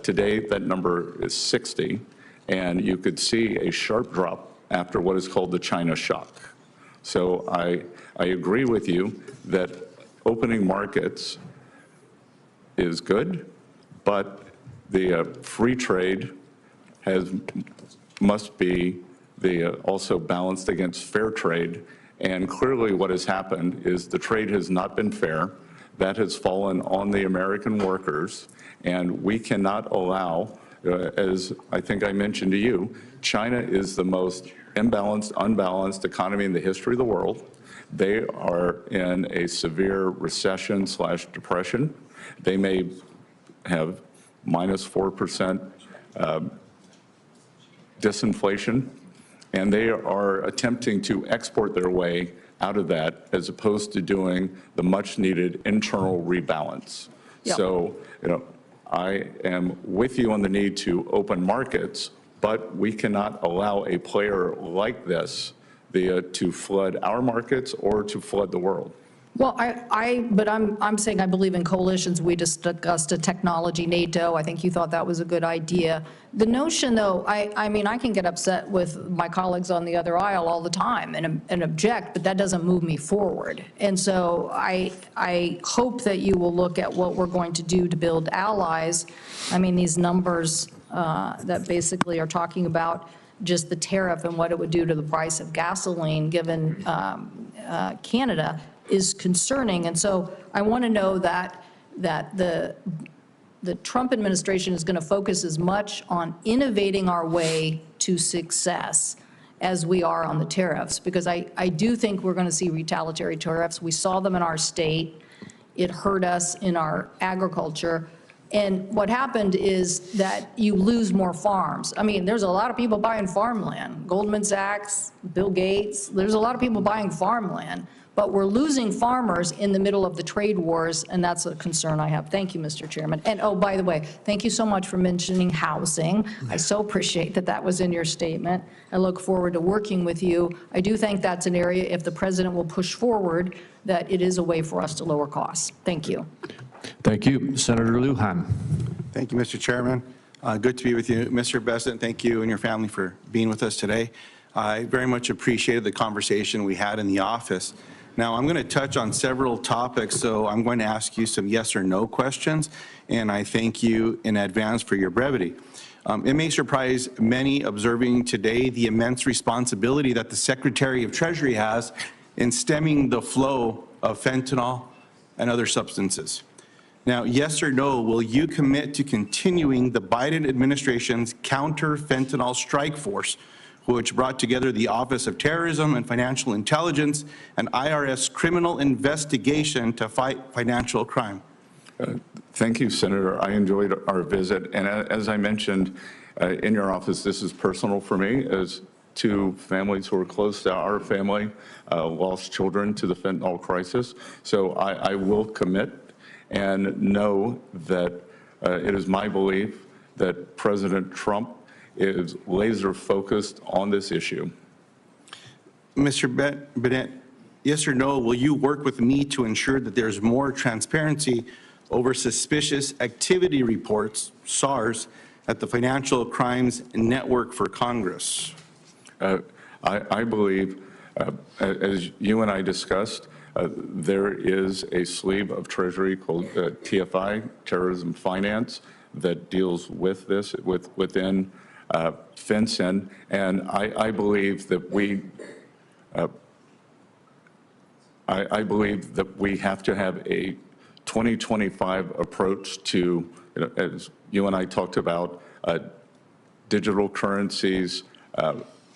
[SPEAKER 4] Today, that number is 60, and you could see a sharp drop after what is called the China shock. So I agree with you that opening markets is good, but the free trade must be also balanced against fair trade. And clearly what has happened is the trade has not been fair. That has fallen on the American workers, and we cannot allow, as I think I mentioned to you, China is the most imbalanced, unbalanced economy in the history of the world. They are in a severe recession/depression. They may have -4% disinflation, and they are attempting to export their way out of that as opposed to doing the much-needed internal rebalance.
[SPEAKER 19] Yeah.
[SPEAKER 4] So, I am with you on the need to open markets, but we cannot allow a player like this to flood our markets or to flood the world.
[SPEAKER 19] Well, but I'm saying I believe in coalitions. We just discussed a technology NATO. I think you thought that was a good idea. The notion, though, I mean, I can get upset with my colleagues on the other aisle all the time and object, but that doesn't move me forward. And so I hope that you will look at what we're going to do to build allies. I mean, these numbers that basically are talking about just the tariff and what it would do to the price of gasoline given Canada is concerning. And so I want to know that the Trump administration is going to focus as much on innovating our way to success as we are on the tariffs, because I do think we're going to see retaliatory tariffs. We saw them in our state. It hurt us in our agriculture. And what happened is that you lose more farms. I mean, there's a lot of people buying farmland. Goldman Sachs, Bill Gates, there's a lot of people buying farmland. But we're losing farmers in the middle of the trade wars, and that's a concern I have. Thank you, Mr. Chairman. And oh, by the way, thank you so much for mentioning housing. I so appreciate that that was in your statement. I look forward to working with you. I do think that's an area, if the president will push forward, that it is a way for us to lower costs. Thank you.
[SPEAKER 8] Thank you. Senator Lujan.
[SPEAKER 20] Thank you, Mr. Chairman. Good to be with you. Mr. Bessent, thank you and your family for being with us today. I very much appreciated the conversation we had in the office. Now, I'm going to touch on several topics, so I'm going to ask you some yes or no questions, and I thank you in advance for your brevity. It may surprise many observing today the immense responsibility that the Secretary of Treasury has in stemming the flow of fentanyl and other substances. Now, yes or no, will you commit to continuing the Biden administration's counter-fentanyl strike force, which brought together the Office of Terrorism and Financial Intelligence and IRS criminal investigation to fight financial crime?
[SPEAKER 4] Thank you, Senator. I enjoyed our visit. And as I mentioned in your office, this is personal for me, as two families who are close to our family lost children to the fentanyl crisis. So I will commit and know that it is my belief that President Trump is laser focused on this issue.
[SPEAKER 20] Mr. Bennett, yes or no, will you work with me to ensure that there's more transparency over suspicious activity reports, SARS, at the Financial Crimes Network for Congress?
[SPEAKER 4] I believe, as you and I discussed, there is a sleeve of Treasury called TFI, Terrorism Finance, that deals with this within FinCEN, and I believe that we have to have a 2025 approach to, as you and I talked about, digital currencies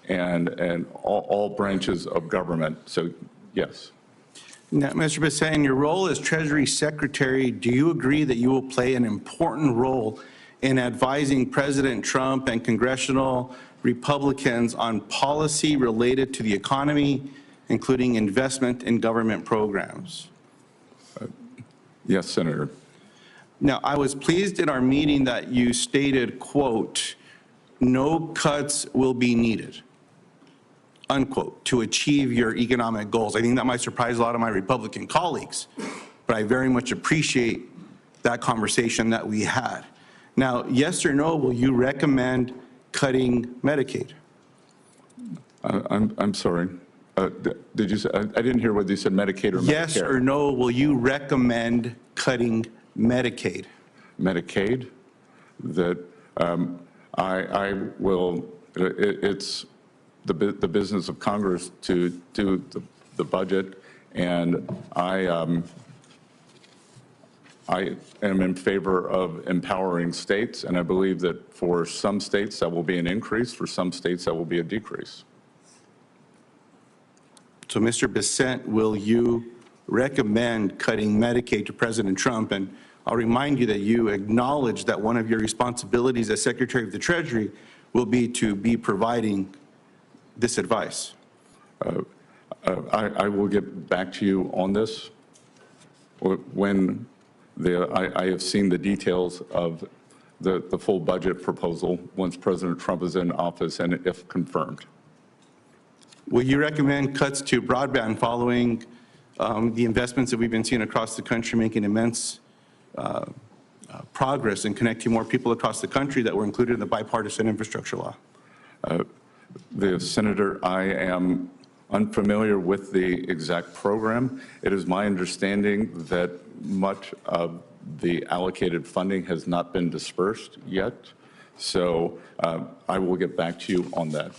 [SPEAKER 4] and all branches of government. So, yes.
[SPEAKER 20] Now, Mr. Bessent, in your role as Treasury Secretary, do you agree that you will play an important role in advising President Trump and congressional Republicans on policy related to the economy, including investment in government programs?
[SPEAKER 4] Yes, Senator.
[SPEAKER 20] Now, I was pleased in our meeting that you stated, quote, "No cuts will be needed," unquote, to achieve your economic goals. I think that might surprise a lot of my Republican colleagues, but I very much appreciate that conversation that we had. Now, yes or no, will you recommend cutting Medicaid?
[SPEAKER 4] I'm sorry. Did you say, I didn't hear whether you said Medicaid or Medicare.
[SPEAKER 20] Yes or no, will you recommend cutting Medicaid?
[SPEAKER 4] Medicaid? That I will, it's the business of Congress to do the budget, and I am in favor of empowering states, and I believe that for some states that will be an increase, for some states that will be a decrease.
[SPEAKER 20] So, Mr. Bessent, will you recommend cutting Medicaid to President Trump? And I'll remind you that you acknowledge that one of your responsibilities as Secretary of the Treasury will be to be providing this advice.
[SPEAKER 4] I will get back to you on this when I have seen the details of the full budget proposal once President Trump is in office and if confirmed.
[SPEAKER 20] Will you recommend cuts to broadband following the investments that we've been seeing across the country making immense progress in connecting more people across the country that were included in the bipartisan infrastructure law?
[SPEAKER 4] Senator, I am unfamiliar with the exact program. It is my understanding that much of the allocated funding has not been dispersed yet, so I will get back to you on that.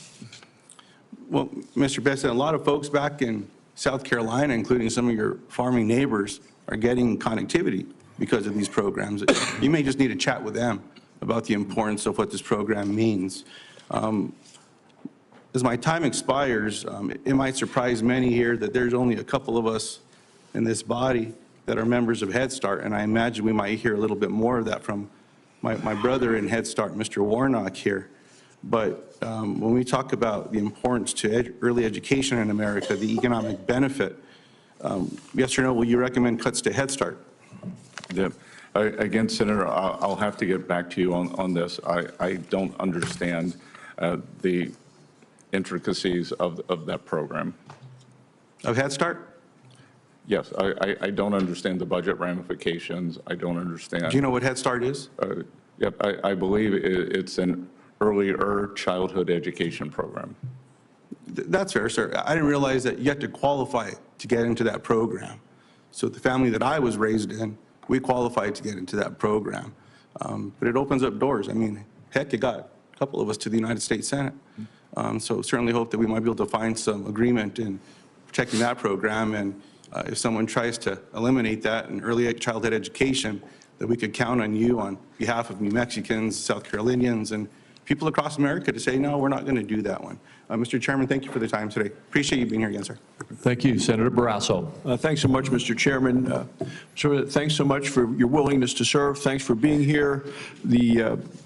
[SPEAKER 20] Well, Mr. Bessent, a lot of folks back in South Carolina, including some of your farming neighbors, are getting connectivity because of these programs. You may just need to chat with them about the importance of what this program means. As my time expires, it might surprise many here that there's only a couple of us in this body that are members of Head Start, and I imagine we might hear a little bit more of that from my brother in Head Start, Mr. Warnock here. But when we talk about the importance to early education in America, the economic benefit, yes or no, will you recommend cuts to Head Start?
[SPEAKER 4] Yeah. Again, Senator, I'll have to get back to you on this. I don't understand the intricacies of that program.
[SPEAKER 20] Of Head Start?
[SPEAKER 4] Yes, I don't understand the budget ramifications. I don't understand.
[SPEAKER 20] Do you know what Head Start is?
[SPEAKER 4] Yep, I believe it's an earlier childhood education program.
[SPEAKER 20] That's fair, sir. I didn't realize that you had to qualify to get into that program. So the family that I was raised in, we qualified to get into that program. But it opens up doors. I mean, heck, it got a couple of us to the United States Senate. So certainly hope that we might be able to find some agreement in protecting that program. And if someone tries to eliminate that in early childhood education, that we could count on you on behalf of New Mexicans, South Carolinians, and people across America to say, no, we're not going to do that one. Mr. Chairman, thank you for the time today. Appreciate you being here again, sir.
[SPEAKER 8] Thank you, Senator Barrasso.
[SPEAKER 21] Thanks so much, Mr. Chairman. Thanks so much for your willingness to serve. Thanks for being here.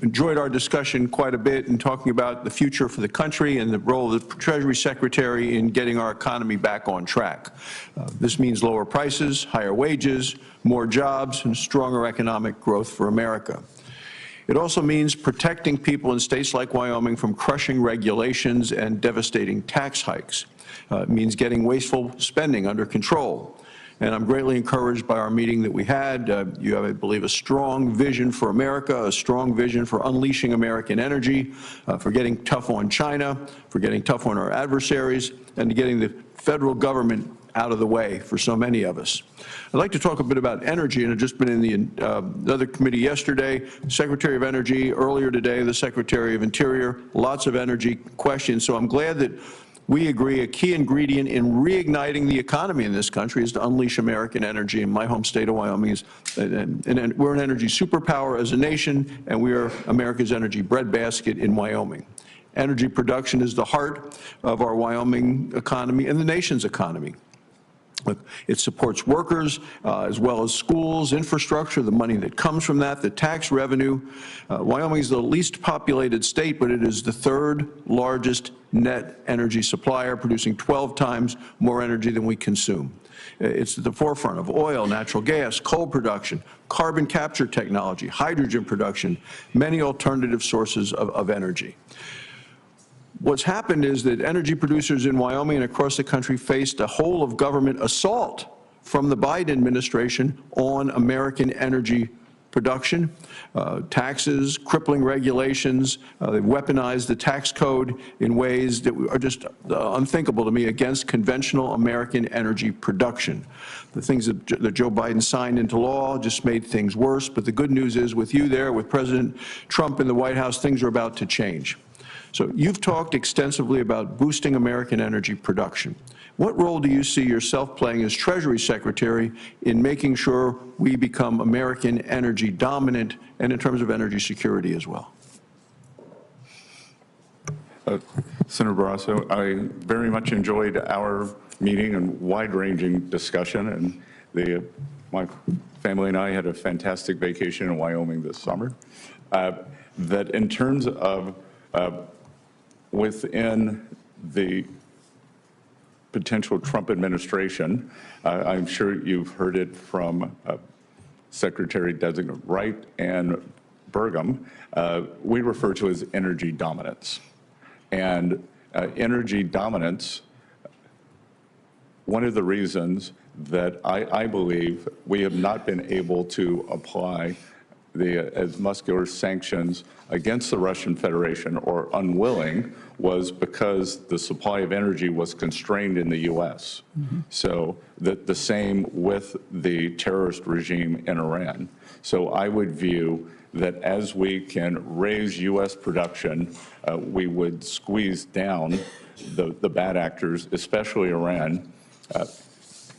[SPEAKER 21] Enjoyed our discussion quite a bit in talking about the future for the country and the role of the Treasury Secretary in getting our economy back on track. This means lower prices, higher wages, more jobs, and stronger economic growth for America. It also means protecting people in states like Wyoming from crushing regulations and devastating tax hikes. It means getting wasteful spending under control. And I'm greatly encouraged by our meeting that we had. You have, I believe, a strong vision for America, a strong vision for unleashing American energy, for getting tough on China, for getting tough on our adversaries, and getting the federal government out of the way for so many of us. I'd like to talk a bit about energy, and I've just been in the other committee yesterday, Secretary of Energy, earlier today, the Secretary of Interior, lots of energy questions. So I'm glad that we agree a key ingredient in reigniting the economy in this country is to unleash American energy. In my home state of Wyoming, and we're an energy superpower as a nation, and we are America's energy breadbasket in Wyoming. Energy production is the heart of our Wyoming economy and the nation's economy. It supports workers as well as schools, infrastructure, the money that comes from that, the tax revenue. Wyoming is the least populated state, but it is the third largest net energy supplier, producing 12 times more energy than we consume. It's at the forefront of oil, natural gas, coal production, carbon capture technology, hydrogen production, many alternative sources of energy. What's happened is that energy producers in Wyoming and across the country faced a whole of government assault from the Biden administration on American energy production, taxes, crippling regulations. They've weaponized the tax code in ways that are just unthinkable to me against conventional American energy production. The things that Joe Biden signed into law just made things worse, but the good news is with you there, with President Trump in the White House, things are about to change. So you've talked extensively about boosting American energy production. What role do you see yourself playing as Treasury Secretary in making sure we become American energy dominant and in terms of energy security as well?
[SPEAKER 4] Senator Barrasso, I very much enjoyed our meeting and wide-ranging discussion, and my family and I had a fantastic vacation in Wyoming this summer. That in terms of within the potential Trump administration, I'm sure you've heard it from Secretary-designate Wright and Burgum, we refer to as energy dominance. And energy dominance, one of the reasons that I believe we have not been able to apply as muscular sanctions against the Russian Federation, or unwilling, was because the supply of energy was constrained in the U.S. So the same with the terrorist regime in Iran. So I would view that as we can raise U.S. production, we would squeeze down the bad actors, especially Iran.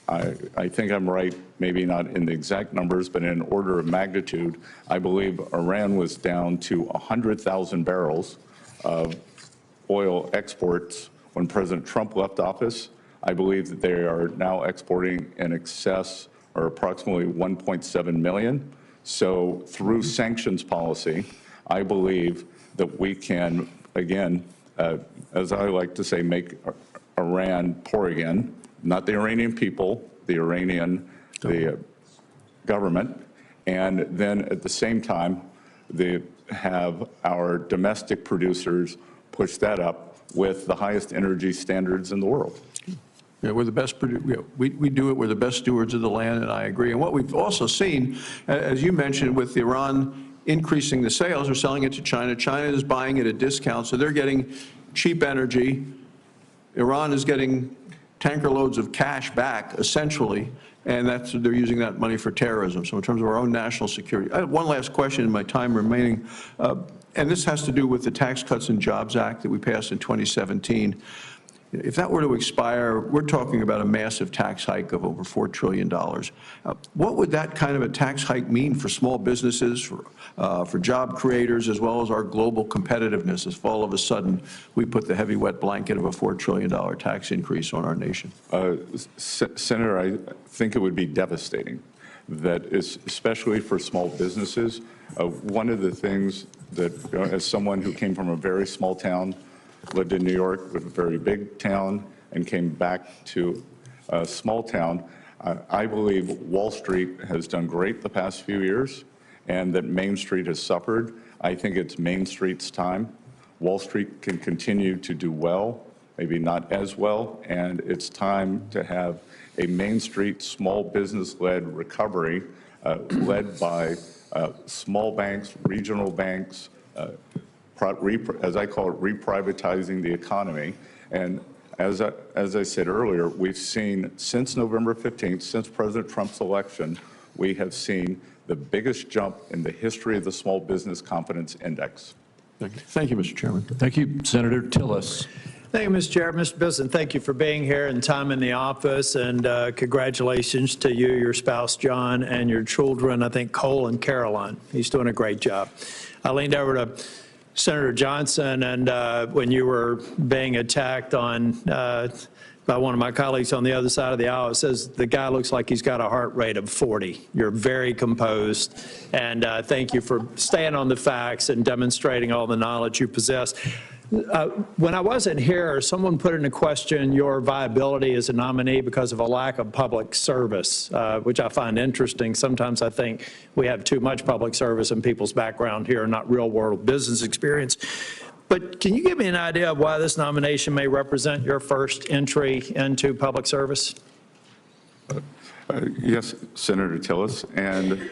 [SPEAKER 4] I think I'm right, maybe not in the exact numbers, but in order of magnitude. I believe Iran was down to 100,000 barrels of oil exports when President Trump left office. I believe that they are now exporting in excess, or approximately 1.7 million. So through sanctions policy, I believe that we can, again, as I like to say, make Iran poor again. Not the Iranian people, the Iranian government, and then at the same time, they have our domestic producers push that up with the highest energy standards in the world.
[SPEAKER 21] Yeah, we're the best, we do it, we're the best stewards of the land, and I agree. And what we've also seen, as you mentioned, with Iran increasing the sales, they're selling it to China. China is buying at a discount, so they're getting cheap energy. Iran is getting tanker loads of cash back, essentially, and they're using that money for terrorism. So in terms of our own national security. I have one last question in my time remaining, and this has to do with the Tax Cuts and Jobs Act that we passed in 2017. If that were to expire, we're talking about a massive tax hike of over $4 trillion. What would that kind of a tax hike mean for small businesses, for job creators, as well as our global competitiveness, if all of a sudden we put the heavy wet blanket of a $4 trillion tax increase on our nation?
[SPEAKER 4] Senator, I think it would be devastating. That is, especially for small businesses. One of the things that, as someone who came from a very small town, lived in New York with a very big town, and came back to a small town, I believe Wall Street has done great the past few years, and that Main Street has suffered. I think it's Main Street's time. Wall Street can continue to do well, maybe not as well, and it's time to have a Main Street small business-led recovery led by small banks, regional banks, as I call it, reprivatizing the economy. And as I said earlier, we've seen since November 15th, since President Trump's election, we have seen the biggest jump in the history of the Small Business Confidence Index.
[SPEAKER 21] Thank you, Mr. Chairman.
[SPEAKER 8] Thank you, Senator Tillis.
[SPEAKER 3] Thank you, Mr. Chair. Mr. Bessent, thank you for being here and time in the office, and congratulations to you, your spouse, John, and your children, I think Cole and Caroline. He's doing a great job. I leaned over to Senator Johnson, and when you were being attacked on by one of my colleagues on the other side of the aisle, it says the guy looks like he's got a heart rate of 40. You're very composed, and thank you for staying on the facts and demonstrating all the knowledge you possess. When I wasn't here, someone put into question your viability as a nominee because of a lack of public service, which I find interesting. Sometimes I think we have too much public service in people's background here, not real-world business experience. But can you give me an idea of why this nomination may represent your first entry into public service?
[SPEAKER 4] Yes, Senator Tillis, and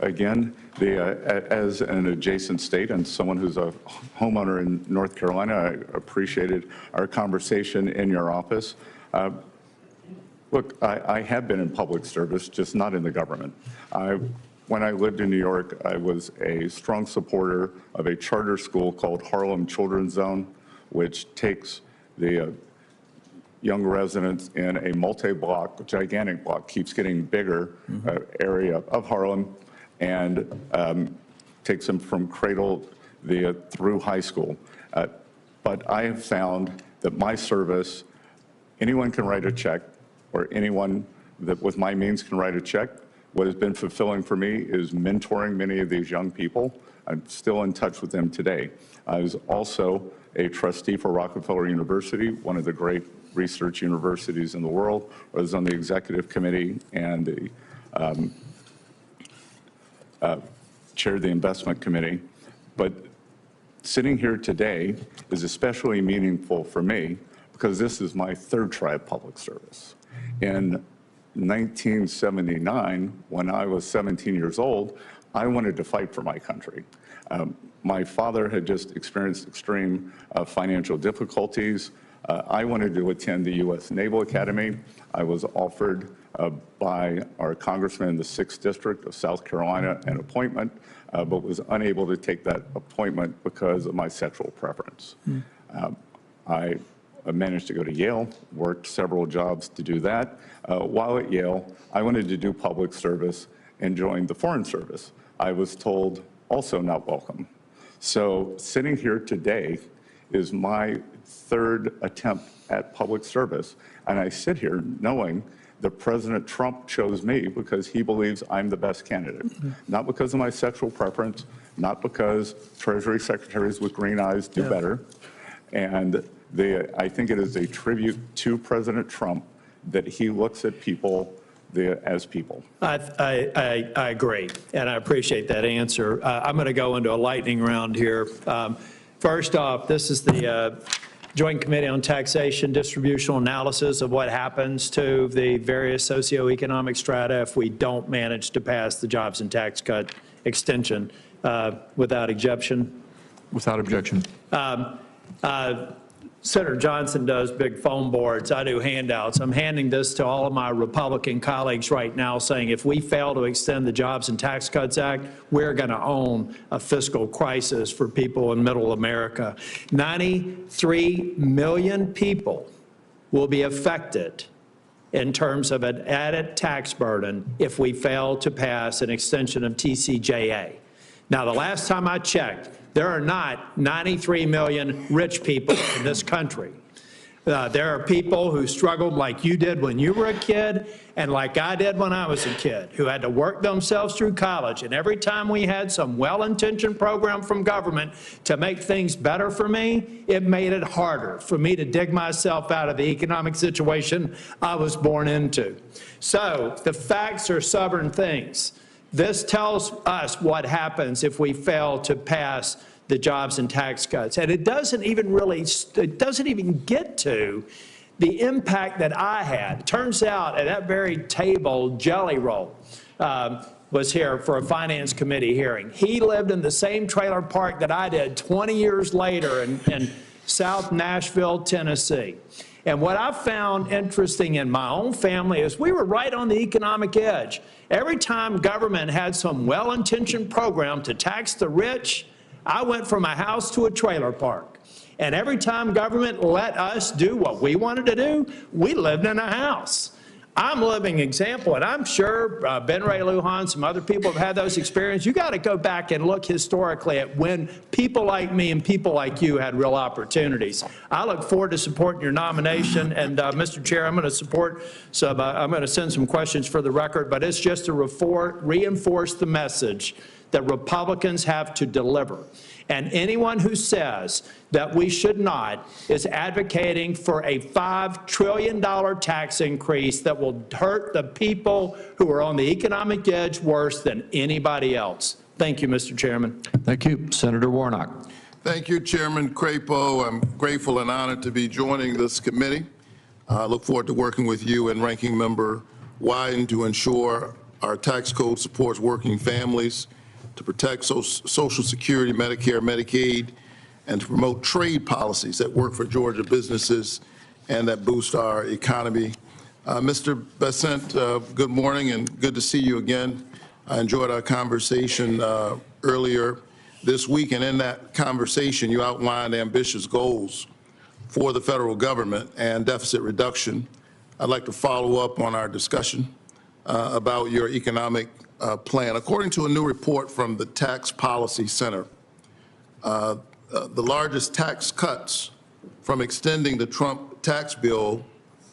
[SPEAKER 4] again, as an adjacent state and someone who's a homeowner in North Carolina, I appreciated our conversation in your office. Look, I have been in public service, just not in the government. I when I lived in New York, I was a strong supporter of a charter school called Harlem Children's Zone, which takes the young residents in a multi-block, gigantic block, keeps getting bigger area of Harlem, and takes them from cradle through high school. But I have found that my service, anyone can write a check, or anyone that with my means can write a check. What has been fulfilling for me is mentoring many of these young people. I'm still in touch with them today. I was also a trustee for Rockefeller University, one of the great research universities in the world. I was on the executive committee and chaired the investment committee. But sitting here today is especially meaningful for me because this is my third try of public service. In 1979, when I was 17 years old, I wanted to fight for my country. My father had just experienced extreme financial difficulties. I wanted to attend the U.S. Naval Academy. I was offered by our congressman in the 6th District of South Carolina an appointment, but was unable to take that appointment because of my sexual preference. I managed to go to Yale, worked several jobs to do that. While at Yale, I wanted to do public service and joined the Foreign Service. I was told also not welcome. So sitting here today is my third attempt at public service, and I sit here knowing that President Trump chose me because he believes I'm the best candidate, not because of my sexual preference, not because Treasury secretaries with green eyes do better. And I think it is a tribute to President Trump that he looks at people as people.
[SPEAKER 3] I agree, and I appreciate that answer. I'm going to go into a lightning round here. First off, this is the Joint Committee on Taxation distributional analysis of what happens to the various socioeconomic strata if we don't manage to pass the jobs and tax cut extension without objection.
[SPEAKER 16] Without objection.
[SPEAKER 3] Senator Johnson does big foam boards. I do handouts. I'm handing this to all of my Republican colleagues right now saying if we fail to extend the Jobs and Tax Cuts Act, we're going to own a fiscal crisis for people in middle America. 93 million people will be affected in terms of an added tax burden if we fail to pass an extension of TCJA. Now, the last time I checked, there are not 93 million rich people in this country. There are people who struggled like you did when you were a kid and like I did when I was a kid, who had to work themselves through college. And every time we had some well-intentioned program from government to make things better for me, it made it harder for me to dig myself out of the economic situation I was born into. So the facts are stubborn things. This tells us what happens if we fail to pass the jobs and tax cuts. And it doesn't even get to the impact that I had. Turns out at that very table, Jelly Roll was here for a finance committee hearing. He lived in the same trailer park that I did 20 years later in South Nashville, Tennessee. And what I found interesting in my own family is we were right on the economic edge. Every time government had some well-intentioned program to tax the rich, I went from a house to a trailer park. And every time government let us do what we wanted to do, we lived in a house. I'm a living example, and I'm sure Ben Ray Lujan, some other people have had those experiences. You got to go back and look historically at when people like me and people like you had real opportunities. I look forward to supporting your nomination, and Mr. Chair, I'm going to support some. I'm going to send some questions for the record, but it's just to reinforce the message that Republicans have to deliver. And anyone who says that we should not is advocating for a $5 trillion tax increase that will hurt the people who are on the economic edge worse than anybody else. Thank you, Mr. Chairman.
[SPEAKER 1] Thank you. Senator Warnock.
[SPEAKER 2] Thank you, Chairman Crapo. I'm grateful and honored to be joining this committee. I look forward to working with you and Ranking Member Wyden to ensure our tax code supports working families, to protect Social Security, Medicare, Medicaid, and to promote trade policies that work for Georgia businesses and that boost our economy. Mr. Bessent, good morning and good to see you again. I enjoyed our conversation earlier this week, and in that conversation, you outlined ambitious goals for the federal government and deficit reduction. I'd like to follow up on our discussion about your economic plan. According to a new report from the Tax Policy Center, the largest tax cuts from extending the Trump tax bill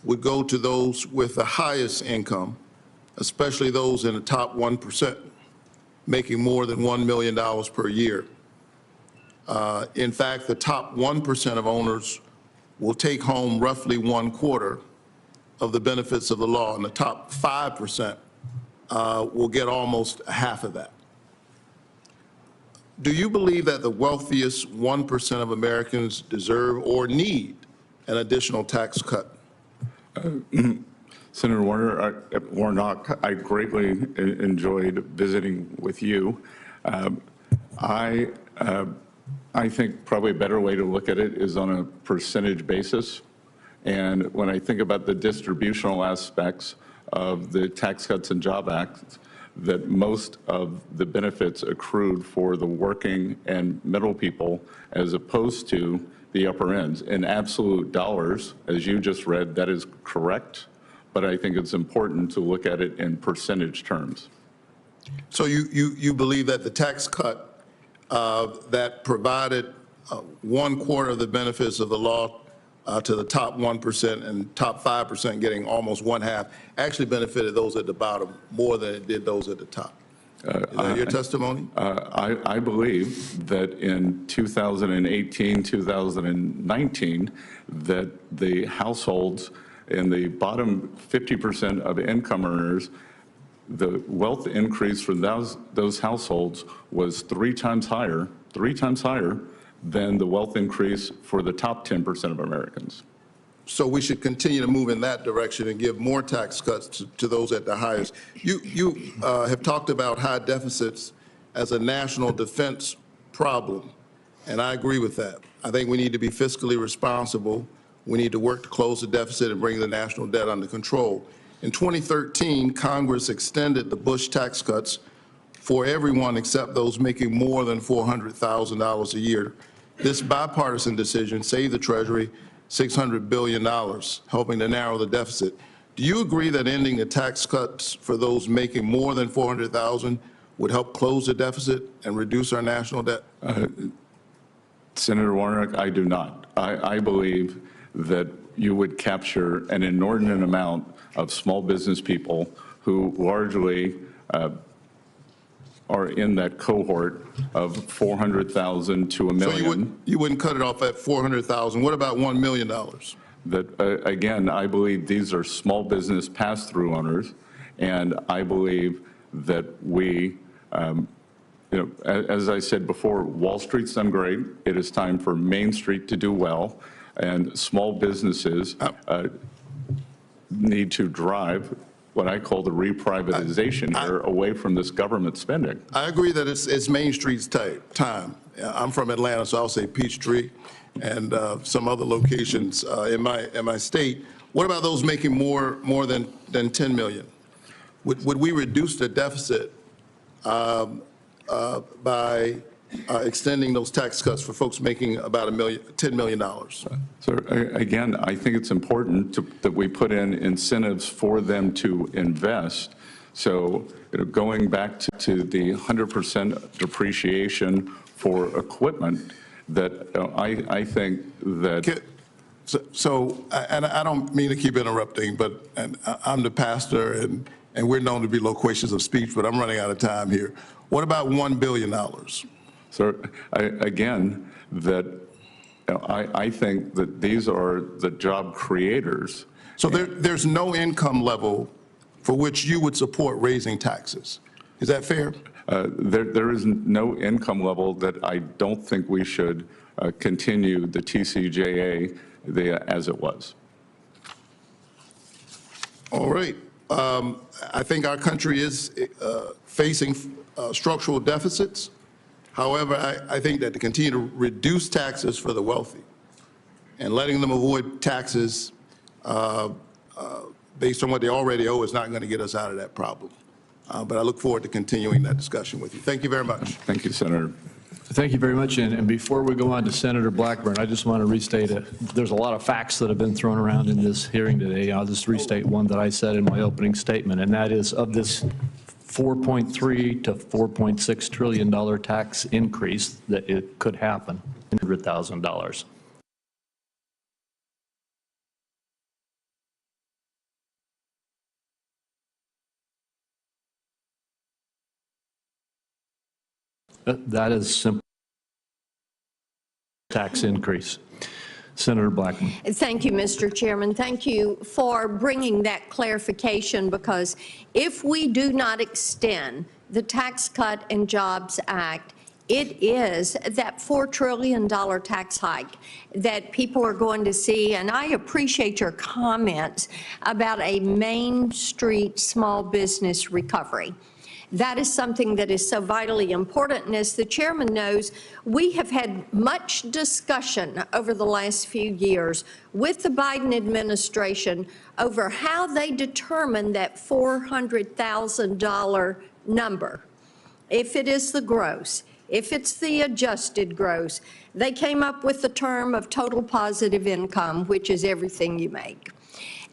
[SPEAKER 2] would go to those with the highest income, especially those in the top 1%, making more than $1 million per year. In fact, the top 1% of owners will take home roughly 1/4 of the benefits of the law, and the top 5% will get almost half of that. Do you believe that the wealthiest 1% of Americans deserve or need an additional tax cut?
[SPEAKER 4] Senator Warnock, I greatly enjoyed visiting with you. I think probably a better way to look at it is on a percentage basis. And when I think about the distributional aspects of the Tax Cuts and Job Act, that most of the benefits accrued for the working and middle people as opposed to the upper ends. In absolute dollars, as you just read, that is correct, but I think it's important to look at it in percentage terms.
[SPEAKER 2] So you believe that the tax cut that provided 1/4 of the benefits of the law to the top 1% and top 5% getting almost 1/2 actually benefited those at the bottom more than it did those at the top. Is that your testimony?
[SPEAKER 4] I believe that in 2018, 2019, that the households in the bottom 50% of income earners, the wealth increase for those households was three times higher than the wealth increase for the top 10% of Americans.
[SPEAKER 2] So we should continue to move in that direction and give more tax cuts to those at the highest. You have talked about high deficits as a national defense problem, and I agree with that. I think we need to be fiscally responsible. We need to work to close the deficit and bring the national debt under control. In 2013, Congress extended the Bush tax cuts for everyone except those making more than $400,000 a year. This bipartisan decision saved the Treasury $600 billion, helping to narrow the deficit. Do you agree that ending the tax cuts for those making more than $400,000 would help close the deficit and reduce our national debt?
[SPEAKER 4] Senator Warnock, I do not. I believe that you would capture an inordinate amount of small business people who largely are in that cohort of 400,000 to a million.
[SPEAKER 2] So you wouldn't cut it off at 400,000. What about $1 million?
[SPEAKER 4] That, again, I believe these are small business pass-through owners, and I believe that we, as I said before, Wall Street's done great. It is time for Main Street to do well, and small businesses need to drive what I call the reprivatization here away from this government spending.
[SPEAKER 2] I agree that it's Main Street's time. I'm from Atlanta, so I'll say Peachtree and some other locations in my state. What about those making more than 10 million? Would we reduce the deficit by extending those tax cuts for folks making about $10 million?
[SPEAKER 4] So again, I think it's important that we put in incentives for them to invest. So going back to the 100% depreciation for equipment, that I think that.
[SPEAKER 2] So, and I don't mean to keep interrupting, but I'm the pastor, and we're known to be loquacious of speech, but I'm running out of time here. What about $1 billion?
[SPEAKER 4] So again, that I think that these are the job creators.
[SPEAKER 2] So there's no income level for which you would support raising taxes. Is that fair?
[SPEAKER 4] There is no income level that I don't think we should continue the TCJA as it was.
[SPEAKER 2] All right. I think our country is facing structural deficits. However, I think that to continue to reduce taxes for the wealthy and letting them avoid taxes based on what they already owe is not going to get us out of that problem. but I look forward to continuing that discussion with you. Thank you very much.
[SPEAKER 4] Thank you, Senator.
[SPEAKER 1] Thank you very much. And before we go on to Senator Blackburn, I just want to restate there's a lot of facts that have been thrown around in this hearing today. I'll just restate one that I said in my opening statement, and that is of this $4.3 to $4.6 trillion tax increase that it could happen, $100,000. That is simple tax increase. Senator Blackman.
[SPEAKER 5] Thank you, Mr. Chairman. Thank you for bringing that clarification, because if we do not extend the Tax Cut and Jobs Act, it is that $4 trillion tax hike that people are going to see. And I appreciate your comments about a Main Street small business recovery. That is something that is so vitally important. And as the chairman knows, we have had much discussion over the last few years with the Biden administration over how they determine that $400,000 number. If it is the gross, if it's the adjusted gross, they came up with the term of total positive income, which is everything you make.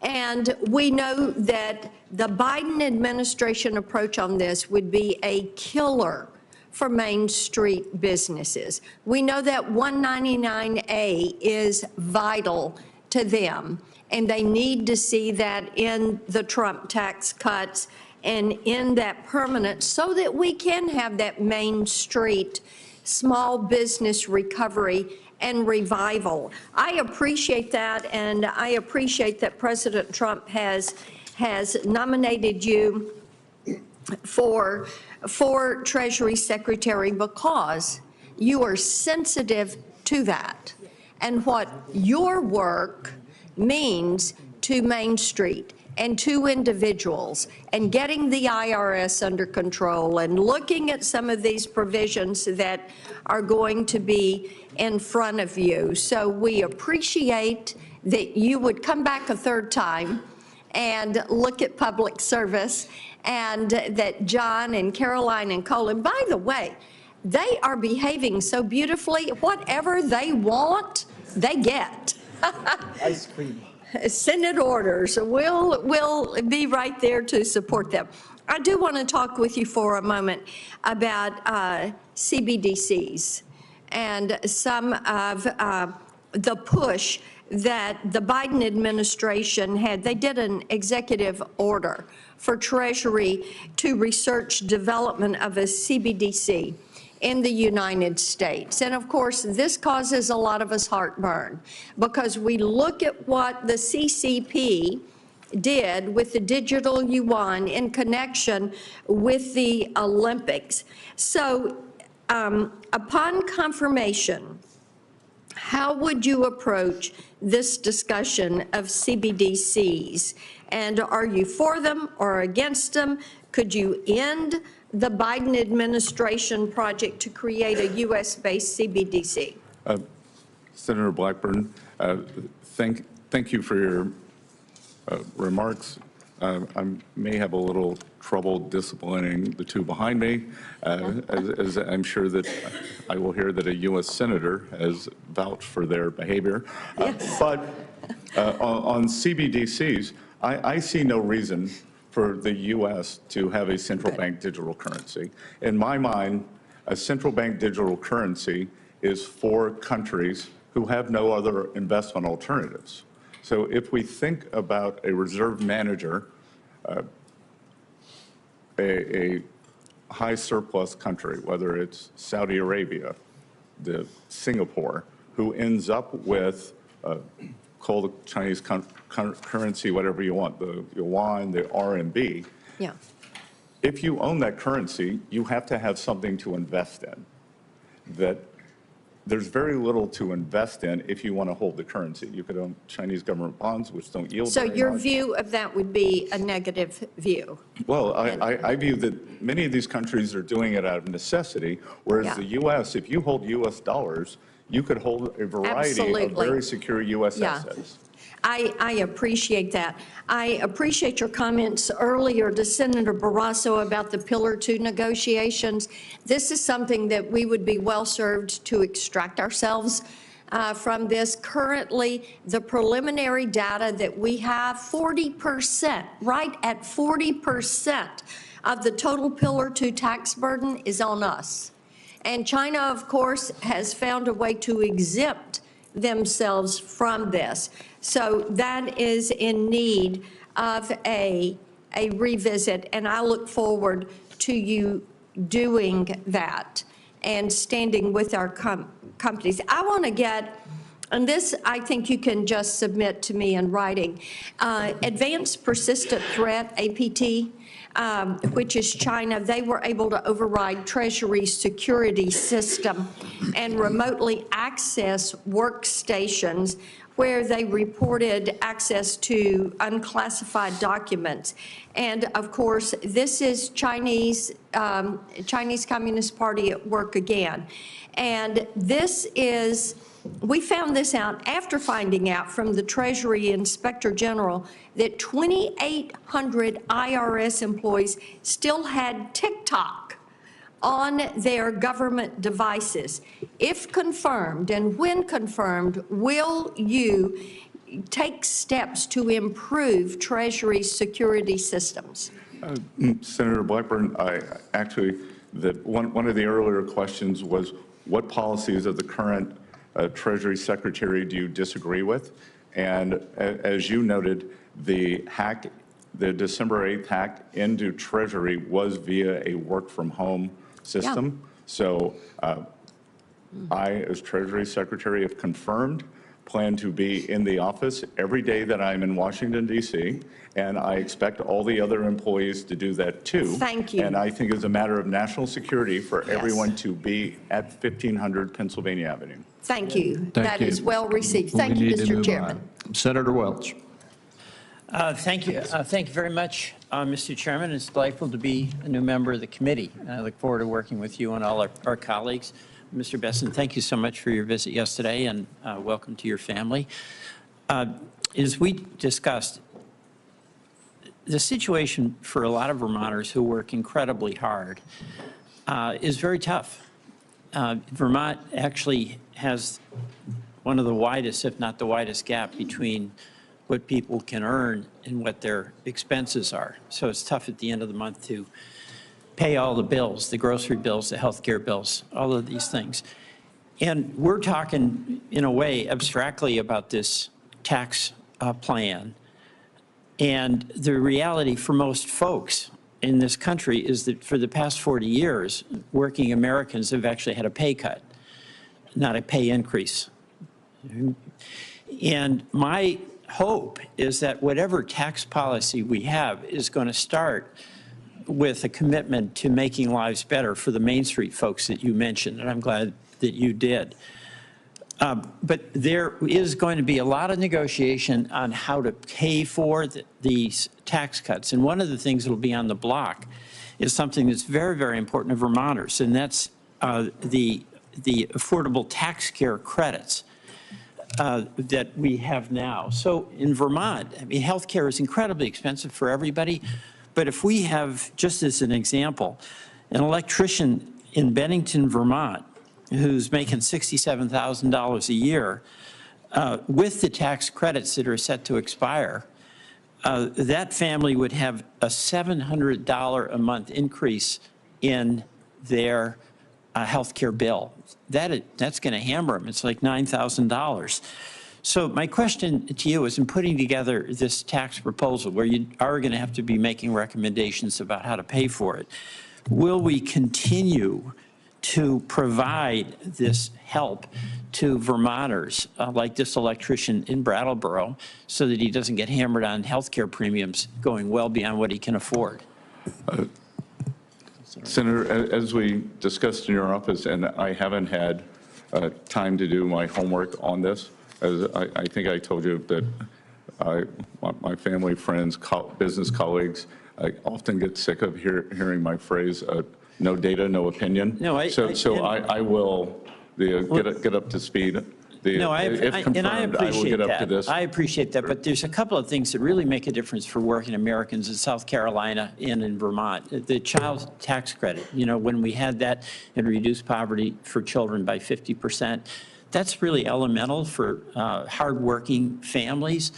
[SPEAKER 5] And we know that the Biden administration approach on this would be a killer for Main Street businesses. We know that 199A is vital to them, and they need to see that in the Trump tax cuts and in that permanent, so that we can have that Main Street small business recovery and revival. I appreciate that, and I appreciate that President Trump has nominated you for Treasury Secretary, because you are sensitive to that and what your work means to Main Street and to individuals, and getting the IRS under control and looking at some of these provisions that are going to be in front of you. So we appreciate that you would come back a third time and look at public service, and that John and Caroline and Cole, and by the way, they are behaving so beautifully. Whatever they want, they get. Ice cream. Senate orders. We'll be right there to support them. I do want to talk with you for a moment about CBDCs and some of the push that the Biden administration had. They did an executive order for Treasury to research development of a CBDC in the United States. And of course, this causes a lot of us heartburn, because we look at what the CCP did with the digital yuan in connection with the Olympics. So upon confirmation, how would you approach this discussion of CBDCs? And are you for them or against them? Could you end the Biden administration project to create a U.S.-based CBDC?
[SPEAKER 4] Senator Blackburn, thank you for your remarks. I may have a little trouble disciplining the two behind me, as I'm sure that I will hear that a U.S. Senator has vouched for their behavior.
[SPEAKER 5] Yes.
[SPEAKER 4] But on CBDCs, I see no reason for the U.S. to have a central bank digital currency. In my mind, a central bank digital currency is for countries who have no other investment alternatives. So if we think about a reserve manager, a high surplus country, whether it's Saudi Arabia, Singapore, who ends up with, call the Chinese currency whatever you want, the yuan, the RMB.
[SPEAKER 5] Yeah.
[SPEAKER 4] If you own that currency, you have to have something to invest in. That there's very little to invest in if you want to hold the currency. You could own Chinese government bonds, which don't yield
[SPEAKER 5] So
[SPEAKER 4] very
[SPEAKER 5] your
[SPEAKER 4] much.
[SPEAKER 5] view of that would be a negative view?
[SPEAKER 4] Well, I view that many of these countries are doing it out of necessity, whereas
[SPEAKER 5] Yeah.
[SPEAKER 4] the U.S., if you hold U.S. dollars, you could hold a variety
[SPEAKER 5] Absolutely.
[SPEAKER 4] of very secure U.S.
[SPEAKER 5] Yeah.
[SPEAKER 4] assets.
[SPEAKER 5] I appreciate that. I appreciate your comments earlier to Senator Barrasso about the Pillar 2 negotiations. This is something that we would be well served to extract ourselves from this. Currently, the preliminary data that we have, 40%, right at 40% of the total Pillar 2 tax burden is on us. And China, of course, has found a way to exempt themselves from this. So that is in need of a revisit, and I look forward to you doing that and standing with our companies. I want to get, and this I think you can just submit to me in writing, Advanced Persistent Threat, APT, which is China. They were able to override Treasury security system and remotely access workstations where they reported access to unclassified documents. And of course, this is Chinese Communist Party at work again. And this is, we found this out after finding out from the Treasury Inspector General that 2,800 IRS employees still had TikTok on their government devices. If confirmed, and when confirmed, will you take steps to improve Treasury security systems?
[SPEAKER 4] Senator Blackburn, one of the earlier questions was, what policies of the current Treasury Secretary do you disagree with? And as you noted, the December 8th hack into Treasury was via a work from home system. Yeah. So I, as Treasury Secretary, have confirmed, plan to be in the office every day that I'm in Washington, D.C., and I expect all the other employees to do that too.
[SPEAKER 5] Thank you.
[SPEAKER 4] And I think it's a matter of national security for everyone to be at 1500 Pennsylvania Avenue.
[SPEAKER 5] Thank you. That is well received. Thank you, Mr. Chairman.
[SPEAKER 7] Senator Welch.
[SPEAKER 6] Thank you. Thank you very much, Mr. Chairman. It's delightful to be a new member of the committee. I look forward to working with you and all our colleagues. Mr. Bessent, thank you so much for your visit yesterday, and welcome to your family. As we discussed, the situation for a lot of Vermonters who work incredibly hard is very tough. Vermont actually has one of the widest, if not the widest, gap between what people can earn and what their expenses are. So it's tough at the end of the month to pay all the bills, the grocery bills, the health care bills, all of these things. And we're talking, in a way, abstractly about this tax plan. And the reality for most folks in this country is that for the past 40 years, working Americans have actually had a pay cut, not a pay increase. And my hope is that whatever tax policy we have is going to start with a commitment to making lives better for the Main Street folks that you mentioned, and I'm glad that you did. But there is going to be a lot of negotiation on how to pay for these tax cuts. And one of the things that will be on the block is something that's very, very important to Vermonters, and that's the affordable tax care credits that we have now. So in Vermont, I mean, health care is incredibly expensive for everybody. But if we have, just as an example, an electrician in Bennington, Vermont, who's making $67,000 a year, with the tax credits that are set to expire, that family would have a $700 a month increase in their health care bill. That's going to hammer them. It's like $9,000. So my question to you is, in putting together this tax proposal, where you are going to have to be making recommendations about how to pay for it, will we continue to provide this help to Vermonters, like this electrician in Brattleboro, so that he doesn't get hammered on health care premiums going well beyond what he can afford?
[SPEAKER 4] Senator, as we discussed in your office, and I haven't had time to do my homework on this, as I think I told you that my family, friends, business colleagues, I often get sick of hearing my phrase, no data, no opinion.
[SPEAKER 6] No,
[SPEAKER 4] I will get up to speed.
[SPEAKER 6] No,
[SPEAKER 4] if
[SPEAKER 6] and I
[SPEAKER 4] confirmed, I will
[SPEAKER 6] appreciate
[SPEAKER 4] get up to
[SPEAKER 6] that.
[SPEAKER 4] this.
[SPEAKER 6] I appreciate that, but there's a couple of things that really make a difference for working Americans in South Carolina and in Vermont. The child tax credit, when we had that and reduced poverty for children by 50%, that's really elemental for hardworking families.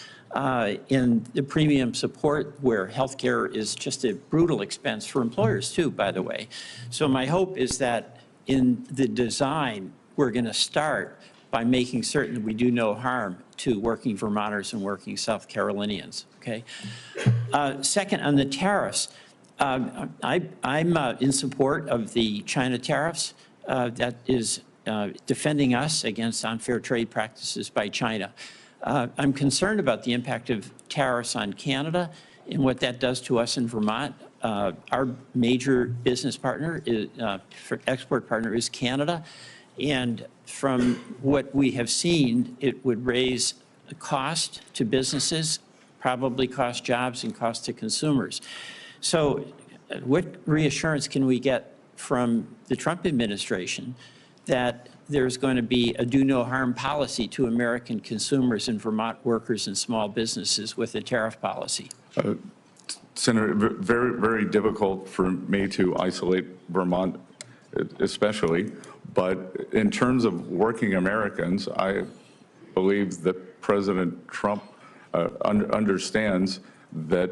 [SPEAKER 6] In the premium support, where healthcare is just a brutal expense for employers too, by the way. So my hope is that in the design, we're going to start by making certain that we do no harm to working Vermonters and working South Carolinians, okay? Second, on the tariffs, I'm in support of the China tariffs. That is defending us against unfair trade practices by China. I'm concerned about the impact of tariffs on Canada and what that does to us in Vermont. Our major business partner, export partner, is Canada. And from what we have seen, it would raise the cost to businesses, probably cost jobs and cost to consumers. So what reassurance can we get from the Trump administration that there's going to be a do no harm policy to American consumers and Vermont workers and small businesses with a tariff policy?
[SPEAKER 4] Senator, very, very difficult for me to isolate Vermont especially, but in terms of working Americans, I believe that President Trump understands that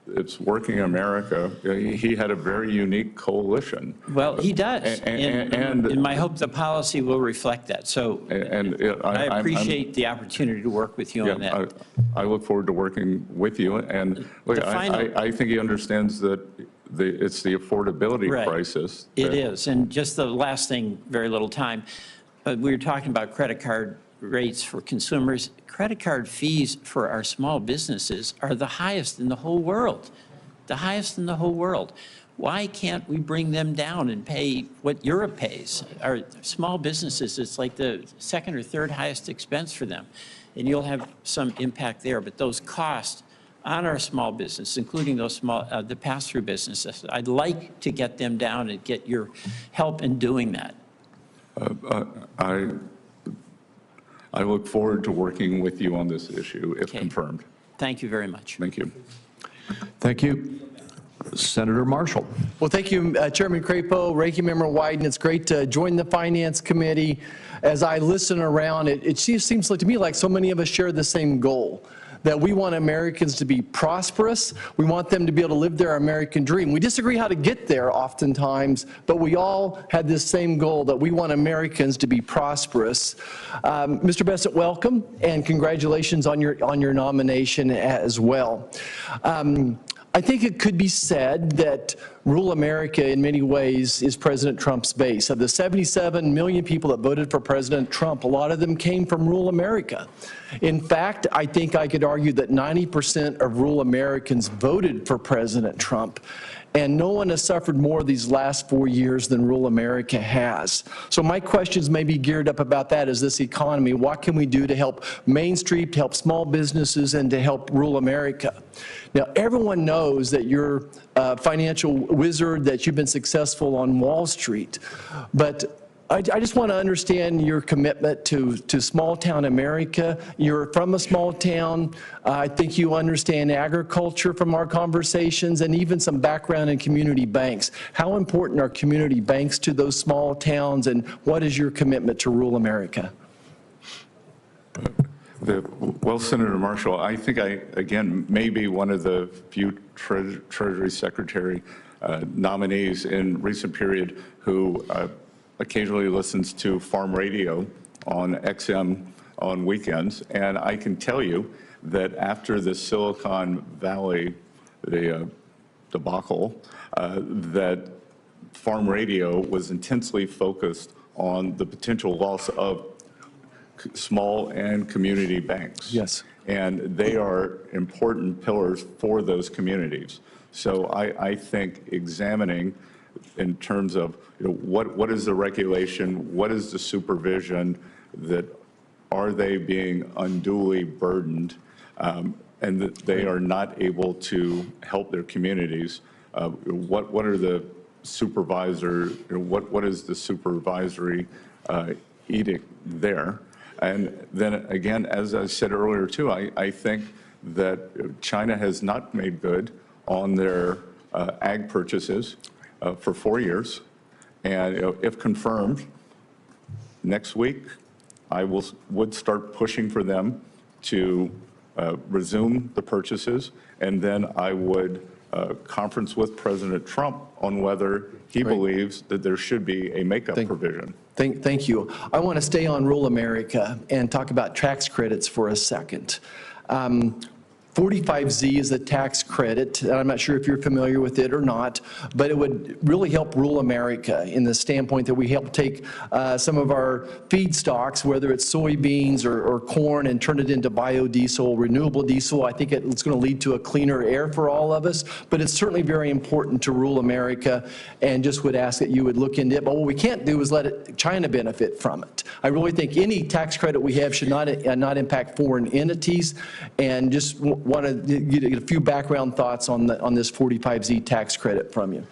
[SPEAKER 4] it's working America. He had a very unique coalition.
[SPEAKER 6] Well, he does, and my hope the policy will reflect that. So I appreciate the opportunity to work with you on that.
[SPEAKER 4] I look forward to working with you, and look, I think he understands that it's the affordability crisis.
[SPEAKER 6] It is, and just the last thing, very little time, but we were talking about credit card rates for consumers. Credit card fees for our small businesses are the highest in the whole world, the highest in the whole world. Why can't we bring them down and pay what Europe pays? Our small businesses, it's like the second or third highest expense for them. And you'll have some impact there, but those costs on our small business, including those small, the pass-through businesses, I'd like to get them down and get your help in doing that.
[SPEAKER 4] I look forward to working with you on this issue, if confirmed.
[SPEAKER 6] Thank you very much.
[SPEAKER 4] Thank you.
[SPEAKER 7] Thank you. Senator Marshall.
[SPEAKER 9] Well, thank you, Chairman Crapo, Ranking Member Wyden. It's great to join the Finance Committee. As I listen around, it seems like to me like so many of us share the same goal, that we want Americans to be prosperous. We want them to be able to live their American dream. We disagree how to get there oftentimes, but we all had this same goal, that we want Americans to be prosperous. Mr. Bessent, welcome, and congratulations on your nomination as well. I think it could be said that rural America in many ways is President Trump's base. Of the 77 million people that voted for President Trump, a lot of them came from rural America. In fact, I think I could argue that 90% of rural Americans voted for President Trump. And no one has suffered more these last 4 years than rural America has. So my questions may be geared up about that as this economy. What can we do to help Main Street, to help small businesses, and to help rural America? Now, everyone knows that you're a financial wizard, that you've been successful on Wall Street. But I just want to understand your commitment to small-town America. You're from a small town. I think you understand agriculture from our conversations, and even some background in community banks. How important are community banks to those small towns, and what is your commitment to rural America?
[SPEAKER 4] Well, Senator Marshall, I think again, may be one of the few Treasury Secretary nominees in recent period who occasionally listens to farm radio on XM on weekends. And I can tell you that after the Silicon Valley debacle, that farm radio was intensely focused on the potential loss of small and community banks.
[SPEAKER 9] Yes.
[SPEAKER 4] And they are important pillars for those communities. So I think examining in terms of what is the regulation, what is the supervision, that are they being unduly burdened, and that they are not able to help their communities. What are the supervisor, what is the supervisory edict there? And then again, as I said earlier too, I think that China has not made good on their ag purchases for 4 years. And if confirmed, next week, I would start pushing for them to resume the purchases, and then I would conference with President Trump on whether he believes that there should be a makeup provision.
[SPEAKER 9] Thank you. I want to stay on rural America and talk about tax credits for a second. 45Z is a tax credit. I'm not sure if you're familiar with it or not, but it would really help rural America in the standpoint that we help take some of our feedstocks, whether it's soybeans or corn, and turn it into biodiesel, renewable diesel. I think it's going to lead to a cleaner air for all of us, but it's certainly very important to rural America, and just would ask that you would look into it. But what we can't do is let China benefit from it. I really think any tax credit we have should not impact foreign entities, and just want to get a few background thoughts on this 45Z tax credit from you.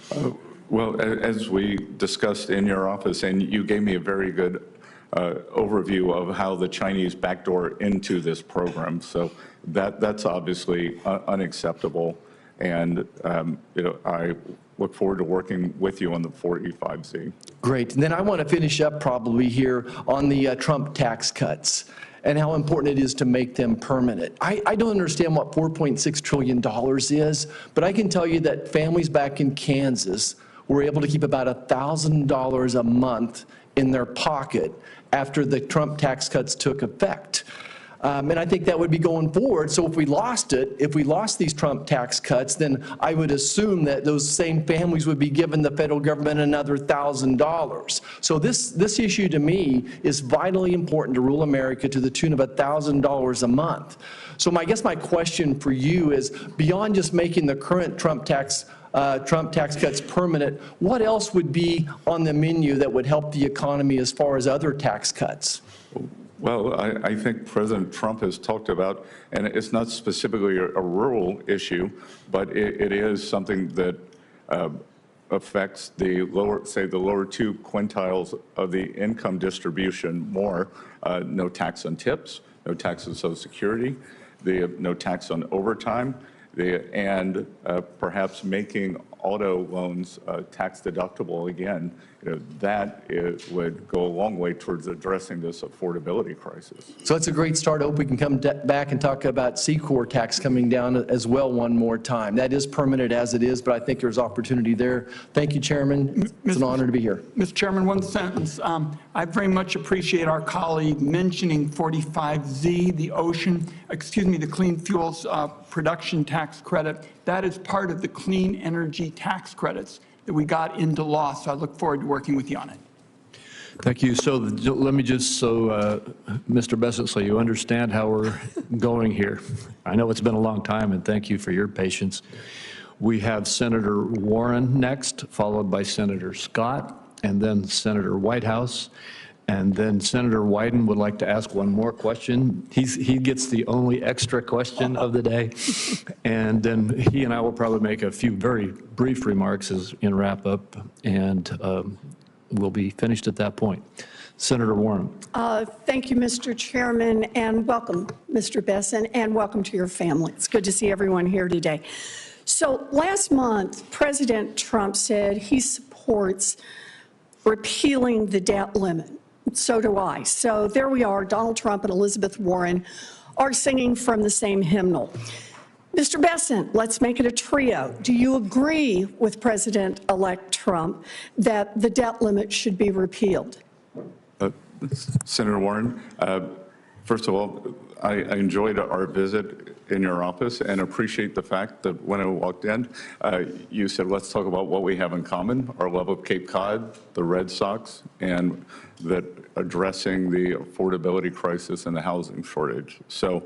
[SPEAKER 4] Well, as we discussed in your office, and you gave me a very good overview of how the Chinese backdoor into this program. So that's obviously unacceptable. And I look forward to working with you on the 45Z.
[SPEAKER 9] Great. And then I want to finish up probably here on the Trump tax cuts and how important it is to make them permanent. I don't understand what $4.6 trillion is, but I can tell you that families back in Kansas were able to keep about $1,000 a month in their pocket after the Trump tax cuts took effect. And I think that would be going forward. So if we lost these Trump tax cuts, then I would assume that those same families would be giving the federal government another $1,000. So this issue to me is vitally important to rural America to the tune of $1,000 a month. So I guess my question for you is, beyond just making the current Trump tax cuts permanent, what else would be on the menu that would help the economy as far as other tax cuts?
[SPEAKER 4] Well, I think President Trump has talked about, and it's not specifically a rural issue, but it is something that affects the lower, say, the lower 2 quintiles of the income distribution more. No tax on tips, no tax on Social Security, no tax on overtime, and perhaps making auto loans tax deductible again. That would go a long way towards addressing this affordability crisis.
[SPEAKER 9] So that's a great start. I hope we can come back and talk about C-Corp tax coming down as well one more time. That is permanent as it is, but I think there's opportunity there. Thank you, Chairman. It's an honor to be here.
[SPEAKER 10] Mr. Chairman, one sentence. I very much appreciate our colleague mentioning 45Z, the Clean Fuels Production Tax Credit. That is part of the clean energy tax credits that we got into law, so I look forward to working with you on it.
[SPEAKER 1] Thank you. So let me just, Mr. Bessent, so you understand how we're going here. I know it's been a long time, and thank you for your patience. We have Senator Warren next, followed by Senator Scott, and then Senator Whitehouse. And then Senator Wyden would like to ask one more question. He gets the only extra question of the day. And then he and I will probably make a few very brief remarks in wrap up, and we'll be finished at that point. Senator Warren.
[SPEAKER 22] Thank you, Mr. Chairman, and welcome, Mr. Bessent, and welcome to your family. It's good to see everyone here today. So last month, President Trump said he supports repealing the debt limit. So do I. So there we are, Donald Trump and Elizabeth Warren are singing from the same hymnal. Mr. Bessent, let's make it a trio. Do you agree with President-elect Trump that the debt limit should be repealed?
[SPEAKER 4] Senator Warren, first of all, I enjoyed our visit in your office and appreciate the fact that when I walked in, you said, let's talk about what we have in common, our love of Cape Cod, the Red Sox, and that addressing the affordability crisis and the housing shortage. So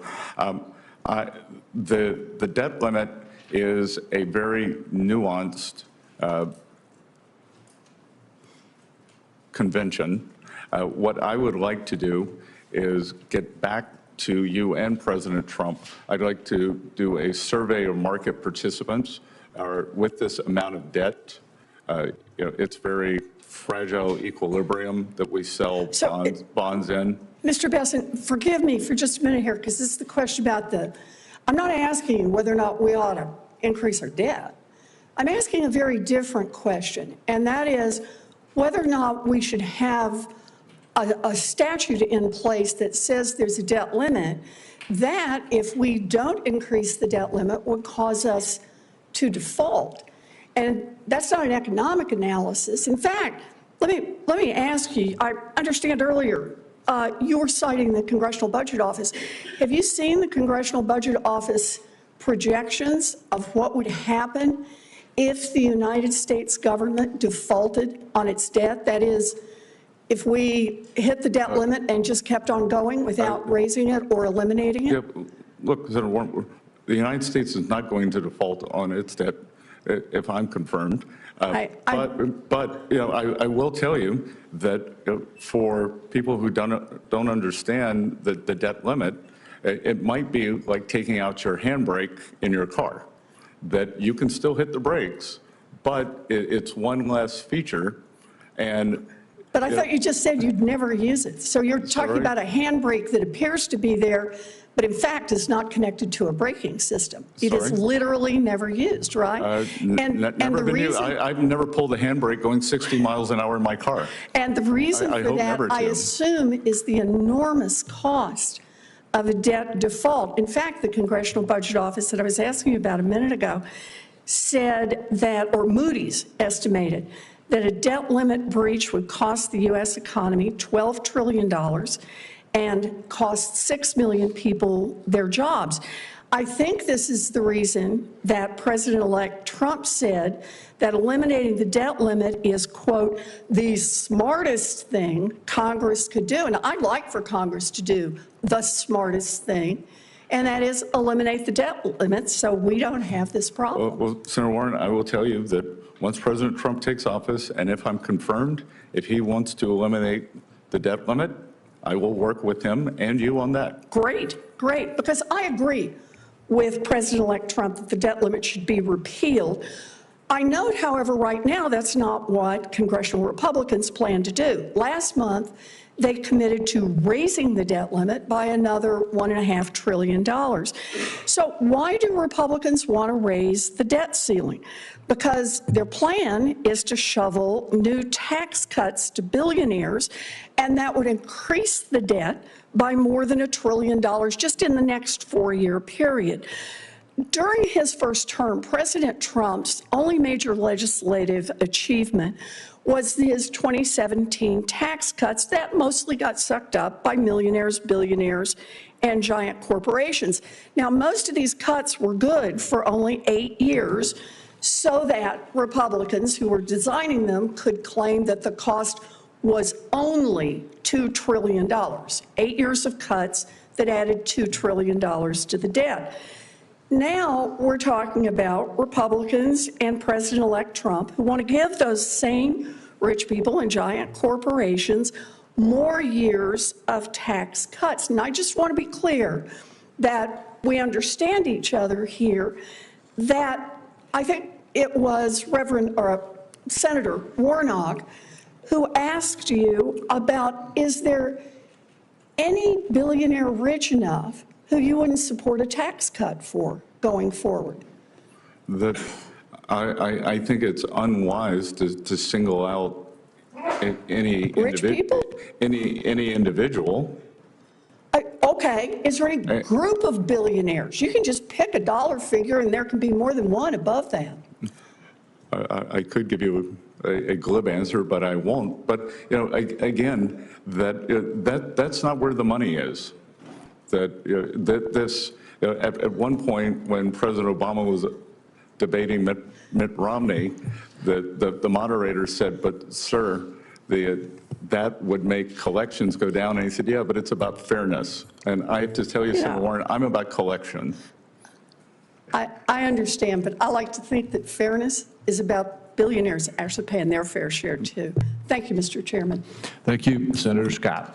[SPEAKER 4] the debt limit is a very nuanced convention. What I would like to do is get back to you and President Trump. I'd like to do a survey of market participants with this amount of debt. It's very fragile equilibrium that we sell bonds in
[SPEAKER 22] Mr. Bessent, forgive me for just a minute here, because this is the question about I'm not asking you whether or not we ought to increase our debt. I'm asking a very different question, and that is whether or not we should have a statute in place that says there's a debt limit that, if we don't increase the debt limit, would cause us to default. And that's not an economic analysis. In fact, let me ask you, I understand earlier you were citing the Congressional Budget Office. Have you seen the Congressional Budget Office projections of what would happen if the United States government defaulted on its debt? That is, if we hit the debt limit and just kept on going without raising it or eliminating it?
[SPEAKER 4] Yeah, look, Senator Warren, the United States is not going to default on its debt if I'm confirmed. But you know, I will tell you that for people who don't understand the debt limit, it might be like taking out your handbrake in your car, that you can still hit the brakes, but it's one less feature.
[SPEAKER 22] But I thought you just said you'd never use it. So you're talking about a handbrake that appears to be there, but in fact is not connected to a braking system. It is literally never used, right?
[SPEAKER 4] I've never pulled a handbrake going 60 miles an hour in my car.
[SPEAKER 22] And the reason for that, I assume, is the enormous cost of a debt default. In fact, the Congressional Budget Office that I was asking you about a minute ago said that, or Moody's estimated, that a debt limit breach would cost the U.S. economy $12 trillion and cost 6 million people their jobs. I think this is the reason that President-elect Trump said that eliminating the debt limit is, quote, the smartest thing Congress could do. And I'd like for Congress to do the smartest thing, and that is eliminate the debt limit so we don't have this problem.
[SPEAKER 4] Well, Senator Warren, I will tell you that once President Trump takes office, and if I'm confirmed, if he wants to eliminate the debt limit, I will work with him and you on that.
[SPEAKER 22] Great, great, because I agree with President-elect Trump that the debt limit should be repealed. I note, however, right now that's not what congressional Republicans plan to do. Last month, they committed to raising the debt limit by another $1.5 trillion. So why do Republicans want to raise the debt ceiling? Because their plan is to shovel new tax cuts to billionaires, and that would increase the debt by more than $1 trillion just in the next 4-year period. During his first term, President Trump's only major legislative achievement was his 2017 tax cuts that mostly got sucked up by millionaires, billionaires, and giant corporations. Now, most of these cuts were good for only 8 years, so that Republicans who were designing them could claim that the cost was only $2 trillion. 8 years of cuts that added $2 trillion to the debt. Now we're talking about Republicans and President-elect Trump who want to give those same rich people and giant corporations more years of tax cuts. And I just want to be clear that we understand each other here, that I think it was Senator Warnock who asked you about, is there any billionaire rich enough who you wouldn't support a tax cut for going forward?
[SPEAKER 4] I think it's unwise to single out any individual.
[SPEAKER 22] Okay, is there any group of billionaires? You can just pick a dollar figure and there can be more than one above that.
[SPEAKER 4] I could give you a glib answer, but I won't. But you know, again, that's not where the money is. At one point when President Obama was debating Mitt Romney, the moderator said, "But sir, that would make collections go down." And he said, "Yeah, but it's about fairness." And I have to tell you, Senator Warren, I'm about collection.
[SPEAKER 22] I understand, but I like to think that fairness is about billionaires actually paying their fair share too. Thank you, Mr. Chairman.
[SPEAKER 8] Thank you, Senator Scott.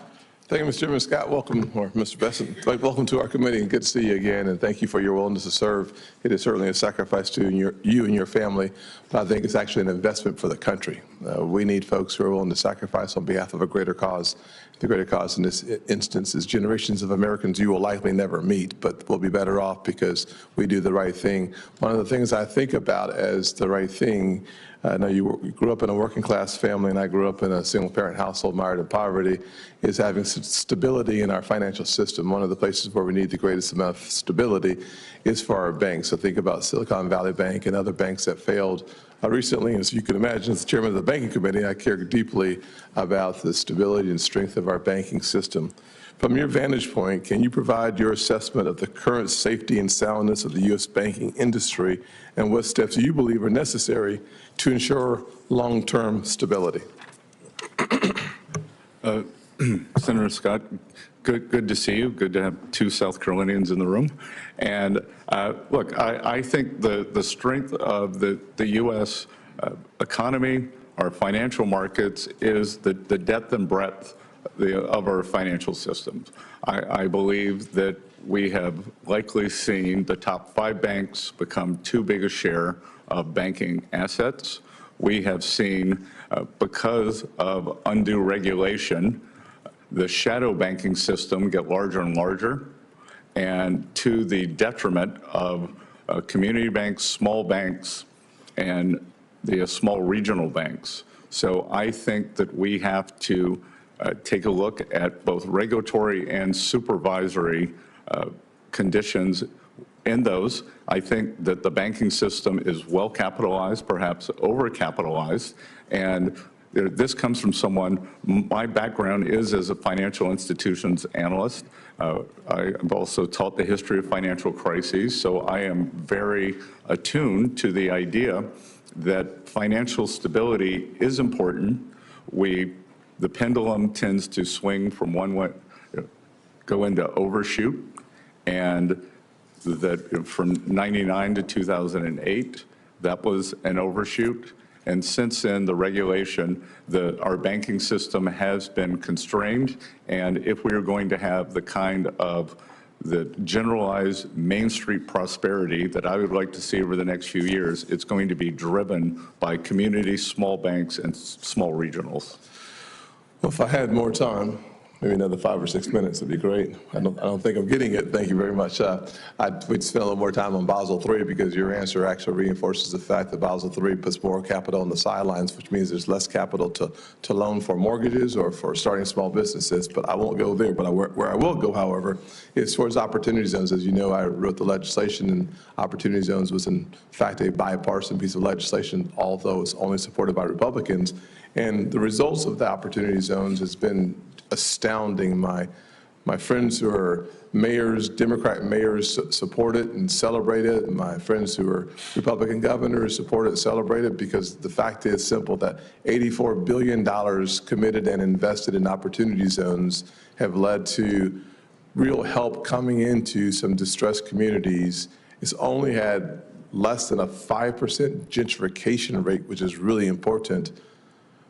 [SPEAKER 11] Thank you, Mr. Chairman. Scott, welcome, or Mr. Bessent, welcome to our committee, and good to see you again, and thank you for your willingness to serve. It is certainly a sacrifice to you and your family, but I think it's actually an investment for the country. We need folks who are willing to sacrifice on behalf of a greater cause. The greater cause in this instance is generations of Americans you will likely never meet, but will be better off because we do the right thing. One of the things I think about as the right thing, I know you grew up in a working class family, and I grew up in a single parent household mired in poverty, is having stability in our financial system. One of the places where we need the greatest amount of stability is for our banks. So think about Silicon Valley Bank and other banks that failed recently. As you can imagine, as the chairman of the banking committee, I care deeply about the stability and strength of our banking system. From your vantage point, can you provide your assessment of the current safety and soundness of the U.S. banking industry, and what steps you believe are necessary to ensure long-term stability?
[SPEAKER 4] Senator Scott, good to see you. Good to have two South Carolinians in the room. And look, I think the strength of the U.S. Economy, our financial markets, is the depth and breadth of our financial systems. I believe that we have likely seen the top 5 banks become too big a share of banking assets. We have seen, because of undue regulation, the shadow banking system get larger and larger, and to the detriment of community banks, small banks, and the small regional banks. So I think that we have to take a look at both regulatory and supervisory conditions in those. I think that the banking system is well capitalized, perhaps over-capitalized, and this comes from someone, my background is as a financial institutions analyst. I've also taught the history of financial crises, so I am very attuned to the idea that financial stability is important. The pendulum tends to swing from one way, go into overshoot, and that from 99 to 2008, that was an overshoot. And since then, the regulation, our banking system has been constrained. And if we are going to have the kind of the generalized Main Street prosperity that I would like to see over the next few years, it's going to be driven by communities, small banks, and small regionals.
[SPEAKER 11] Well, if I had more time, maybe another 5 or 6 minutes would be great. I don't think I'm getting it. Thank you very much. We'd spend a little more time on Basel III because your answer actually reinforces the fact that Basel III puts more capital on the sidelines, which means there's less capital to loan for mortgages or for starting small businesses. But I won't go there. But where I will go, however, is towards opportunity zones. As you know, I wrote the legislation, and opportunity zones was in fact a bipartisan piece of legislation, although it's only supported by Republicans. And the results of the opportunity zones has been astounding. My friends who are mayors, Democrat mayors, support it and celebrate it. My friends who are Republican governors support it and celebrate it, because the fact is simple, that $84 billion committed and invested in opportunity zones have led to real help coming into some distressed communities. It's only had less than a 5% gentrification rate, which is really important.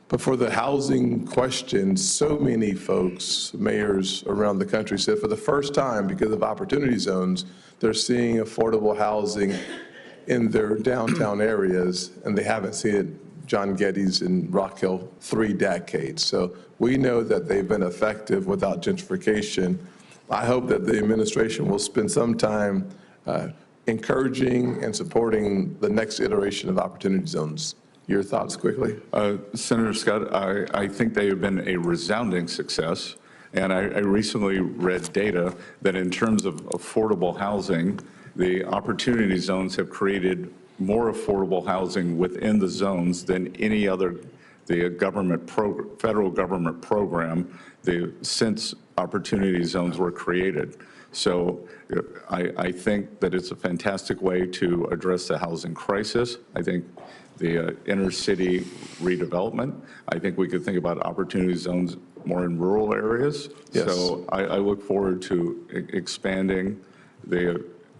[SPEAKER 11] But for the housing question, so many folks, mayors around the country said for the first time, because of opportunity zones, they're seeing affordable housing in their downtown areas, and they haven't seen it, John Geddes in Rock Hill, 3 decades. So we know that they've been effective without gentrification. I hope that the administration will spend some time encouraging and supporting the next iteration of opportunity zones. Your thoughts quickly?
[SPEAKER 4] Senator Scott, I think they have been a resounding success. And I recently read data that in terms of affordable housing, the opportunity zones have created more affordable housing within the zones than any other federal government program since opportunity zones were created. So I think that it's a fantastic way to address the housing crisis. I think the inner city redevelopment. I think we could think about opportunity zones more in rural areas.
[SPEAKER 11] Yes.
[SPEAKER 4] So I look forward to expanding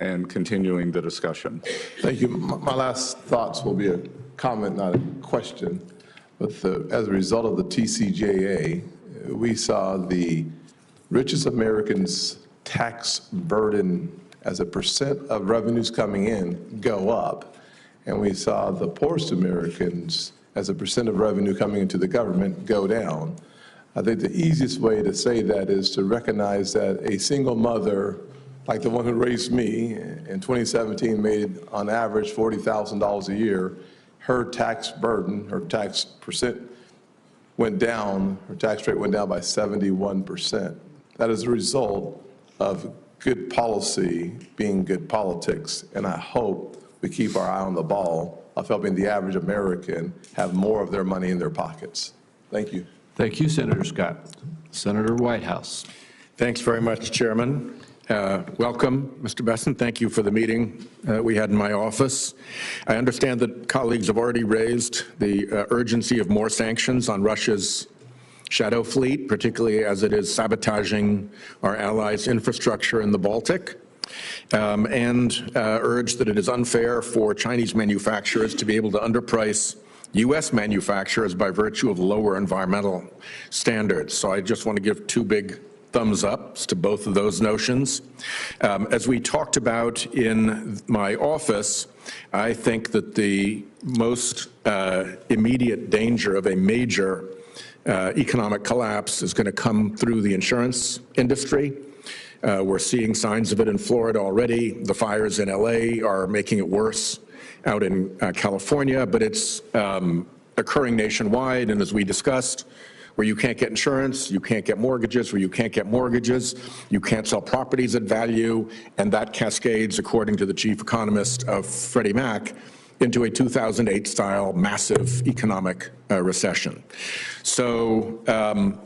[SPEAKER 4] and continuing the discussion.
[SPEAKER 11] Thank you. My last thoughts will be a comment, not a question. But as a result of the TCJA, we saw the richest Americans' tax burden as a percent of revenues coming in go up, and we saw the poorest Americans as a percent of revenue coming into the government go down. I think the easiest way to say that is to recognize that a single mother, like the one who raised me in 2017, made on average $40,000 a year. Her tax burden, her tax percent went down, her tax rate went down by 71%. That is a result of good policy being good politics, and I hope we keep our eye on the ball of helping the average American have more of their money in their pockets. Thank you.
[SPEAKER 7] Thank you, Senator Scott. Senator Whitehouse.
[SPEAKER 12] Thanks very much, Chairman. Welcome, Mr. Bessent. Thank you for the meeting we had in my office. I understand that colleagues have already raised the urgency of more sanctions on Russia's shadow fleet, particularly as it is sabotaging our allies' infrastructure in the Baltic, and urge that it is unfair for Chinese manufacturers to be able to underprice U.S. manufacturers by virtue of lower environmental standards. So I just want to give two big thumbs ups to both of those notions. As we talked about in my office, I think that the most immediate danger of a major economic collapse is going to come through the insurance industry. We're seeing signs of it in Florida already. The fires in LA are making it worse out in California, but it's occurring nationwide. And as we discussed, where you can't get insurance, you can't get mortgages, where you can't get mortgages, you can't sell properties at value, and that cascades, according to the chief economist of Freddie Mac, into a 2008-style massive economic recession. So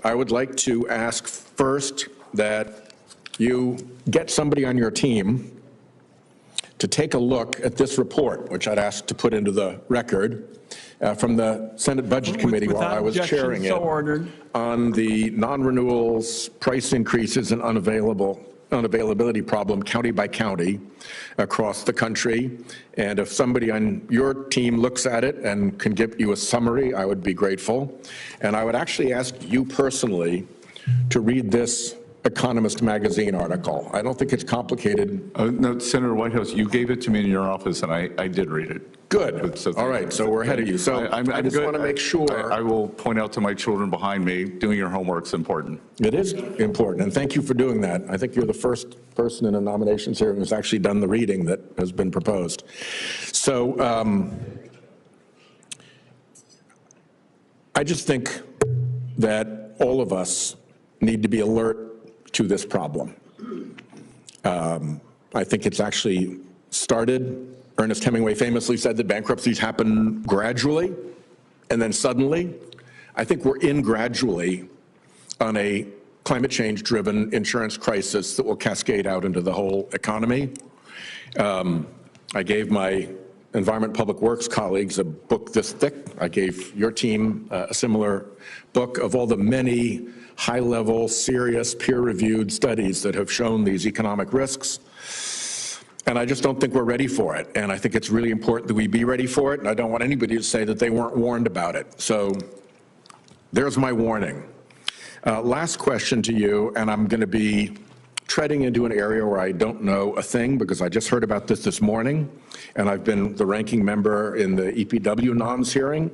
[SPEAKER 12] I would like to ask first that you get somebody on your team to take a look at this report, which I'd ask to put into the record, from the Senate Budget Committee while I was chairing it, on the non-renewals, price increases, and unavailability problem county by county across the country. And if somebody on your team looks at it and can give you a summary, I would be grateful. And I would actually ask you personally to read this Economist magazine article. I don't think it's complicated.
[SPEAKER 4] No, Senator Whitehouse, you gave it to me in your office, and I did read it.
[SPEAKER 12] Good.
[SPEAKER 4] So
[SPEAKER 12] all right, so we're ahead of you. So I just want to make sure.
[SPEAKER 4] I will point out to my children behind me, doing your homework's important.
[SPEAKER 12] It is important, and thank you for doing that. I think you're the first person in a nominations hearing who's actually done the reading that has been proposed. So I just think that all of us need to be alert to this problem. I think it's actually started. Ernest Hemingway famously said that bankruptcies happen gradually and then suddenly. I think we're in gradually on a climate change-driven insurance crisis that will cascade out into the whole economy. I gave my Environment Public Works colleagues a book this thick. I gave your team a similar book of all the many high-level, serious, peer-reviewed studies that have shown these economic risks. And I just don't think we're ready for it. And I think it's really important that we be ready for it. And I don't want anybody to say that they weren't warned about it. So there's my warning. Last question to you, and I'm going to be treading into an area where I don't know a thing because I just heard about this morning, and I've been the ranking member in the EPW NOMS hearing.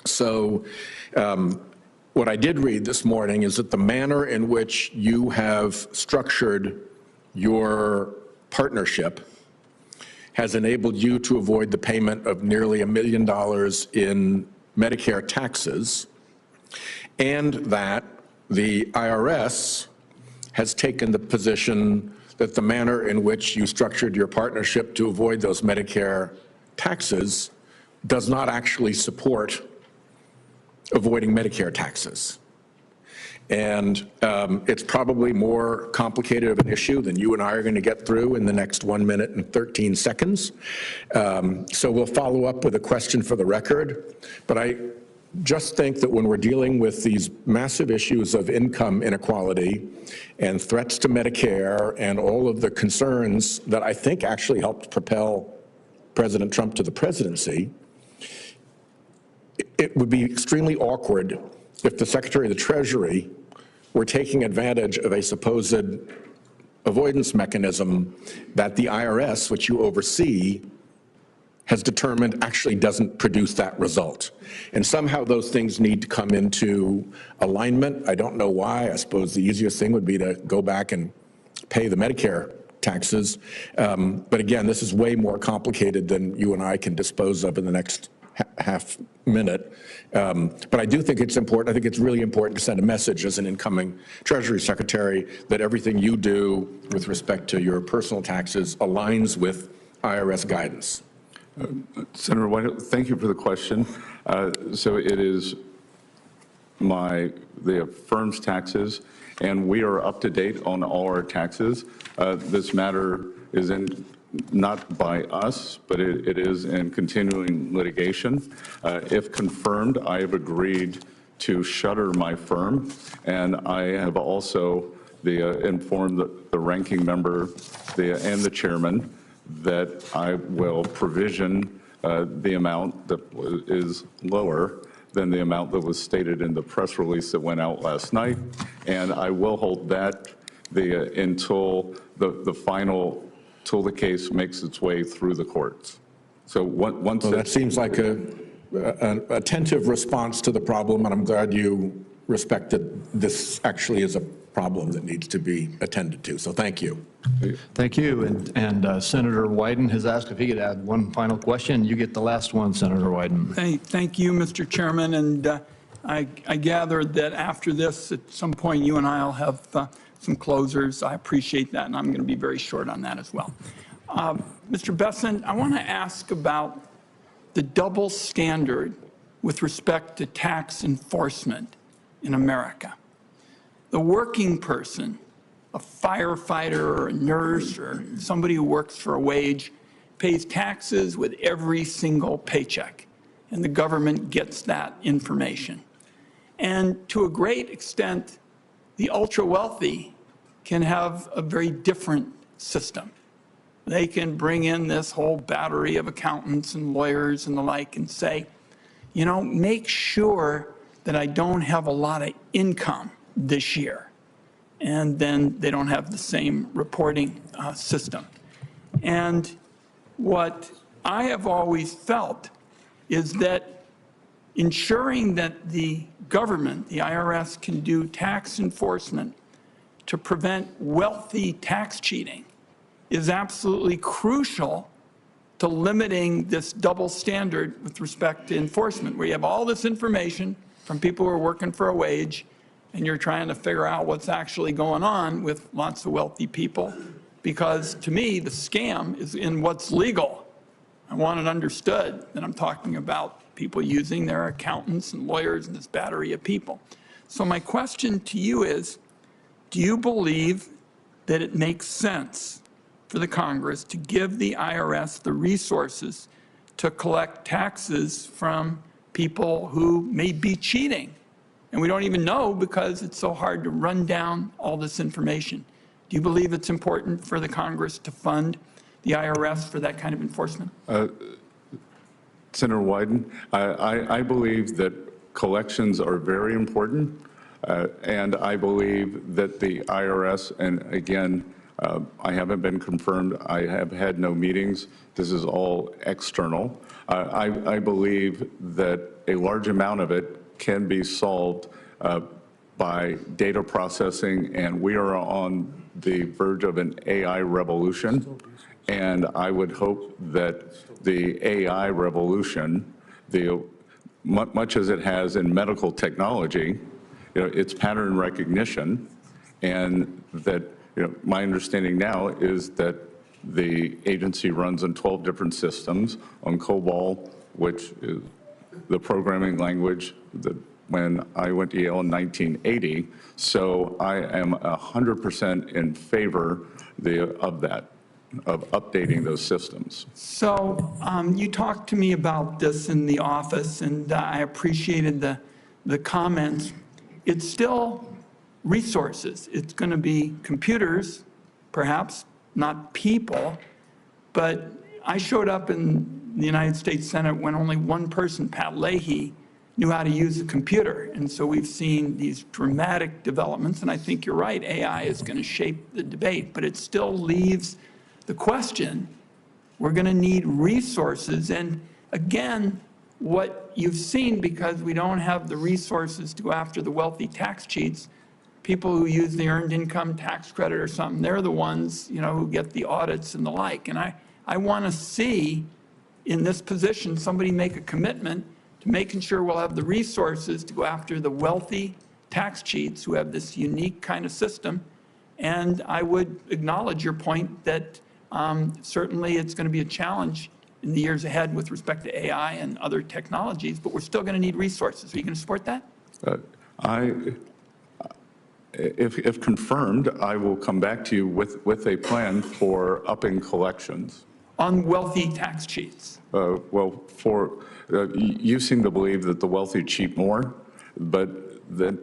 [SPEAKER 12] So what I did read this morning is that the manner in which you have structured your partnership has enabled you to avoid the payment of nearly $1 million in Medicare taxes, and that the IRS has taken the position that the manner in which you structured your partnership to avoid those Medicare taxes does not actually support avoiding Medicare taxes. And it's probably more complicated of an issue than you and I are going to get through in the next 1 minute and 13 seconds. So we'll follow up with a question for the record. But I just think that when we're dealing with these massive issues of income inequality and threats to Medicare and all of the concerns that I think actually helped propel President Trump to the presidency, it would be extremely awkward if the Secretary of the Treasury we're taking advantage of a supposed avoidance mechanism that the IRS, which you oversee, has determined actually doesn't produce that result. And somehow those things need to come into alignment. I don't know why. I suppose the easiest thing would be to go back and pay the Medicare taxes. But again, this is way more complicated than you and I can dispose of in the next half minute. But I do think it's important. I think it's really important to send a message as an incoming Treasury Secretary that everything you do with respect to your personal taxes aligns with IRS guidance.
[SPEAKER 4] Senator White, thank you for the question. So it is the firm's taxes, and we are up to date on all our taxes. This matter is not by us, but it is in continuing litigation. If confirmed, I have agreed to shutter my firm, and I have also informed the ranking member and the chairman that I will provision the amount that is lower than the amount that was stated in the press release that went out last night, and I will hold that until till the case makes its way through the courts. So once
[SPEAKER 12] well, that seems like an attentive response to the problem, and I'm glad you respected this actually is a problem that needs to be attended to. So thank you.
[SPEAKER 1] Thank you. And Senator Wyden has asked if he could add one final question. You get the last one, Senator Wyden.
[SPEAKER 10] Thank you, Mr. Chairman. And I gather that after this, at some point, you and I will have some closers. I appreciate that, and I'm going to be very short on that as well. Mr. Bessent, I want to ask about the double standard with respect to tax enforcement in America. The working person, a firefighter or a nurse or somebody who works for a wage, pays taxes with every single paycheck, and the government gets that information. And to a great extent, the ultra-wealthy can have a very different system. They can bring in this whole battery of accountants and lawyers and the like and say, you know, make sure that I don't have a lot of income this year. And then they don't have the same reporting system. And what I have always felt is that ensuring that the government, the IRS, can do tax enforcement to prevent wealthy tax cheating is absolutely crucial to limiting this double standard with respect to enforcement, where you have all this information from people who are working for a wage, and you're trying to figure out what's actually going on with lots of wealthy people. Because to me, the scam is in what's legal. I want it understood that I'm talking about people using their accountants and lawyers and this battery of people. So my question to you is, do you believe that it makes sense for the Congress to give the IRS the resources to collect taxes from people who may be cheating? And we don't even know because it's so hard to run down all this information. Do you believe it's important for the Congress to fund the IRS for that kind of enforcement?
[SPEAKER 4] Senator Wyden, I believe that collections are very important, and I believe that the IRS, and again, I haven't been confirmed, I have had no meetings, this is all external. I believe that a large amount of it can be solved by data processing, and we are on the verge of an AI revolution. And I would hope that the AI revolution, much as it has in medical technology, it's pattern recognition, and that my understanding now is that the agency runs on 12 different systems on COBOL, which is the programming language that when I went to Yale in 1980. So I am 100% in favor of that, of updating those systems.
[SPEAKER 10] So you talked to me about this in the office, and I appreciated the comments. It's still resources. It's going to be computers, perhaps, not people. But I showed up in the United States Senate when only one person, Pat Leahy, knew how to use a computer. And so we've seen these dramatic developments, and I think you're right, AI is going to shape the debate, but it still leaves the question, we're going to need resources. And again, what you've seen, because we don't have the resources to go after the wealthy tax cheats, people who use the earned income tax credit or something, they're the ones, who get the audits and the like. And I want to see in this position somebody make a commitment to making sure we'll have the resources to go after the wealthy tax cheats who have this unique kind of system. And I would acknowledge your point that certainly it's going to be a challenge in the years ahead with respect to AI and other technologies, but we're still going to need resources. Are you going to support that?
[SPEAKER 4] If confirmed, I will come back to you with a plan for upping collections.
[SPEAKER 10] On wealthy tax cheats?
[SPEAKER 4] Well, you seem to believe that the wealthy cheat more, but that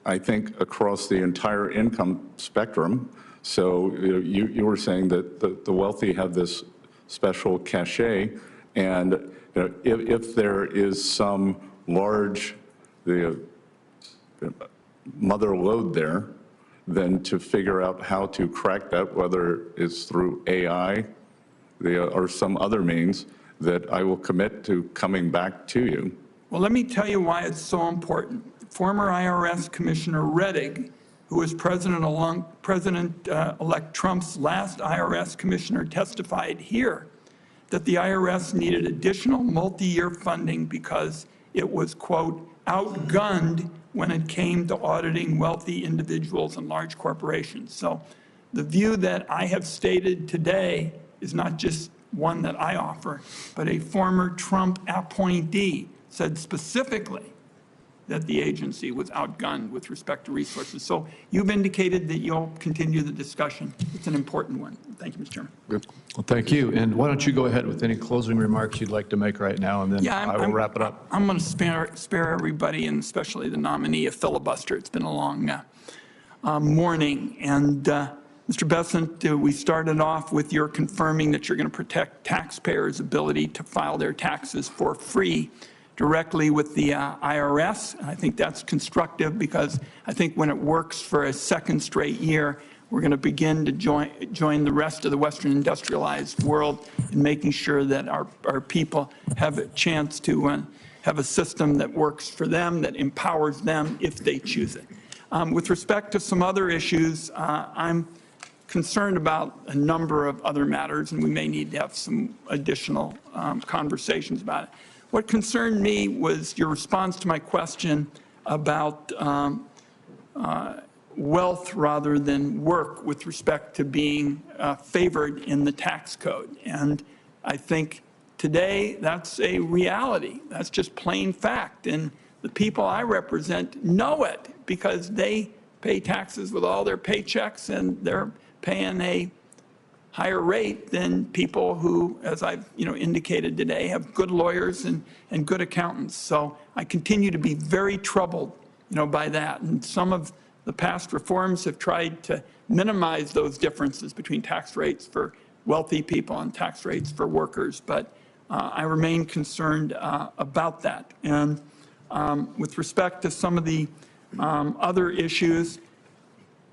[SPEAKER 4] I think across the entire income spectrum. So you were saying that the wealthy have this special cachet, and if there is some large mother lode there, then to figure out how to crack that, whether it's through AI or some other means, that I will commit to coming back to you.
[SPEAKER 10] Well, let me tell you why it's so important. Former IRS Commissioner Rettig, who was President-elect Trump's last IRS commissioner, testified here that the IRS needed additional multi-year funding because it was, quote, outgunned when it came to auditing wealthy individuals and large corporations. So the view that I have stated today is not just one that I offer, but a former Trump appointee said specifically that the agency was outgunned with respect to resources. So you've indicated that you'll continue the discussion. It's an important one. Thank you, Mr. Chairman.
[SPEAKER 1] Good. Well, thank you. And why don't you go ahead with any closing remarks you'd like to make right now, and then I will wrap it up.
[SPEAKER 10] I'm going to spare everybody, and especially the nominee, a filibuster. It's been a long morning. And Mr. Bessent, we started off with your confirming that you're going to protect taxpayers' ability to file their taxes for free directly with the IRS. I think that's constructive, because I think when it works for a second straight year, we're going to begin to join the rest of the Western industrialized world in making sure that our people have a chance to have a system that works for them, that empowers them if they choose it. With respect to some other issues, I'm concerned about a number of other matters, and we may need to have some additional conversations about it. What concerned me was your response to my question about wealth rather than work with respect to being favored in the tax code. And I think today that's a reality. That's just plain fact. And the people I represent know it, because they pay taxes with all their paychecks, and they're paying a higher rate than people who, as I've indicated today, have good lawyers and good accountants. So I continue to be very troubled by that. And some of the past reforms have tried to minimize those differences between tax rates for wealthy people and tax rates for workers. But I remain concerned about that. And with respect to some of the other issues,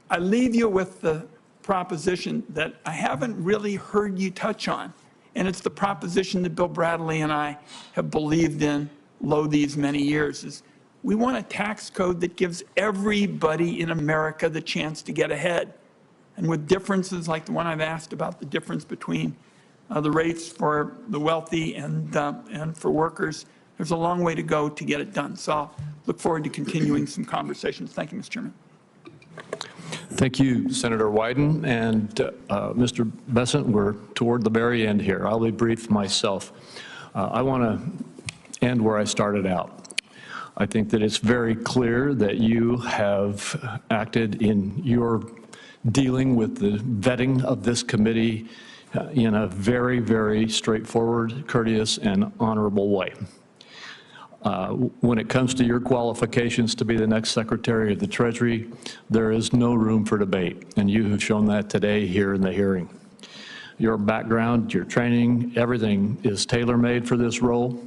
[SPEAKER 10] I leave you with the proposition that I haven't really heard you touch on, and it's the proposition that Bill Bradley and I have believed in these many years, is we want a tax code that gives everybody in America the chance to get ahead. And with differences like the one I've asked about, the difference between the rates for the wealthy and for workers, there's a long way to go to get it done. So I'll look forward to continuing some conversations. Thank you, Mr. Chairman.
[SPEAKER 1] Thank you, Senator Wyden. And Mr. Bessent, we're toward the very end here. I'll be brief myself. I want to end where I started out. I think that it's very clear that you have acted in your dealing with the vetting of this committee in a very, very straightforward, courteous, and honorable way. When it comes to your qualifications to be the next Secretary of the Treasury, there is no room for debate, and you have shown that today here in the hearing. Your background, your training, everything is tailor-made for this role,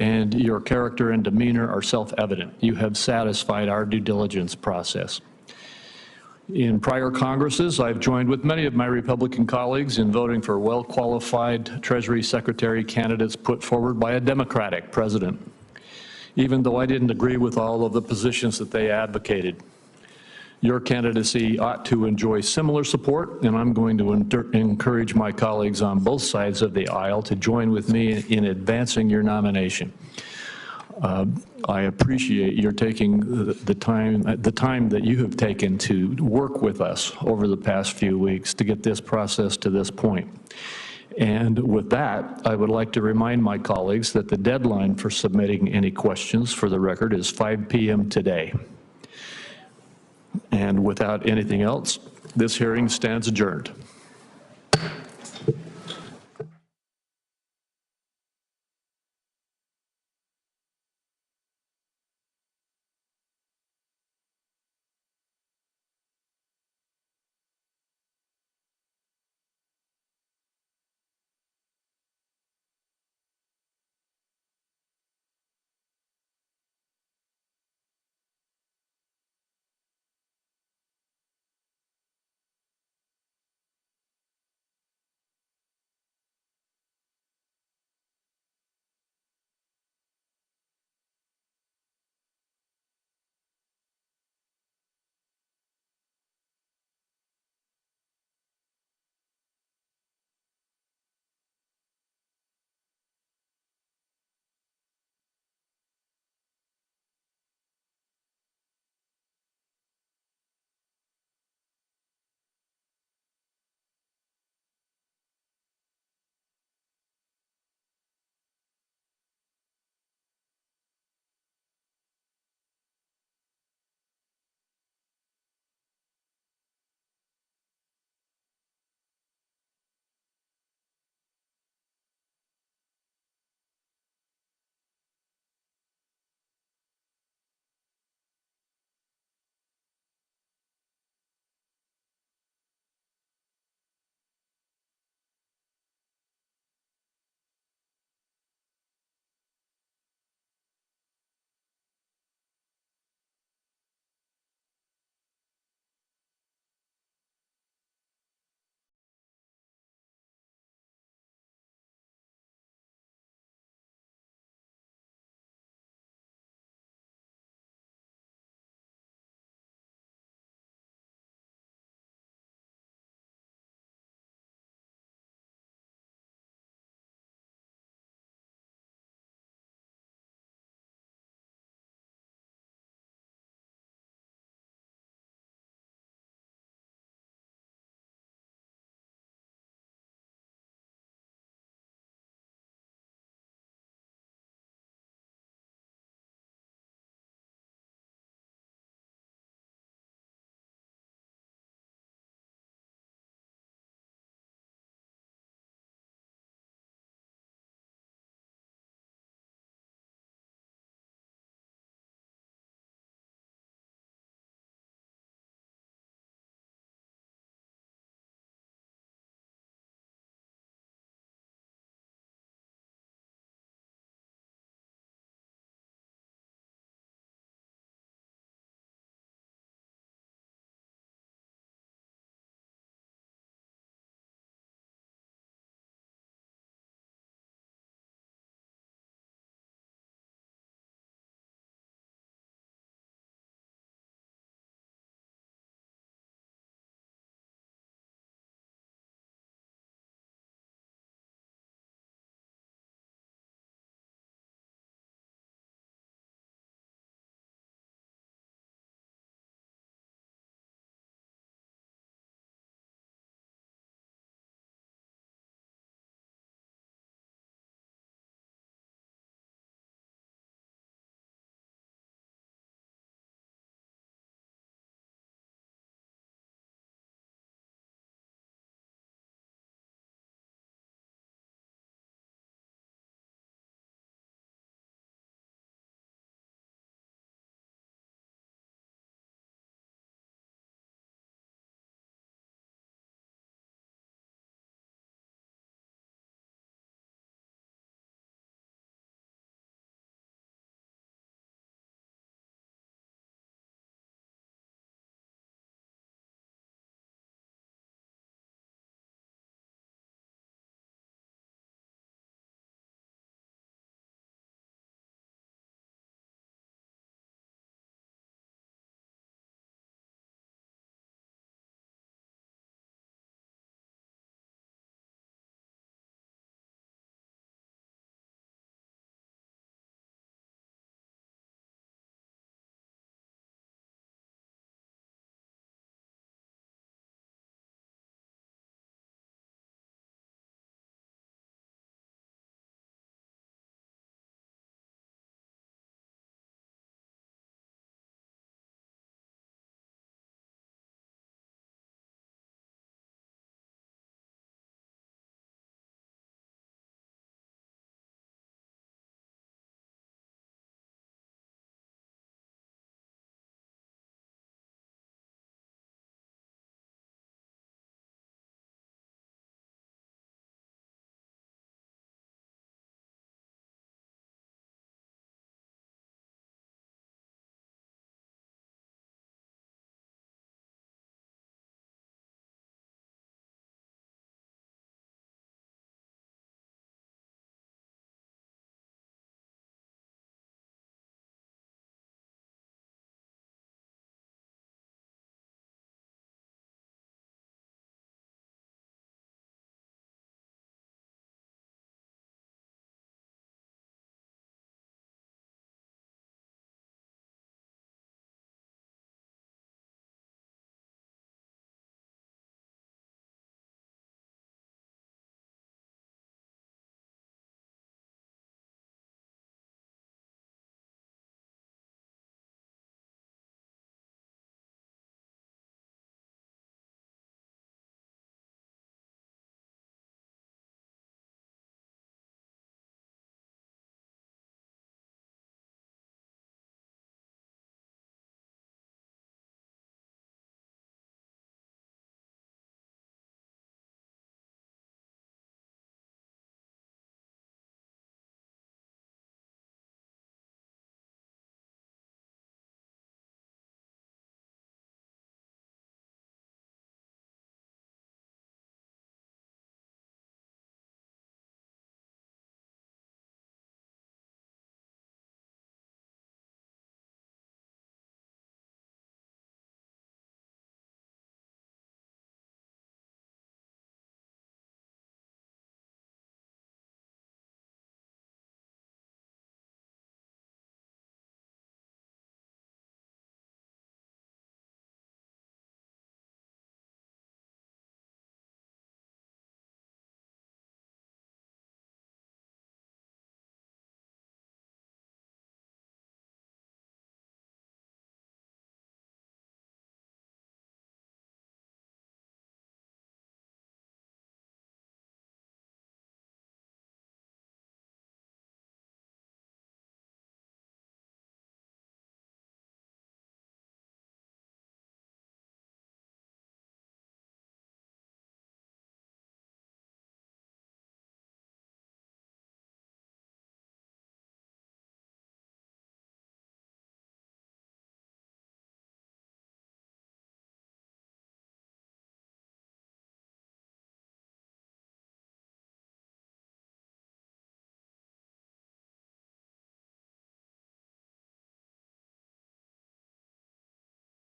[SPEAKER 1] and your character and demeanor are self-evident. You have satisfied our due diligence process. In prior Congresses, I've joined with many of my Republican colleagues in voting for well-qualified Treasury Secretary candidates put forward by a Democratic president, even though I didn't agree with all of the positions that they advocated. Your candidacy ought to enjoy similar support, and I'm going to encourage my colleagues on both sides of the aisle to join with me in advancing your nomination. I appreciate your taking the time that you have taken to work with us over the past few weeks to get this process to this point. And with that, I would like to remind my colleagues that the deadline for submitting any questions for the record is 5 p.m. today. And without anything else, this hearing stands adjourned.